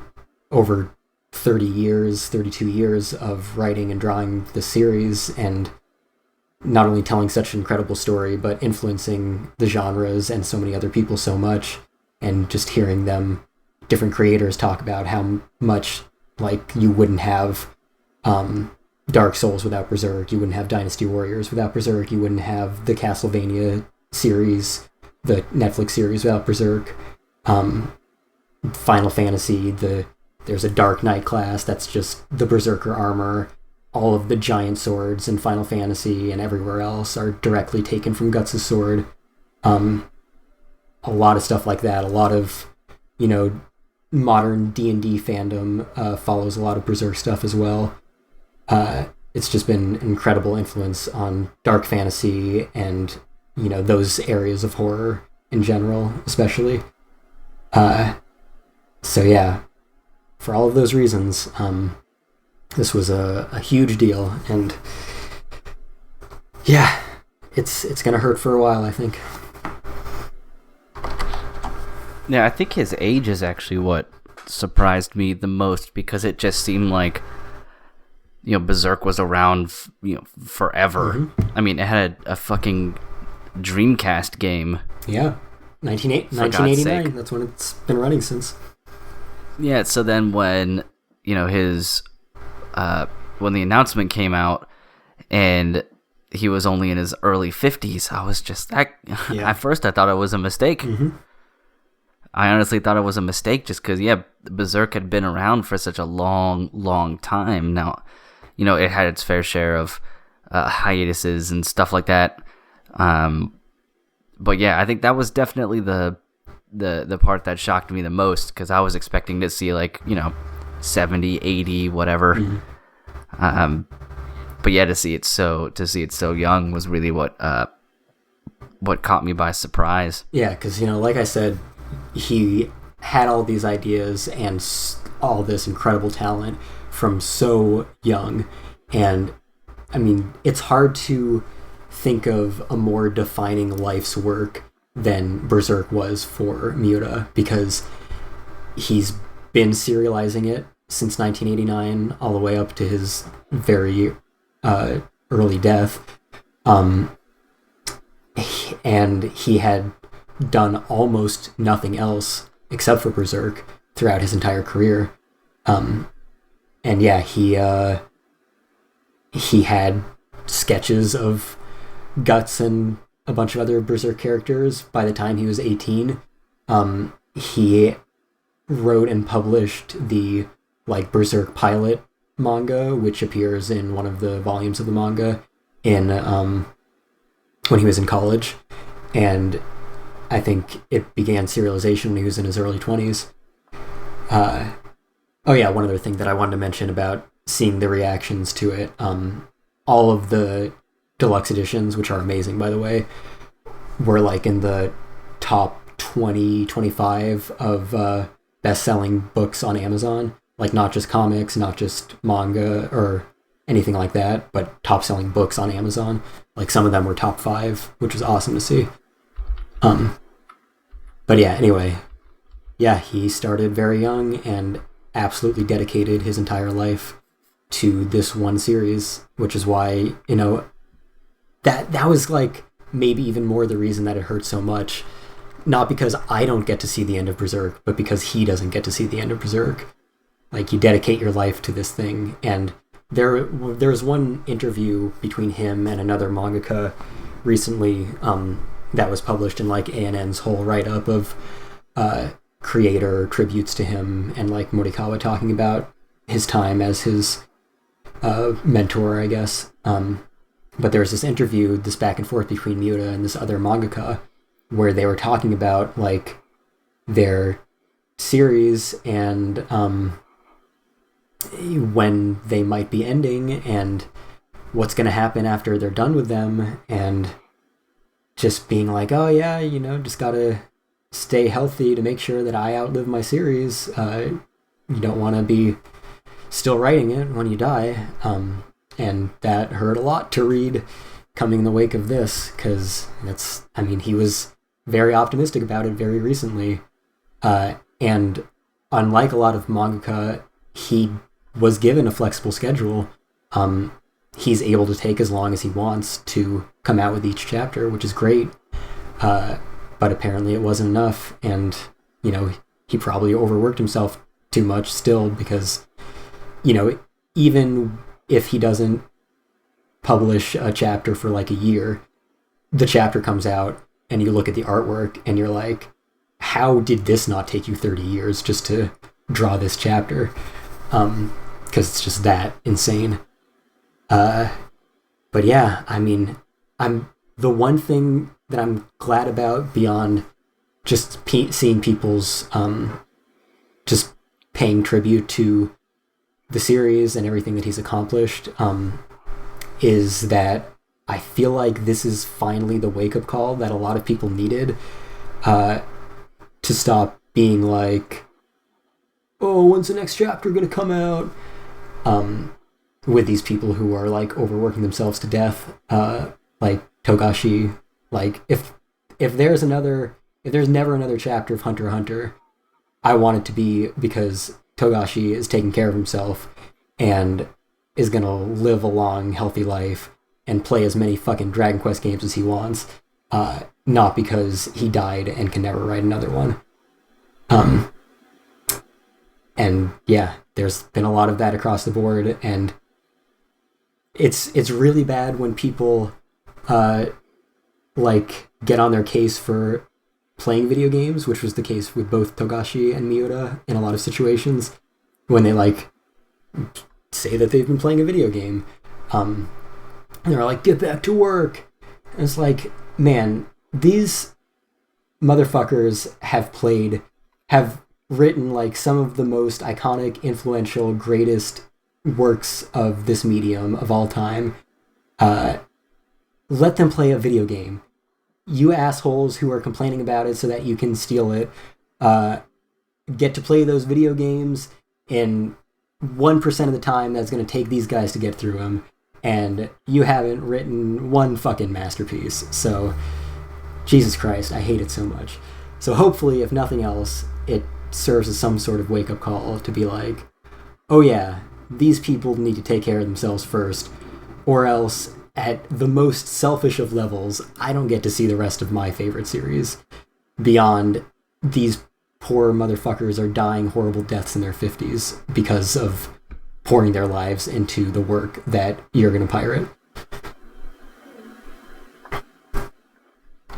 32 years of writing and drawing the series, and not only telling such an incredible story, but influencing the genres and so many other people so much. And just hearing them, different creators, talk about how much, like, you wouldn't have Dark Souls without Berserk, you wouldn't have Dynasty Warriors without Berserk, you wouldn't have the Castlevania series, the Netflix series about Berserk. Final Fantasy, there's a Dark Knight class that's just the Berserker armor. All of the giant swords in Final Fantasy and everywhere else are directly taken from Guts' sword. A lot of stuff like that. A lot of, modern D&D fandom follows a lot of Berserk stuff as well. It's just been an incredible influence on dark fantasy and, those areas of horror in general, especially. So yeah, for all of those reasons, this was a huge deal, and yeah, it's gonna hurt for a while, I think. Yeah, I think his age is actually what surprised me the most, because it just seemed like, Berserk was around, forever. Mm-hmm. I mean, it had a fucking Dreamcast game. Yeah, 1989. That's when it's been running since. Yeah, so then when, his, when the announcement came out and he was only in his early 50s, I was just, at first I thought it was a mistake. Mm-hmm. I honestly thought it was a mistake just because, Berserk had been around for such a long, long time. Now, it had its fair share of hiatuses and stuff like that. But yeah, I think that was definitely the part that shocked me the most, because I was expecting to see 70, 80, whatever. Mm-hmm. But yeah, to see it so young was really what caught me by surprise. Yeah, because like I said, he had all these ideas and all this incredible talent from so young, and I mean, it's hard to think of a more defining life's work than Berserk was for Miura, because he's been serializing it since 1989 all the way up to his very early death, and he had done almost nothing else except for Berserk throughout his entire career. And yeah, he had sketches of Guts and a bunch of other Berserk characters by the time he was 18. He wrote and published the Berserk pilot manga, which appears in one of the volumes of the manga in when he was in college, and I think it began serialization when he was in his early 20s. Oh yeah, one other thing that I wanted to mention about seeing the reactions to it. All of the deluxe editions, which are amazing, by the way, were in the top 20, 25 of best-selling books on Amazon. Not just comics, not just manga or anything like that, but top-selling books on Amazon. Some of them were top 5, which was awesome to see. But yeah, anyway, he started very young and absolutely dedicated his entire life to this one series, which is why, that was maybe even more the reason that it hurt so much. Not because I don't get to see the end of Berserk, but because he doesn't get to see the end of Berserk. You dedicate your life to this thing, and there's one interview between him and another mangaka recently that was published in ANN's whole write-up of creator tributes to him, and Morikawa talking about his time as his mentor, I guess. But there was this interview, this back and forth between Miura and this other mangaka, where they were talking about their series and when they might be ending and what's going to happen after they're done with them, and just being oh yeah, just gotta stay healthy to make sure that I outlive my series. You don't want to be still writing it when you die. And that hurt a lot to read coming in the wake of this, because he was very optimistic about it very recently. And unlike a lot of mangaka, he was given a flexible schedule. He's able to take as long as he wants to come out with each chapter, which is great. But apparently it wasn't enough, and, he probably overworked himself too much still, because, even if he doesn't publish a chapter for a year, the chapter comes out and you look at the artwork and you're like, how did this not take you 30 years just to draw this chapter? Because it's just that insane. But yeah, I mean, I'm the one thing that I'm glad about beyond just seeing people's just paying tribute to the series and everything that he's accomplished, is that I feel like this is finally the wake-up call that a lot of people needed, to stop being like, oh, when's the next chapter gonna come out? With these people who are like overworking themselves to death, like Togashi. Like if there's never another chapter of Hunter x Hunter, I want it to be because Togashi is taking care of himself and is gonna live a long, healthy life and play as many fucking Dragon Quest games as he wants, not because he died and can never write another one. And yeah, there's been a lot of that across the board, and it's really bad when people like get on their case for playing video games, which was the case with both Togashi and Miura in a lot of situations, when they like say that they've been playing a video game, and they're like, get back to work. And it's like, man, these motherfuckers have written like some of the most iconic, influential, greatest works of this medium of all time. Let them play a video game. You assholes who are complaining about it so that you can steal it, get to play those video games in 1% of the time that's going to take these guys to get through them, and you haven't written one fucking masterpiece. So, Jesus Christ, I hate it so much. So hopefully, if nothing else, it serves as some sort of wake-up call to be like, oh yeah, these people need to take care of themselves first, or else, at the most selfish of levels, I don't get to see the rest of my favorite series beyond these poor motherfuckers are dying horrible deaths in their 50s because of pouring their lives into the work that you're going to pirate.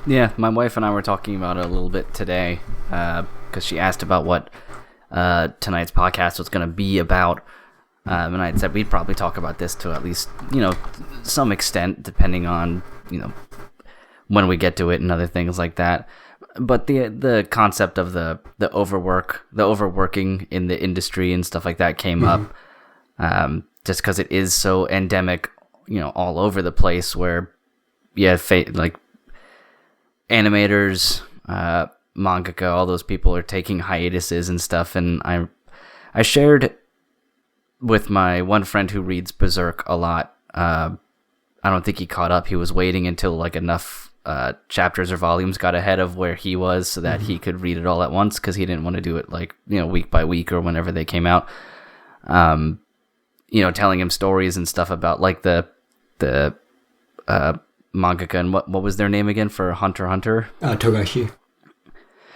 Yeah, my wife and I were talking about it a little bit today, because she asked about what tonight's podcast was going to be about. And I said we'd probably talk about this to at least, some extent, depending on, when we get to it and other things like that. But the concept of the overworking in the industry and stuff like that came up, just because it is so endemic, all over the place, where like animators, mangaka, all those people are taking hiatuses and stuff. And I shared with my one friend who reads Berserk a lot. I don't think he caught up. He was waiting until like enough chapters or volumes got ahead of where he was so that he could read it all at once, because he didn't want to do it like, week by week or whenever they came out. Telling him stories and stuff about like the mangaka, and what was their name again for Hunter x Hunter? Togashi.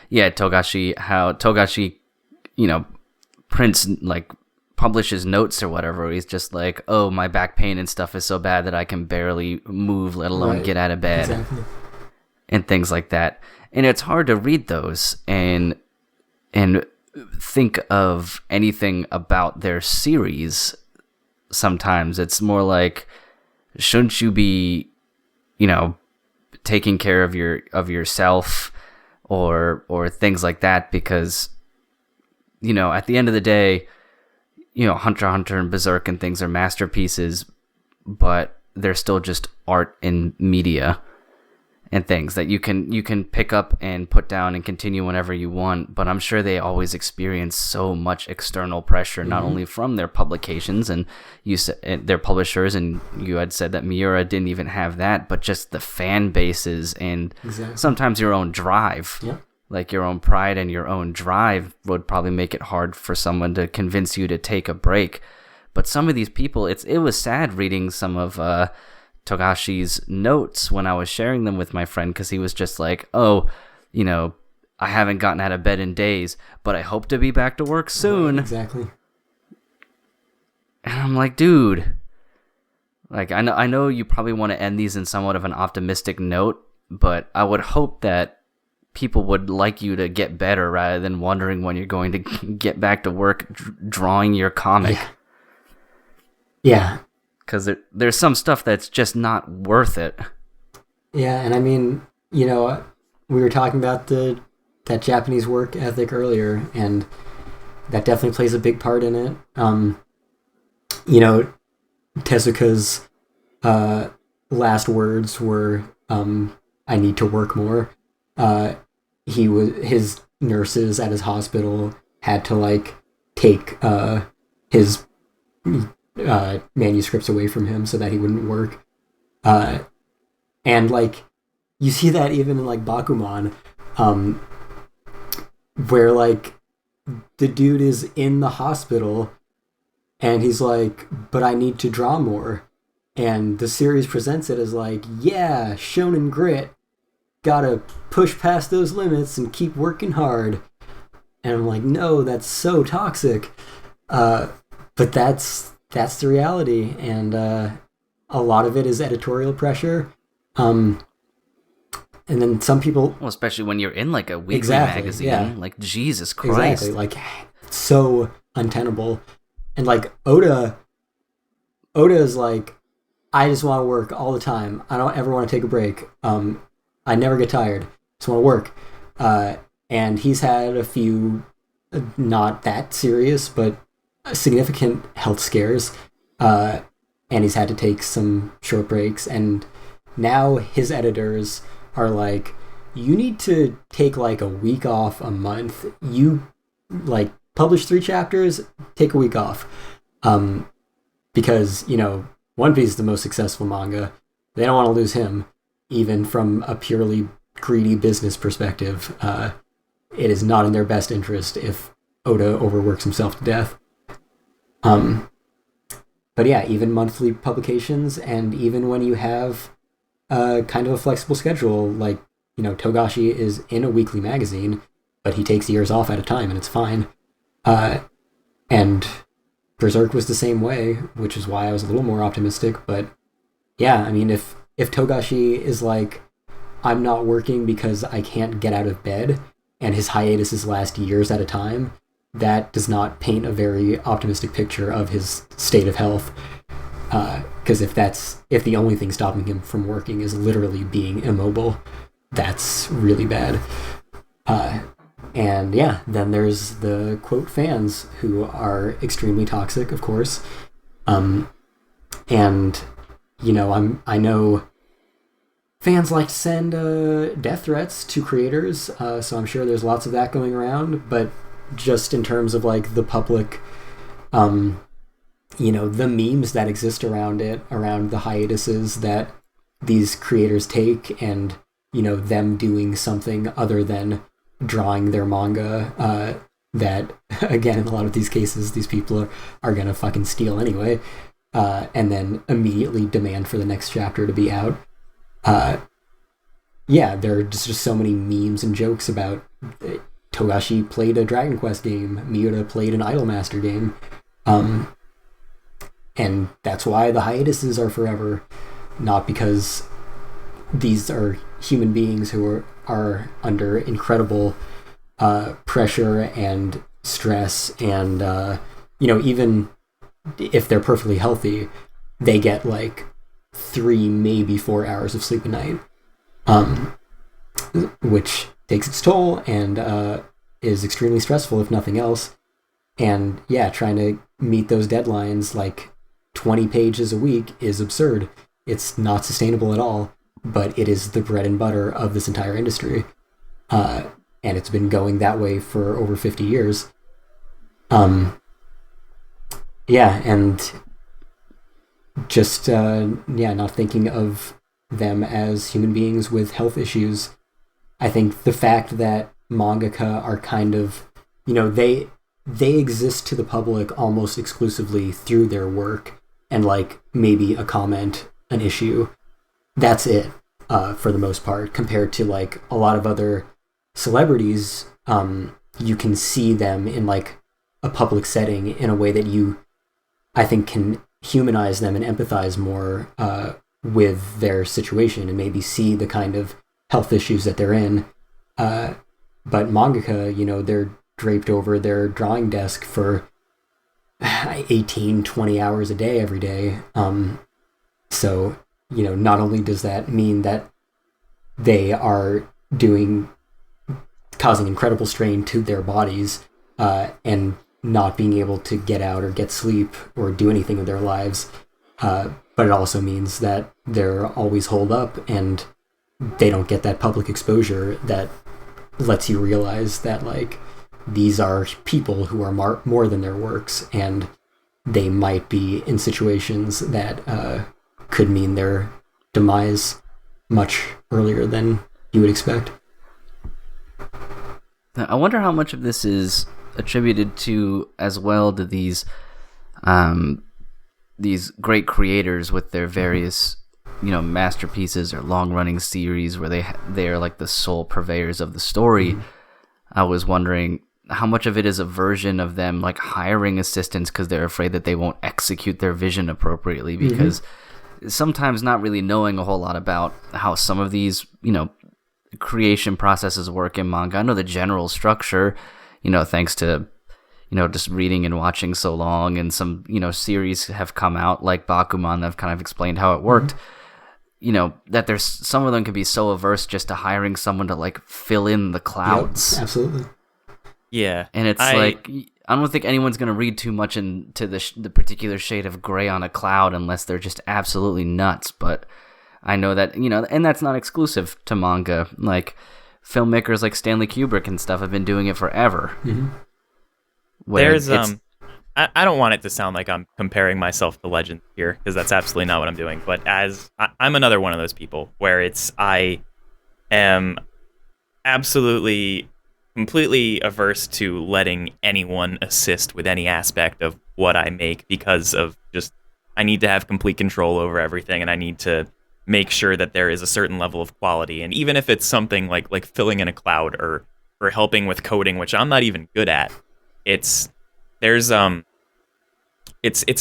Yeah, Togashi. How Togashi, prints like publishes notes or whatever. He's just like, oh, my back pain and stuff is so bad that I can barely move, let alone get out of bed. Exactly. And things like that. And it's hard to read those and think of anything about their series. Sometimes it's more like, shouldn't you be, taking care of yourself or things like that? Because, at the end of the day, Hunter x Hunter and Berserk and things are masterpieces, but they're still just art in media and things that you can pick up and put down and continue whenever you want. But I'm sure they always experience so much external pressure, not only from their publications and their publishers, and you had said that Miura didn't even have that, but just the fan bases and sometimes your own drive. Yeah. Like your own pride and your own drive would probably make it hard for someone to convince you to take a break. But some of these people, it was sad reading some of Togashi's notes when I was sharing them with my friend, because he was just like, oh, I haven't gotten out of bed in days, but I hope to be back to work soon. Right, exactly. And I'm like, dude, like I know you probably want to end these in somewhat of an optimistic note, but I would hope that people would like you to get better rather than wondering when you're going to get back to work drawing your comic. Yeah. Because there's some stuff that's just not worth it. Yeah, and I mean, you know, we were talking about that Japanese work ethic earlier, and that definitely plays a big part in it. You know, Tezuka's last words were, "I need to work more." His nurses at his hospital had to like take his manuscripts away from him so that he wouldn't work. And like you see that even in like Bakuman, where like the dude is in the hospital and he's like, but I need to draw more. And the series presents it as like, yeah, shonen grit, gotta push past those limits and keep working hard. And I'm like, no, that's so toxic. But that's the reality, and a lot of it is editorial pressure. And then some people, well, especially when you're in like a weekly Exactly, magazine, yeah. like Jesus Christ, exactly, like so untenable. And like Oda is like, I just want to work all the time. I don't ever want to take a break. I never get tired. Just want to work. And he's had a few, not that serious, but significant health scares. And he's had to take some short breaks. And now his editors are like, you need to take like a week off a month. You like publish 3 chapters, take a week off. Because, you know, One Piece is the most successful manga. They don't want to lose him, even from a purely greedy business perspective. It is not in their best interest if Oda overworks himself to death. But yeah, even monthly publications, and even when you have kind of a flexible schedule, like, you know, Togashi is in a weekly magazine, but he takes years off at a time, and it's fine. And Berserk was the same way, which is why I was a little more optimistic. But yeah, I mean, if Togashi is like, I'm not working because I can't get out of bed, and his hiatuses last years at a time, that does not paint a very optimistic picture of his state of health. Because if the only thing stopping him from working is literally being immobile, that's really bad. And yeah, then there's the quote fans who are extremely toxic, of course. And you know, I know fans like to send death threats to creators, so I'm sure there's lots of that going around. But just in terms of like the public, you know, the memes that exist around it, around the hiatuses that these creators take, and, you know, them doing something other than drawing their manga, that, again, in a lot of these cases, these people are gonna fucking steal anyway, and then immediately demand for the next chapter to be out. Yeah, there are just so many memes and jokes about Togashi played a Dragon Quest game, Miura played an Idolmaster game, and that's why the hiatuses are forever, not because these are human beings who are under incredible pressure and stress, and you know, even if they're perfectly healthy, they get like 3, maybe 4 hours of sleep a night, which takes its toll and is extremely stressful, if nothing else. And yeah, trying to meet those deadlines, like 20 pages a week, is absurd. It's not sustainable at all, but it is the bread and butter of this entire industry. And it's been going that way for over 50 years. Yeah, and just, not thinking of them as human beings with health issues. I think the fact that mangaka are kind of, you know, they exist to the public almost exclusively through their work, and like maybe a comment, an issue. That's it, for the most part, compared to like a lot of other celebrities. You can see them in like a public setting in a way that you, I think, can humanize them and empathize more with their situation, and maybe see the kind of health issues that they're in. But mangaka, they're draped over their drawing desk for 18, 20 hours a day every day. So, not only does that mean that they are causing incredible strain to their bodies, and not being able to get out or get sleep or do anything with their lives, but it also means that they're always holed up and they don't get that public exposure that lets you realize that, like, these are people who are more than their works, and they might be in situations that could mean their demise much earlier than you would expect. I wonder how much of this is attributed to these great creators with their various masterpieces or long-running series where they're like the sole purveyors of the story. Mm-hmm. I was wondering how much of it is a version of them like hiring assistants because they're afraid that they won't execute their vision appropriately, because sometimes not really knowing a whole lot about how some of these creation processes work in manga. I know the general structure, thanks to just reading and watching so long, and some series have come out like Bakuman that have kind of explained how it worked. That there's some of them can be so averse just to hiring someone to like fill in the clouds. Yep, absolutely. Yeah, and it's like I don't think anyone's going to read too much into the particular shade of gray on a cloud unless they're just absolutely nuts. But I know that and that's not exclusive to manga. Like filmmakers like Stanley Kubrick and stuff have been doing it forever. Mm-hmm. There's I don't want it to sound like I'm comparing myself to legends here, because that's absolutely not what I'm doing. But I'm another one of those people where I am absolutely completely averse to letting anyone assist with any aspect of what I make, because of just I need to have complete control over everything, and I need to make sure that there is a certain level of quality. And even if it's something like filling in a cloud or helping with coding, which I'm not even good at, it's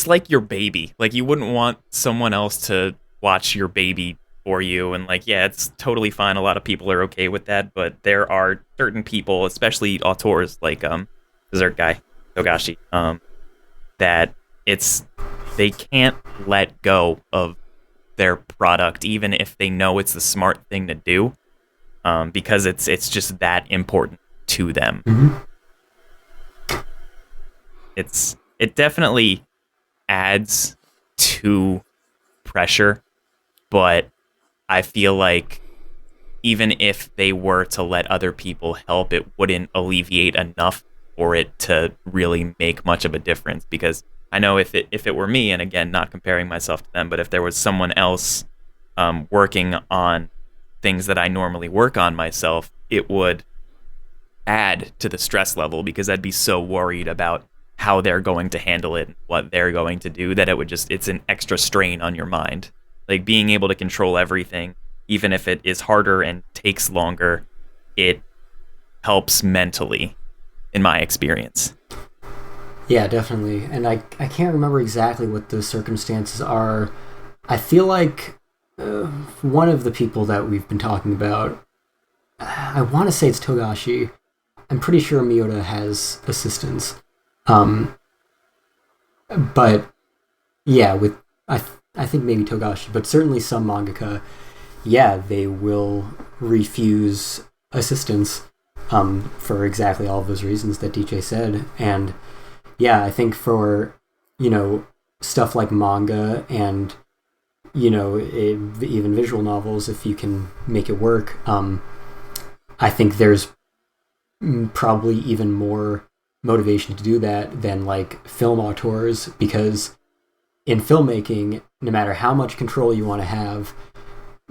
like your baby. Like, you wouldn't want someone else to watch your baby for you, and it's totally fine. A lot of people are okay with that, but there are certain people, especially auteurs like Berserk guy Togashi, that they can't let go of their product even if they know it's the smart thing to do, because it's just that important to them. Mm-hmm. It definitely adds to pressure, but I feel like even if they were to let other people help, it wouldn't alleviate enough for it to really make much of a difference. Because I know if it were me, and again, not comparing myself to them, but if there was someone else working on things that I normally work on myself, it would add to the stress level, because I'd be so worried about how they're going to handle it, what they're going to do, that it's an extra strain on your mind. Like, being able to control everything, even if it is harder and takes longer, it helps mentally, in my experience. Yeah, definitely. And I can't remember exactly what the circumstances are. I feel like one of the people that we've been talking about, I want to say it's Togashi. I'm pretty sure Miura has assistants. But yeah, with I think maybe Togashi, but certainly some mangaka, they will refuse assistance for exactly all of those reasons that DJ said. And I think for stuff like manga and even visual novels, if you can make it work, I think there's probably even more motivation to do that than like film auteurs, because in filmmaking, no matter how much control you want to have,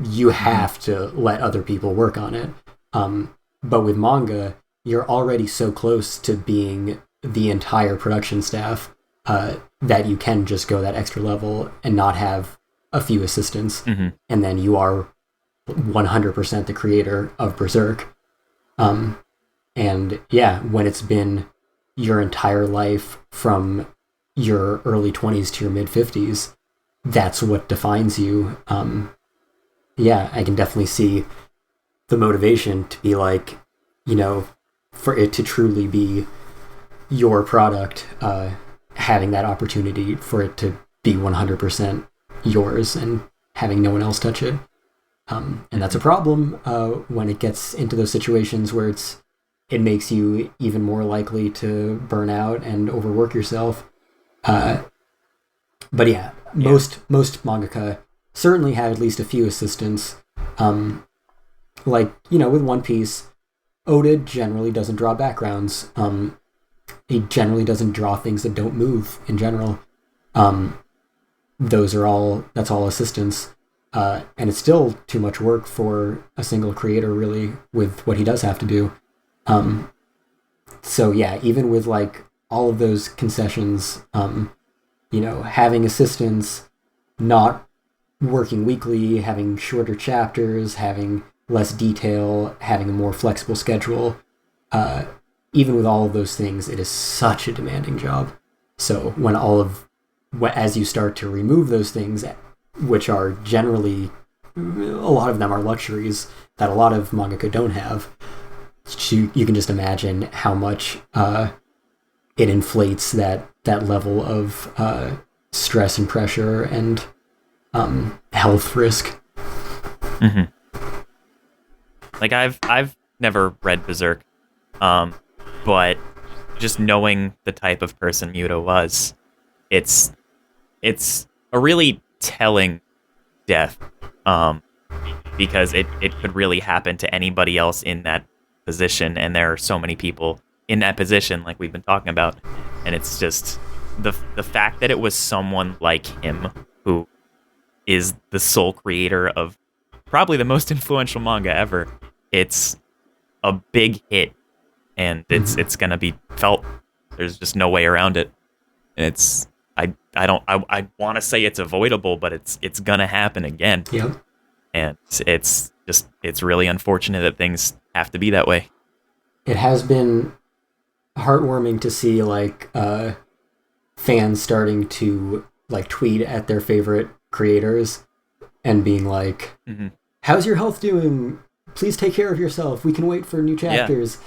you have to let other people work on it. But with manga, you're already so close to being the entire production staff that you can just go that extra level and not have a few assistants. Mm-hmm. And then you are 100% the creator of Berserk. And when it's been your entire life from your early 20s to your mid 50s, that's what defines you. I can definitely see the motivation to be like, for it to truly be your product, having that opportunity for it to be 100% yours and having no one else touch it. And that's a problem when it gets into those situations where it makes you even more likely to burn out and overwork yourself. But yeah, most mangaka certainly have at least a few assistants. With One Piece, Oda generally doesn't draw backgrounds. He generally doesn't draw things that don't move in general. That's all assistants. And it's still too much work for a single creator, really, with what he does have to do. So yeah, even with like all of those concessions, having assistants, not working weekly, having shorter chapters, having less detail, having a more flexible schedule, even with all of those things, it is such a demanding job. So as you start to remove those things, which are generally, a lot of them are luxuries that a lot of mangaka don't have, you can just imagine how much it inflates that level of stress and pressure and health risk. Mm-hmm. Like I've never read Berserk, but just knowing the type of person Miura was, it's a really telling death, because it could really happen to anybody else in that position, and there are so many people in that position, like we've been talking about, and it's just the fact that it was someone like him who is the sole creator of probably the most influential manga ever. It's a big hit, and it's gonna be felt. There's just no way around it. And I want to say it's avoidable, but it's gonna happen again. Yep. And it's really unfortunate that things have to be that way. It has been heartwarming to see like fans starting to like tweet at their favorite creators and being like, how's your health doing? Please take care of yourself. We can wait for new chapters.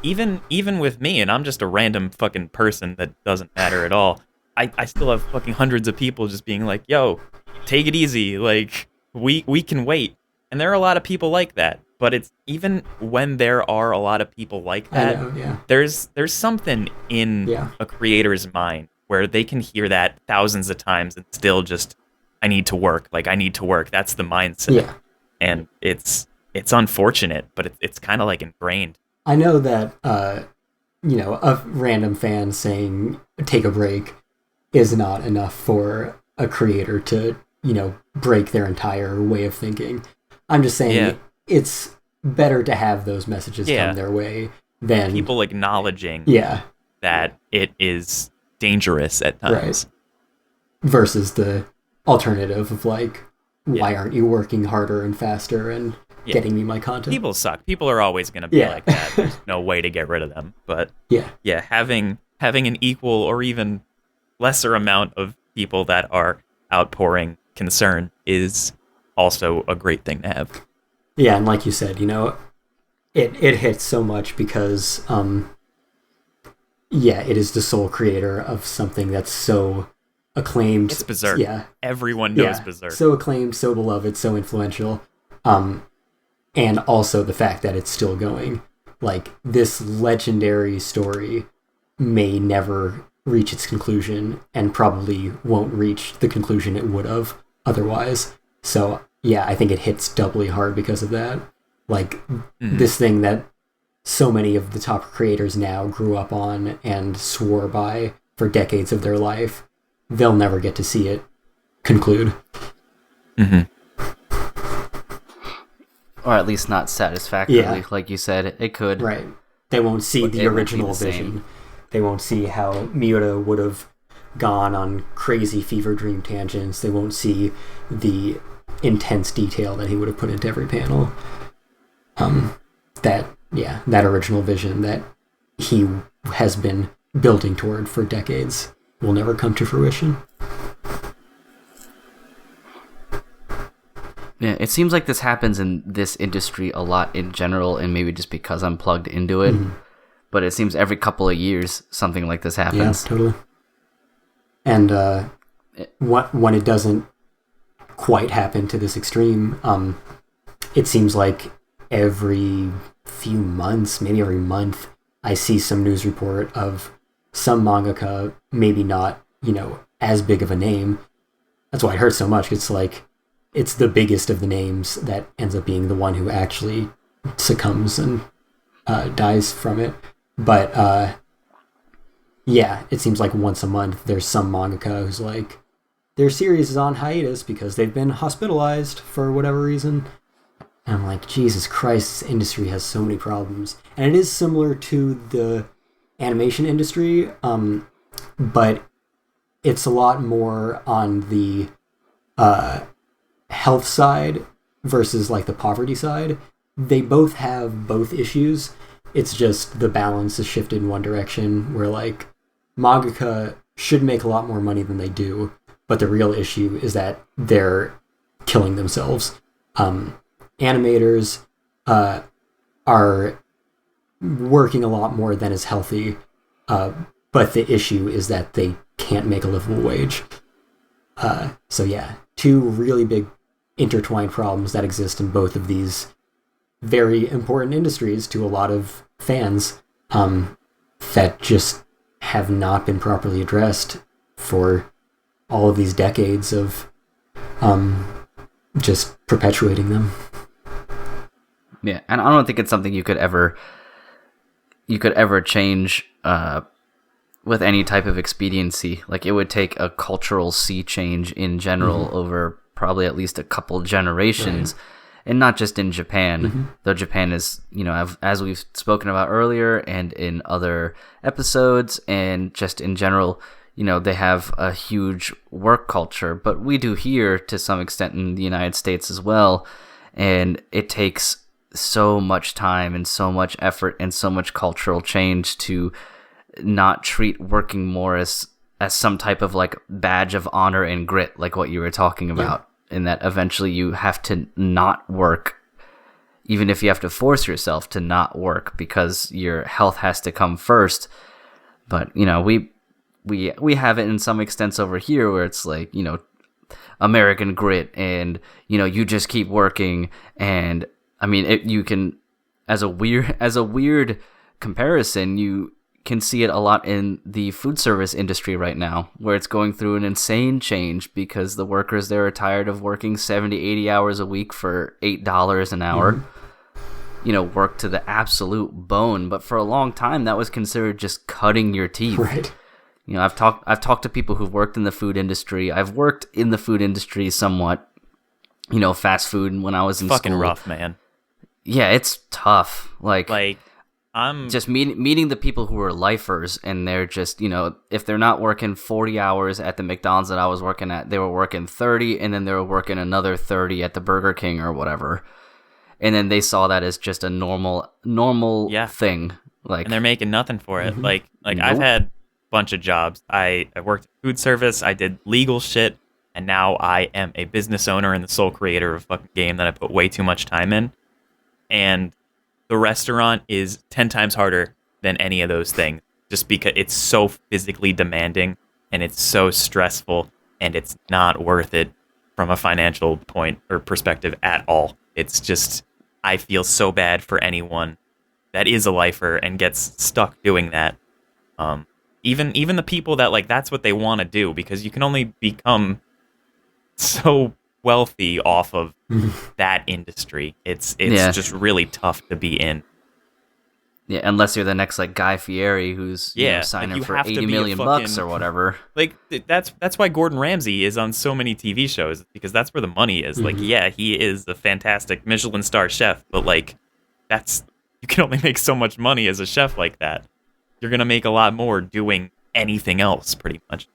Yeah. Even with me, and I'm just a random fucking person that doesn't matter at all, I still have fucking hundreds of people just being like, yo, take it easy. Like, we can wait. And there are a lot of people like that. But it's even when there are a lot of people like that, I know, yeah. there's something in a creator's mind where they can hear that thousands of times and still just, I need to work. Like, I need to work. That's the mindset. Yeah. And it's unfortunate, but it's kind of like ingrained. I know that, a random fan saying, take a break is not enough for a creator to, break their entire way of thinking. I'm just saying it's better to have those messages come their way than people acknowledging that it is dangerous at times. Right. Versus the alternative of like, why aren't you working harder and faster and getting me my content? People suck. People are always going to be like that. There's no way to get rid of them. But having an equal or even lesser amount of people that are outpouring concern is also a great thing to have. Yeah, and like you said, it hits so much because it is the sole creator of something that's so acclaimed. It's Berserk. Yeah. Everyone knows Berserk. So acclaimed, so beloved, so influential. And also the fact that it's still going. Like, this legendary story may never reach its conclusion and probably won't reach the conclusion it would have otherwise. So, yeah, I think it hits doubly hard because of that. Like, this thing that so many of the top creators now grew up on and swore by for decades of their life, they'll never get to see it conclude. Or at least not satisfactorily, like you said. It could. Right. They won't see the original vision. They won't see how Miura would have gone on crazy fever dream tangents. They won't see the intense detail that he would have put into every panel. That original vision that he has been building toward for decades will never come to fruition. Yeah, It seems like this happens in this industry a lot in general, and maybe just because I'm plugged into it. But it seems every couple of years something like this happens. Yeah, totally. And when it doesn't quite happen to this extreme, it seems like every few months, maybe every month, I see some news report of some mangaka, maybe not, as big of a name. That's why it hurts so much. It's like, it's the biggest of the names that ends up being the one who actually succumbs and dies from it. But yeah, it seems like once a month there's some mangaka who's like, their series is on hiatus because they've been hospitalized for whatever reason. And I'm like, Jesus Christ, this industry has so many problems. And it is similar to the animation industry, but it's a lot more on the health side versus like the poverty side. They both have both issues. It's just the balance is shifted in one direction where like mangaka should make a lot more money than they do, but the real issue is that they're killing themselves. Animators are working a lot more than is healthy, but the issue is that they can't make a livable wage. So yeah, two really big intertwined problems that exist in both of these very important industries to a lot of fans, that just have not been properly addressed for all of these decades of just perpetuating them. Yeah, and I don't think it's something you could ever change with any type of expediency. Like, it would take a cultural sea change in general over probably at least a couple generations. Right. And not just in Japan, though Japan is, as we've spoken about earlier and in other episodes, and just in general, they have a huge work culture. But we do here to some extent in the United States as well. And it takes so much time and so much effort and so much cultural change to not treat working more as some type of like badge of honor and grit, like what you were talking about. In that eventually you have to not work, even if you have to force yourself to not work because your health has to come first. But, we have it in some extents over here where it's like, American grit and, you just keep working. And I mean, you can, as a weird comparison, you can see it a lot in the food service industry right now, where it's going through an insane change because the workers there are tired of working 70, 80 hours a week for $8 an hour. Work to the absolute bone. But for a long time, that was considered just cutting your teeth. Right. I've talked to people who've worked in the food industry. I've worked in the food industry somewhat, fast food when I was in fucking school. rough, man. Yeah, it's tough. Like I'm just meeting the people who are lifers, and they're just, if they're not working 40 hours at the McDonald's that I was working at, they were working 30, and then they were working another 30 at the Burger King or whatever. And then they saw that as just a normal thing. Like, and they're making nothing for it. Like Nope. I've had a bunch of jobs. I worked in food service, I did legal shit, and now I am a business owner and the sole creator of a fucking game that I put way too much time in. And the restaurant is 10 times harder than any of those things, just because it's so physically demanding and it's so stressful, and it's not worth it from a financial point or perspective at all. It's just, I feel so bad for anyone that is a lifer and gets stuck doing that. Even the people that, like, that's what they want to do, because you can only become so wealthy off of that industry. It's just really tough to be in. Yeah, unless you're the next like Guy Fieri who's signing you for have to 80 be million bucks or whatever. Like, that's why Gordon Ramsay is on so many TV shows, because that's where the money is. Like, yeah, he is a fantastic Michelin star chef, but like, you can only make so much money as a chef like that. You're gonna make a lot more doing anything else, pretty much.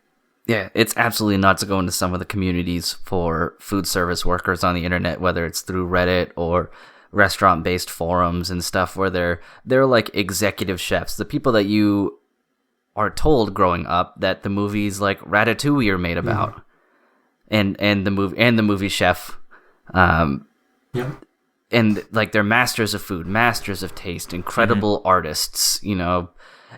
Yeah, it's absolutely nuts to go into some of the communities for food service workers on the internet, whether it's through Reddit or restaurant-based forums and stuff, where they're like executive chefs, the people that you are told growing up that the movies like Ratatouille are made about, and the movie Chef, Yep. And like they're masters of food, masters of taste, incredible artists, you know.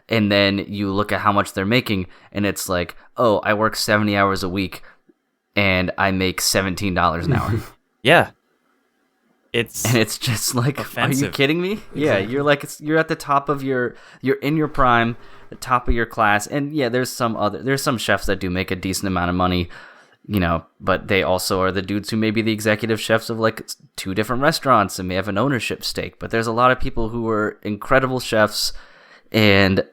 And then you look at how much they're making, and it's like, oh, I work 70 hours a week, and I make $17 an hour. Yeah. And it's just like, offensive. Are you kidding me? Yeah, you're like, you're at the top of you're in your prime, the top of your class, and yeah, there's some chefs that do make a decent amount of money, you know, but they also are the dudes who may be the executive chefs of like 2 different restaurants and may have an ownership stake. But there's a lot of people who are incredible chefs, and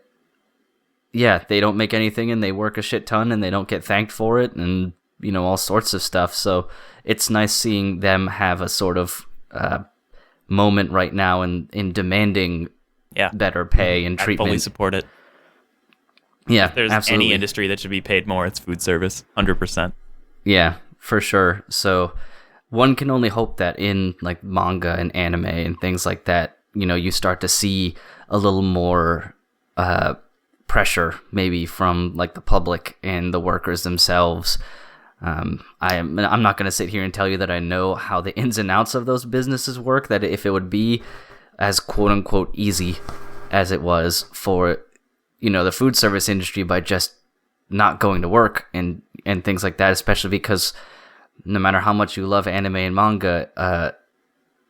yeah, they don't make anything, and they work a shit ton, and they don't get thanked for it, and you know, all sorts of stuff. So it's nice seeing them have a sort of moment right now in demanding better pay and treatment. I fully support it. Yeah, if there's absolutely. any industry that should be paid more, it's food service, 100%. Yeah, for sure. So one can only hope that in like manga and anime and things like that, you know, you start to see a little more pressure maybe from like the public and the workers themselves. I'm not going to sit here and tell you that I know how the ins and outs of those businesses work, that if it would be as quote unquote easy as it was for, you know, the food service industry by just not going to work and things like that, especially because no matter how much you love anime and manga,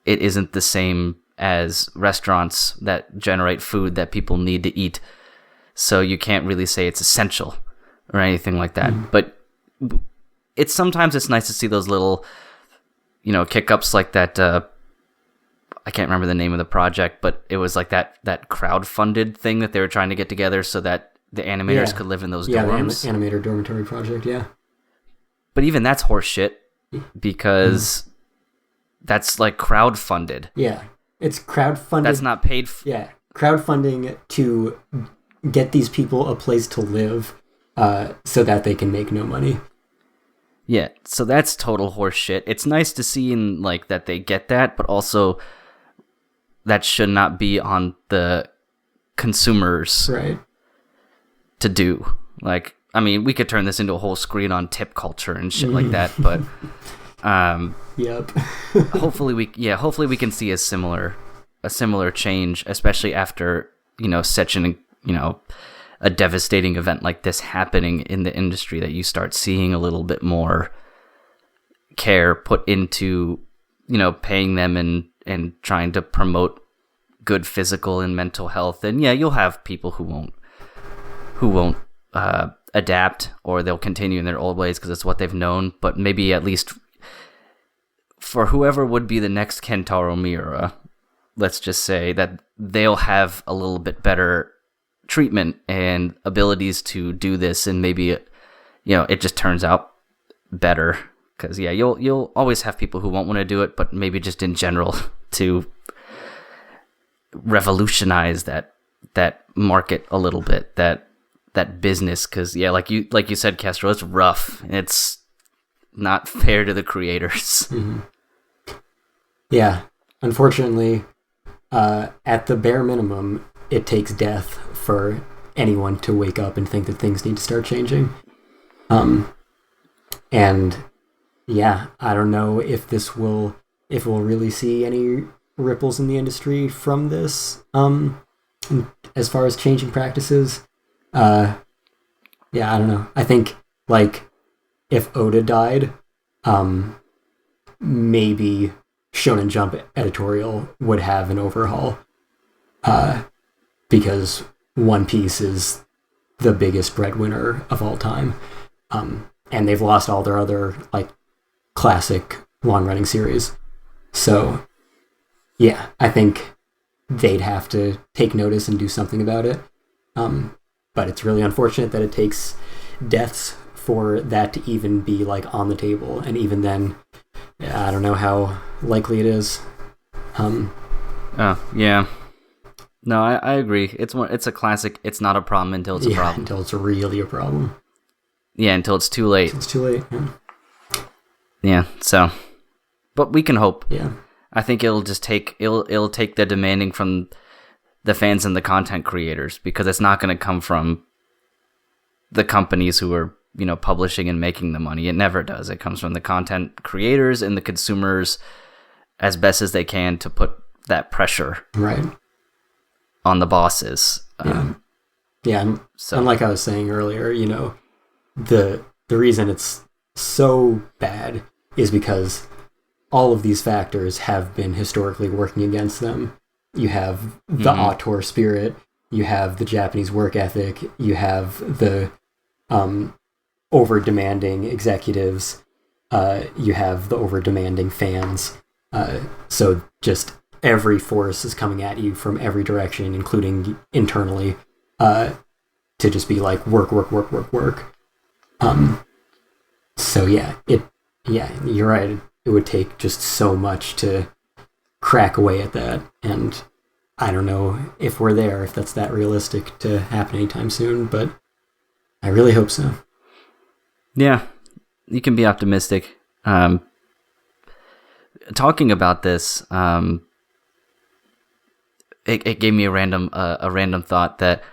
it isn't the same as restaurants that generate food that people need to eat. So you can't really say it's essential or anything like that. But sometimes it's nice to see those little, you know, kick-ups like that. I can't remember the name of the project, but it was like that crowd-funded thing that they were trying to get together so that the animators could live in those dorms. Yeah, the animator dormitory project, yeah. But even that's horseshit because that's like crowd-funded. Yeah, it's crowdfunded. That's not paid. Yeah, crowdfunding to get these people a place to live so that they can make no money. Yeah, so that's total horseshit. It's nice to see in like that they get that, but also that should not be on the consumers to do. Like, I mean, we could turn this into a whole screen on tip culture and shit like that, but yep. hopefully we can see a similar change, especially after, you know, such an, you know, a devastating event like this happening in the industry, that you start seeing a little bit more care put into, you know, paying them and trying to promote good physical and mental health. And yeah, you'll have people who won't adapt, or they'll continue in their old ways because it's what they've known. But maybe at least for whoever would be the next Kentarou Miura, let's just say that they'll have a little bit better treatment and abilities to do this, and maybe it just turns out better, because yeah, you'll always have people who won't want to do it, but maybe just in general to revolutionize that market a little bit, that business, because yeah, like you said, Kestrel, it's rough, it's not fair to the creators. Yeah, unfortunately, at the bare minimum, it takes death for anyone to wake up and think that things need to start changing. And yeah, I don't know if we'll really see any ripples in the industry from this, as far as changing practices. Yeah, I don't know. I think, like, if Oda died, maybe Shonen Jump editorial would have an overhaul. Because One Piece is the biggest breadwinner of all time. And they've lost all their other, like, classic long-running series. So, yeah, I think they'd have to take notice and do something about it. But it's really unfortunate that it takes deaths for that to even be, like, on the table. And even then, I don't know how likely it is. Yeah. No, I agree. It's a classic. It's not a problem until it's a problem. Until it's really a problem. Yeah, until it's too late. It's too late. Yeah. So, but we can hope. Yeah. I think it'll take the demanding from the fans and the content creators, because it's not going to come from the companies who are, you know, publishing and making the money. It never does. It comes from the content creators and the consumers as best as they can to put that pressure Right. on the bosses. Yeah, and like I was saying earlier, the reason it's so bad is because all of these factors have been historically working against them. You have the auteur spirit, you have the Japanese work ethic, you have the over-demanding executives, you have the over-demanding fans. So just every force is coming at you from every direction, including internally, to just be like work. So yeah, you're right. It would take just so much to crack away at that, and I don't know if we're there, if that's that realistic to happen anytime soon, but I really hope so. Yeah, you can be optimistic. Talking about this, it gave me a random thought that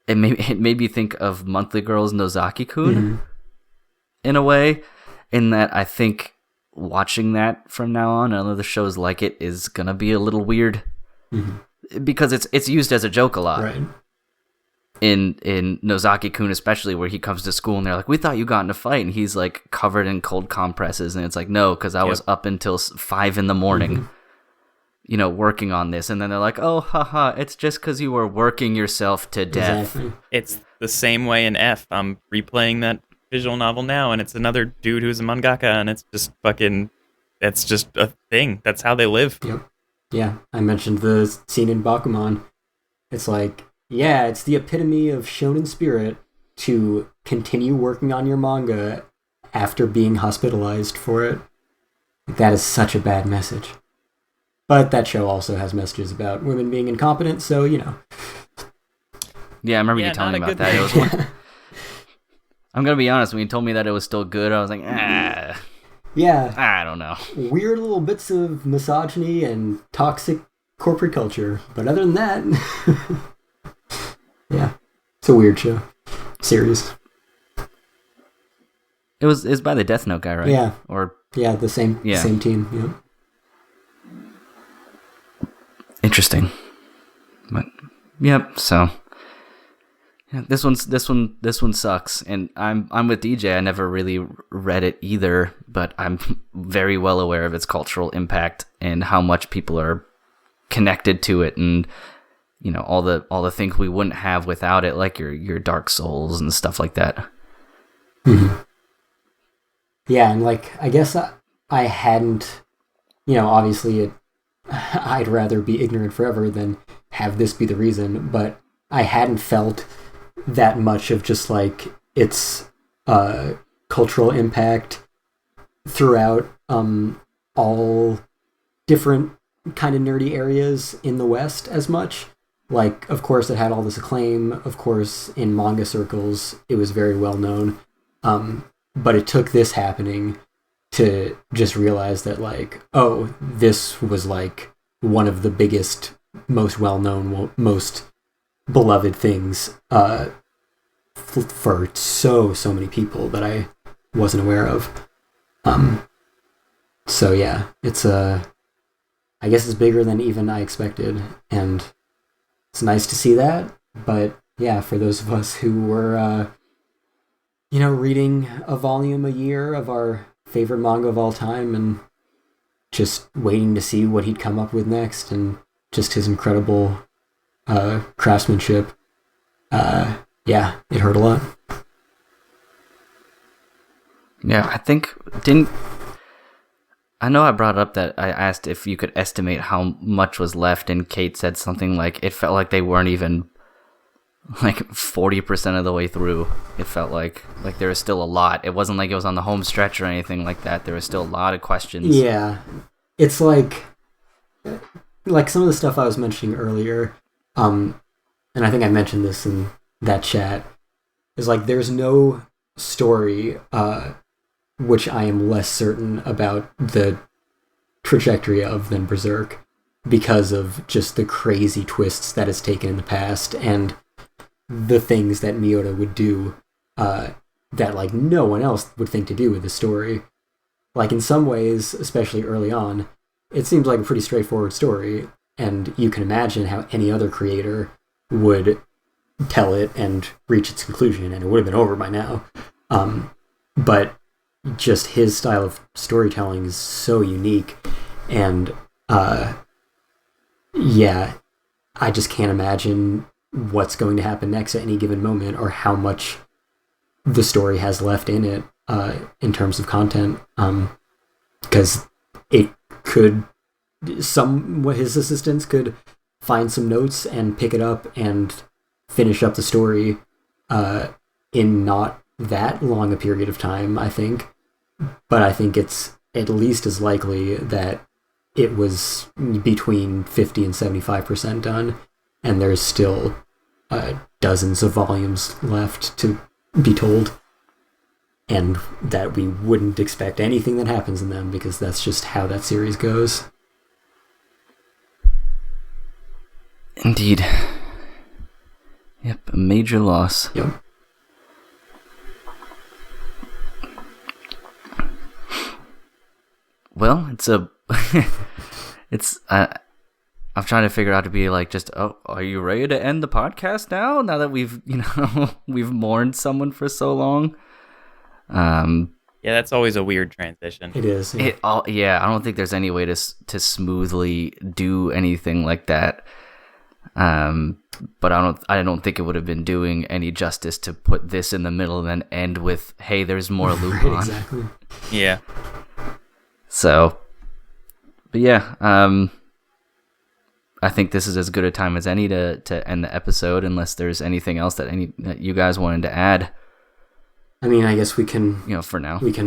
it made me think of Monthly Girl's Nozaki-kun in a way, in that I think watching that from now on and other shows like it is gonna be a little weird because it's used as a joke a lot. Right. In Nozaki-kun especially, where he comes to school and they're like, we thought you got in a fight, and he's like covered in cold compresses, and it's like, no, because I was up until 5 a.m, working on this, and then they're like, oh, haha, it's just because you were working yourself to death. Exactly. It's the same way in F. I'm replaying that visual novel now, and it's another dude who's a mangaka, and it's just it's just a thing. That's how they live. Yep. Yeah, I mentioned the scene in Bakuman. It's like, yeah, it's the epitome of shonen spirit to continue working on your manga after being hospitalized for it. That is such a bad message. But that show also has messages about women being incompetent, so, Yeah, I remember you telling me about that. It was I'm going to be honest, when you told me that it was still good, I was like, yeah, I don't know. Weird little bits of misogyny and toxic corporate culture. But other than that, yeah, it's a weird show. Series. It's by the Death Note guy, right? Yeah. The same team. Yep. Interesting. But yep, so yeah, this one sucks, and I'm with DJ. I never really read it either, but I'm very well aware of its cultural impact and how much people are connected to it, and all the things we wouldn't have without it, like your Dark Souls and stuff like that. Mm-hmm. Yeah, and I guess I hadn't, obviously I'd rather be ignorant forever than have this be the reason, but I hadn't felt that much of just its cultural impact throughout all different kind of nerdy areas in the West as much. Of course, it had all this acclaim. Of course, in manga circles, it was very well known. But it took this happening to just realize that, this was, one of the biggest, most well-known, most beloved things for so many people that I wasn't aware of. So, yeah, it's I guess it's bigger than even I expected, and it's nice to see that. But, yeah, for those of us who were, reading a volume a year of our favorite manga of all time and just waiting to see what he'd come up with next, and just his incredible craftsmanship, yeah, it hurt a lot. Yeah, I know I brought up that I asked if you could estimate how much was left, and Kate said something like it felt like they weren't even 40% of the way through. It felt like there was still a lot. It wasn't like it was on the home stretch or anything like that. There was still a lot of questions. Yeah, it's like some of the stuff I was mentioning earlier, and I think I mentioned this in that chat, is there's no story which I am less certain about the trajectory of than Berserk, because of just the crazy twists that it's taken in the past, and the things that Miura would do that no one else would think to do with the story. In some ways, especially early on, it seems like a pretty straightforward story, and you can imagine how any other creator would tell it and reach its conclusion, and it would have been over by now. But just his style of storytelling is so unique, and yeah, I just can't imagine what's going to happen next at any given moment, or how much the story has left in it in terms of content, because it could, his assistants could find some notes and pick it up and finish up the story in not that long a period of time, I think. But I think it's at least as likely that it was between 50 and 75% done, and there's still dozens of volumes left to be told, and that we wouldn't expect anything that happens in them, because that's just how that series goes. Indeed. Yep, a major loss. Yep. Well, I'm trying to figure out to be like, just, oh, are you ready to end the podcast now? Now that we've, we've mourned someone for so long. Yeah, that's always a weird transition. It is. Yeah. I don't think there's any way to smoothly do anything like that. But I don't think it would have been doing any justice to put this in the middle and then end with, hey, there's more Lupin. Right, exactly. Yeah. So, but yeah, I think this is as good a time as any to end the episode, unless there's anything else that you guys wanted to add. I mean, I guess we can, for now, we can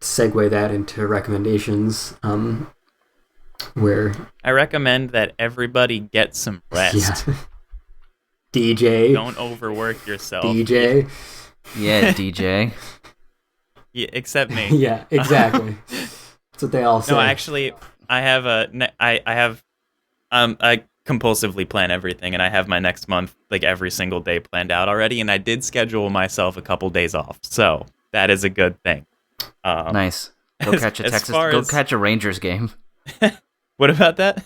segue that into recommendations, where I recommend that everybody get some rest. Yeah. DJ. Don't overwork yourself. DJ. Yeah, DJ. Yeah, except me. Yeah, exactly. That's what they all say. No, actually, I have I compulsively plan everything, and I have my next month, like, every single day planned out already, and I did schedule myself a couple days off, so that is a good thing. Nice. Go catch a catch a Rangers game. What about that?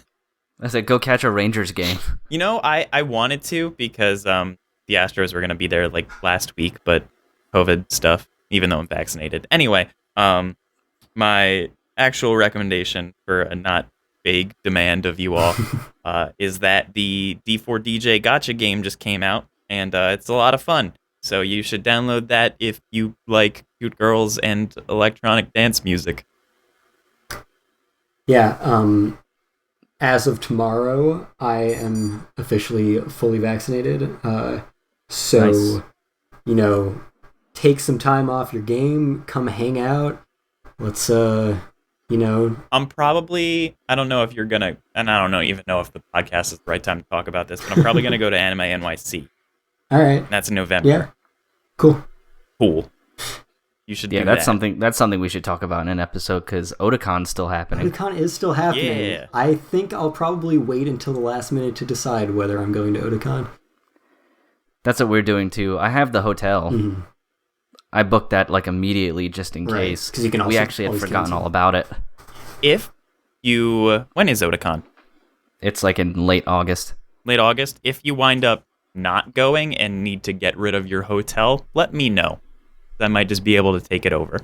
I said, go catch a Rangers game. I wanted to, because the Astros were going to be there, like, last week, but COVID stuff, even though I'm vaccinated. Anyway, my actual recommendation for a not big demand of you all is that the D4DJ Gacha game just came out, and it's a lot of fun. So you should download that if you like cute girls and electronic dance music. Yeah, as of tomorrow, I am officially fully vaccinated. So, nice. Take some time off your game, come hang out. Let's, I'm probably, I don't know if you're gonna, and I don't even know if the podcast is the right time to talk about this, but I'm probably gonna go to Anime NYC. All right. And that's in November. Yeah. Cool. You should. Yeah, do that's that. That's something we should talk about in an episode, because Otacon's still happening. Otakon is still happening. Yeah. I think I'll probably wait until the last minute to decide whether I'm going to Otakon. That's what we're doing too. I have the hotel. Mm-hmm. I booked that like immediately just in Right, case. 'cause you can we also actually had always forgotten cancel. all about it. When is Otakon? It's like in late August. Late August. If you wind up not going and need to get rid of your hotel, let me know. I might just be able to take it over.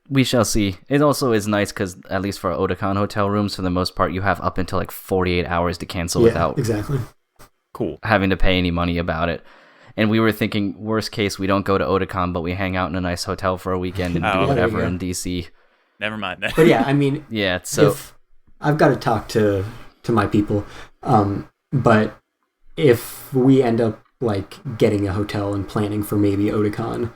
We shall see. It also is nice because, at least for Otakon hotel rooms, for the most part, you have up until like 48 hours to cancel without exactly. Cool. having to pay any money about it. And we were thinking, worst case, we don't go to Otakon, but we hang out in a nice hotel for a weekend and do whatever in DC. Never mind that. But yeah, I mean, Yeah, so if, I've got to talk to my people, but if we end up like getting a hotel and planning for maybe Otakon,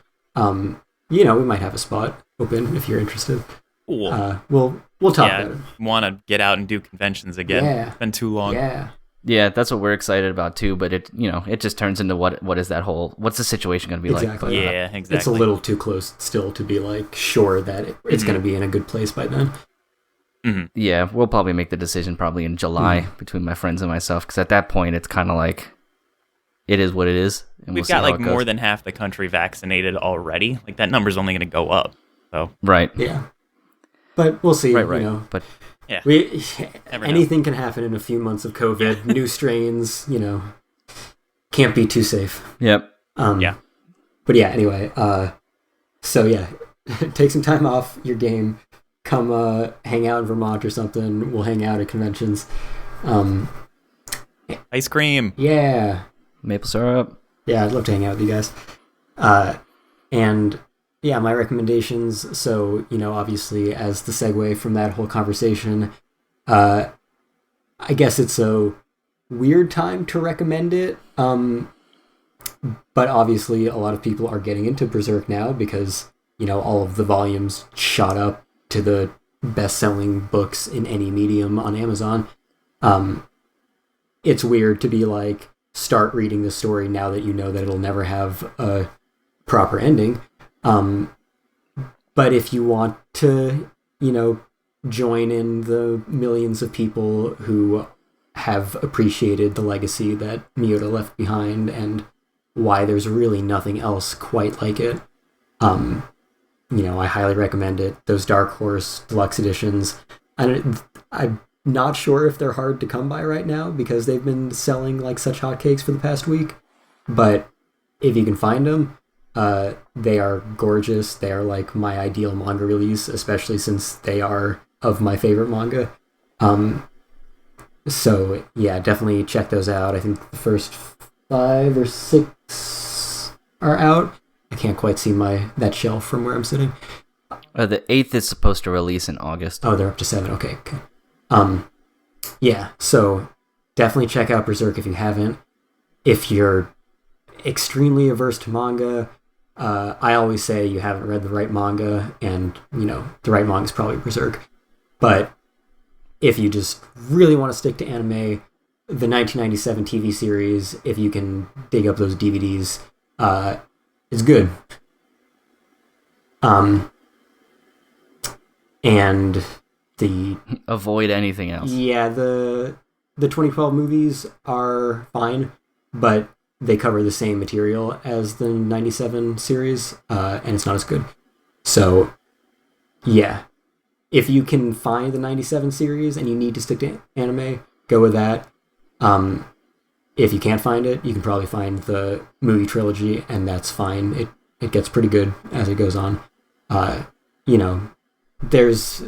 we might have a spot open if you're interested. Cool. We'll talk about it. Want to get out and do conventions again. Yeah. It's been too long. yeah, that's what we're excited about too. But it just turns into what's the situation going to be Exactly. like? Yeah, exactly. It's a little too close still to be like sure that it's going to be in a good place by then. Mm-hmm. Yeah, we'll probably make the decision probably in July between my friends and myself, because at that point it's kind of like it is what it is. And We've got like more than half the country vaccinated already. Like that number's only going to go up. So right. Yeah. But we'll see. Right. You know, But Yeah. Never know. Anything can happen in a few months of COVID. New strains. You know, can't be too safe. yep. Yeah. But yeah. Anyway. So yeah, take some time off your game. Come hang out in Vermont or something. We'll hang out at conventions. Ice cream. Yeah. Maple syrup. Yeah, I'd love to hang out with you guys. And yeah, my recommendations. So, you know, obviously, as the segue from that whole conversation, I guess it's a weird time to recommend it. But obviously, a lot of people are getting into Berserk now because, you know, all of the volumes shot up to the best-selling books in any medium on Amazon. It's weird to be like, start reading the story now that you know that it'll never have a proper ending. But if you want to, you know, join in the millions of people who have appreciated the legacy that Miura left behind and why there's really nothing else quite like it, you know, I highly recommend it. Those Dark Horse Deluxe editions, I'm not sure if they're hard to come by right now because they've been selling like such hotcakes for the past week. But if you can find them, they are gorgeous. They are like my ideal manga release, especially since they are of my favorite manga. So yeah, definitely check those out. I think the first 5 or 6 are out. I can't quite see that shelf from where I'm sitting. The 8th is supposed to release in August. Oh, they're up to 7. Okay. Yeah, so definitely check out Berserk if you haven't. If you're extremely averse to manga, I always say you haven't read the right manga, and, you know, the right manga is probably Berserk. But if you just really want to stick to anime, the 1997 TV series, if you can dig up those DVDs, is good. And the Avoid anything else. yeah, the 2012 movies are fine, but they cover the same material as the 97 series, and it's not as good. So, yeah, if you can find the 97 series and you need to stick to anime, go with that. If you can't find it, you can probably find the movie trilogy, and that's fine. It gets pretty good as it goes on. You know, there's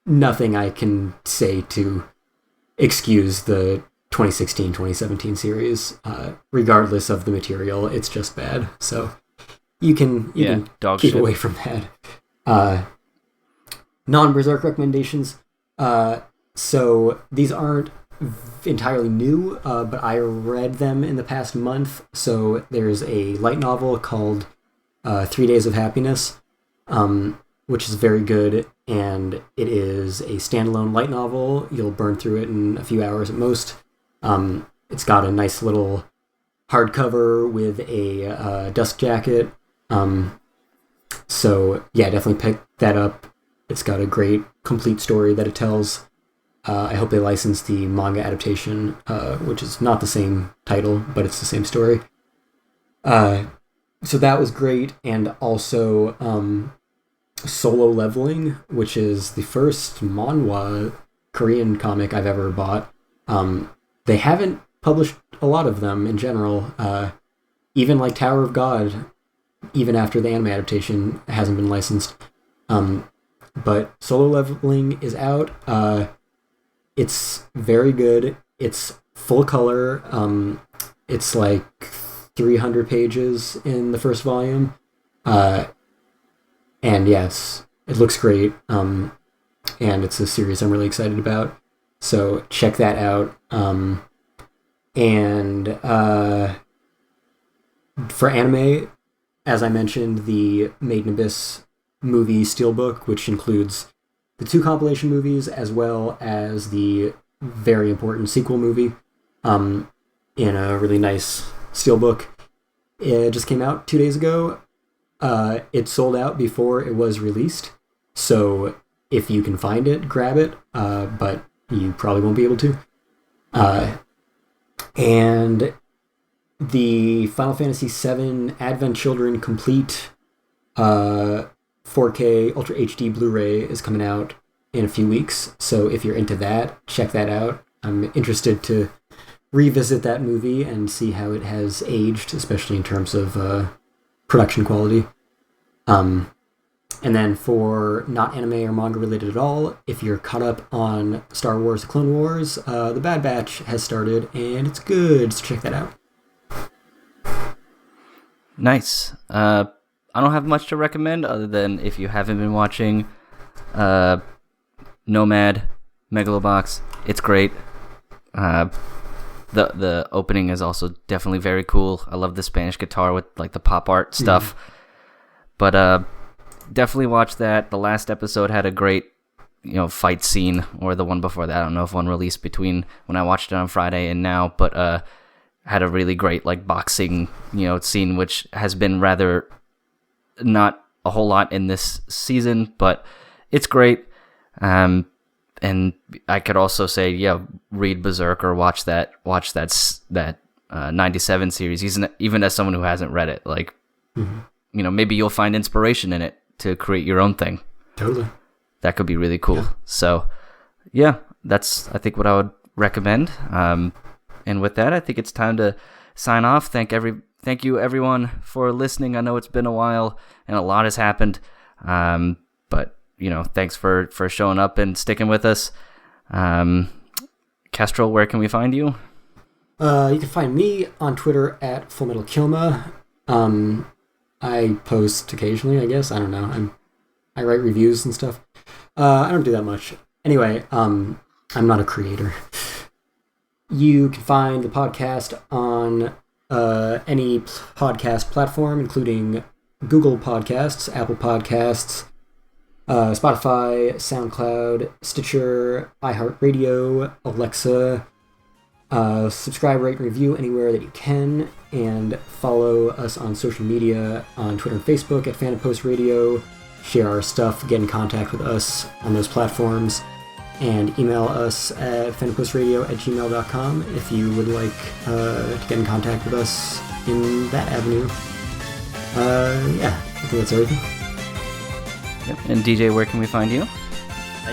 nothing I can say to excuse the 2016-2017 series. Regardless of the material, it's just bad. So you can dog keep shit. away from that. Non-Berserk recommendations. So these aren't entirely new, but I read them in the past month. So there's a light novel called 3 Days of Happiness, which is very good, and it is a standalone light novel. You'll burn through it in a few hours at most. It's got a nice little hardcover with a dust jacket. So yeah, definitely pick that up. It's got a great complete story that it tells. I hope they license the manga adaptation, which is not the same title, but it's the same story. So that was great, and also Solo Leveling, which is the first manhwa Korean comic I've ever bought. They haven't published a lot of them in general. Even like Tower of God, even after the anime adaptation, hasn't been licensed. But Solo Leveling is out. It's very good. It's full color. It's like 300 pages in the first volume. And yes, it looks great. And it's a series I'm really excited about. So check that out. And for anime, as I mentioned, the Made in Abyss movie Steelbook, which includes the 2 compilation movies as well as the very important sequel movie, in a really nice steelbook. It just came out 2 days ago. It sold out before it was released, so if you can find it, grab it, but you probably won't be able to. And the Final Fantasy VII Advent Children Complete 4K Ultra HD Blu-ray is coming out in a few weeks. So if you're into that, check that out. I'm interested to revisit that movie and see how it has aged, especially in terms of production quality. And then for not anime or manga related at all, if you're caught up on Star Wars The Clone Wars, The Bad Batch has started and it's good, so check that out. Nice. I don't have much to recommend other than if you haven't been watching Nomad, Megalobox, it's great. The opening is also definitely very cool. I love the Spanish guitar with like the pop art stuff. But definitely watch that. The last episode had a great, fight scene, or the one before that. I don't know if one released between when I watched it on Friday and now, but had a really great like boxing, scene, which has been rather not a whole lot in this season, but it's great. And I could also say, read Berserk or watch that 97 series, even as someone who hasn't read it. Like, maybe you'll find inspiration in it to create your own thing. Totally. That could be really cool. Yeah. So, that's, I think, what I would recommend. And with that, I think it's time to sign off. Thank you, everyone, for listening. I know it's been a while and a lot has happened. But, thanks for showing up and sticking with us. Kestrel, where can we find you? You can find me on Twitter at FullMetalKilma. I post occasionally, I guess. I don't know. I write reviews and stuff. I don't do that much. Anyway, I'm not a creator. You can find the podcast on any podcast platform, including Google Podcasts, Apple Podcasts, Spotify, SoundCloud, Stitcher, iHeartRadio, Alexa. Subscribe, rate, and review anywhere that you can, and follow us on social media on Twitter and Facebook at Fandom Post Radio. Share our stuff, get in contact with us on those platforms, and email us at fandomppostradio@gmail.com if you would like to get in contact with us in that avenue. I think that's everything. Yep. And DJ, where can we find you?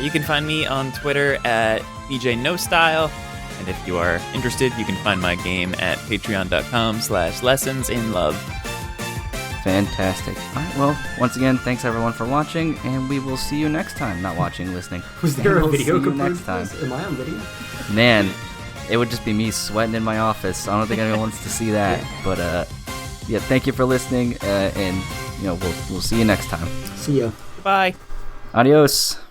You can find me on Twitter at DJ No Style. And if you are interested, you can find my game at patreon.com/lessonsinlove. Fantastic. All right, well, once again, thanks everyone for watching, and we will see you next time. Not watching, listening. Was there a video see you next component time. to this? Am I on video? Man, it would just be me sweating in my office. I don't think anyone wants to see that. But, thank you for listening, and, we'll see you next time. See ya. Goodbye. Adios.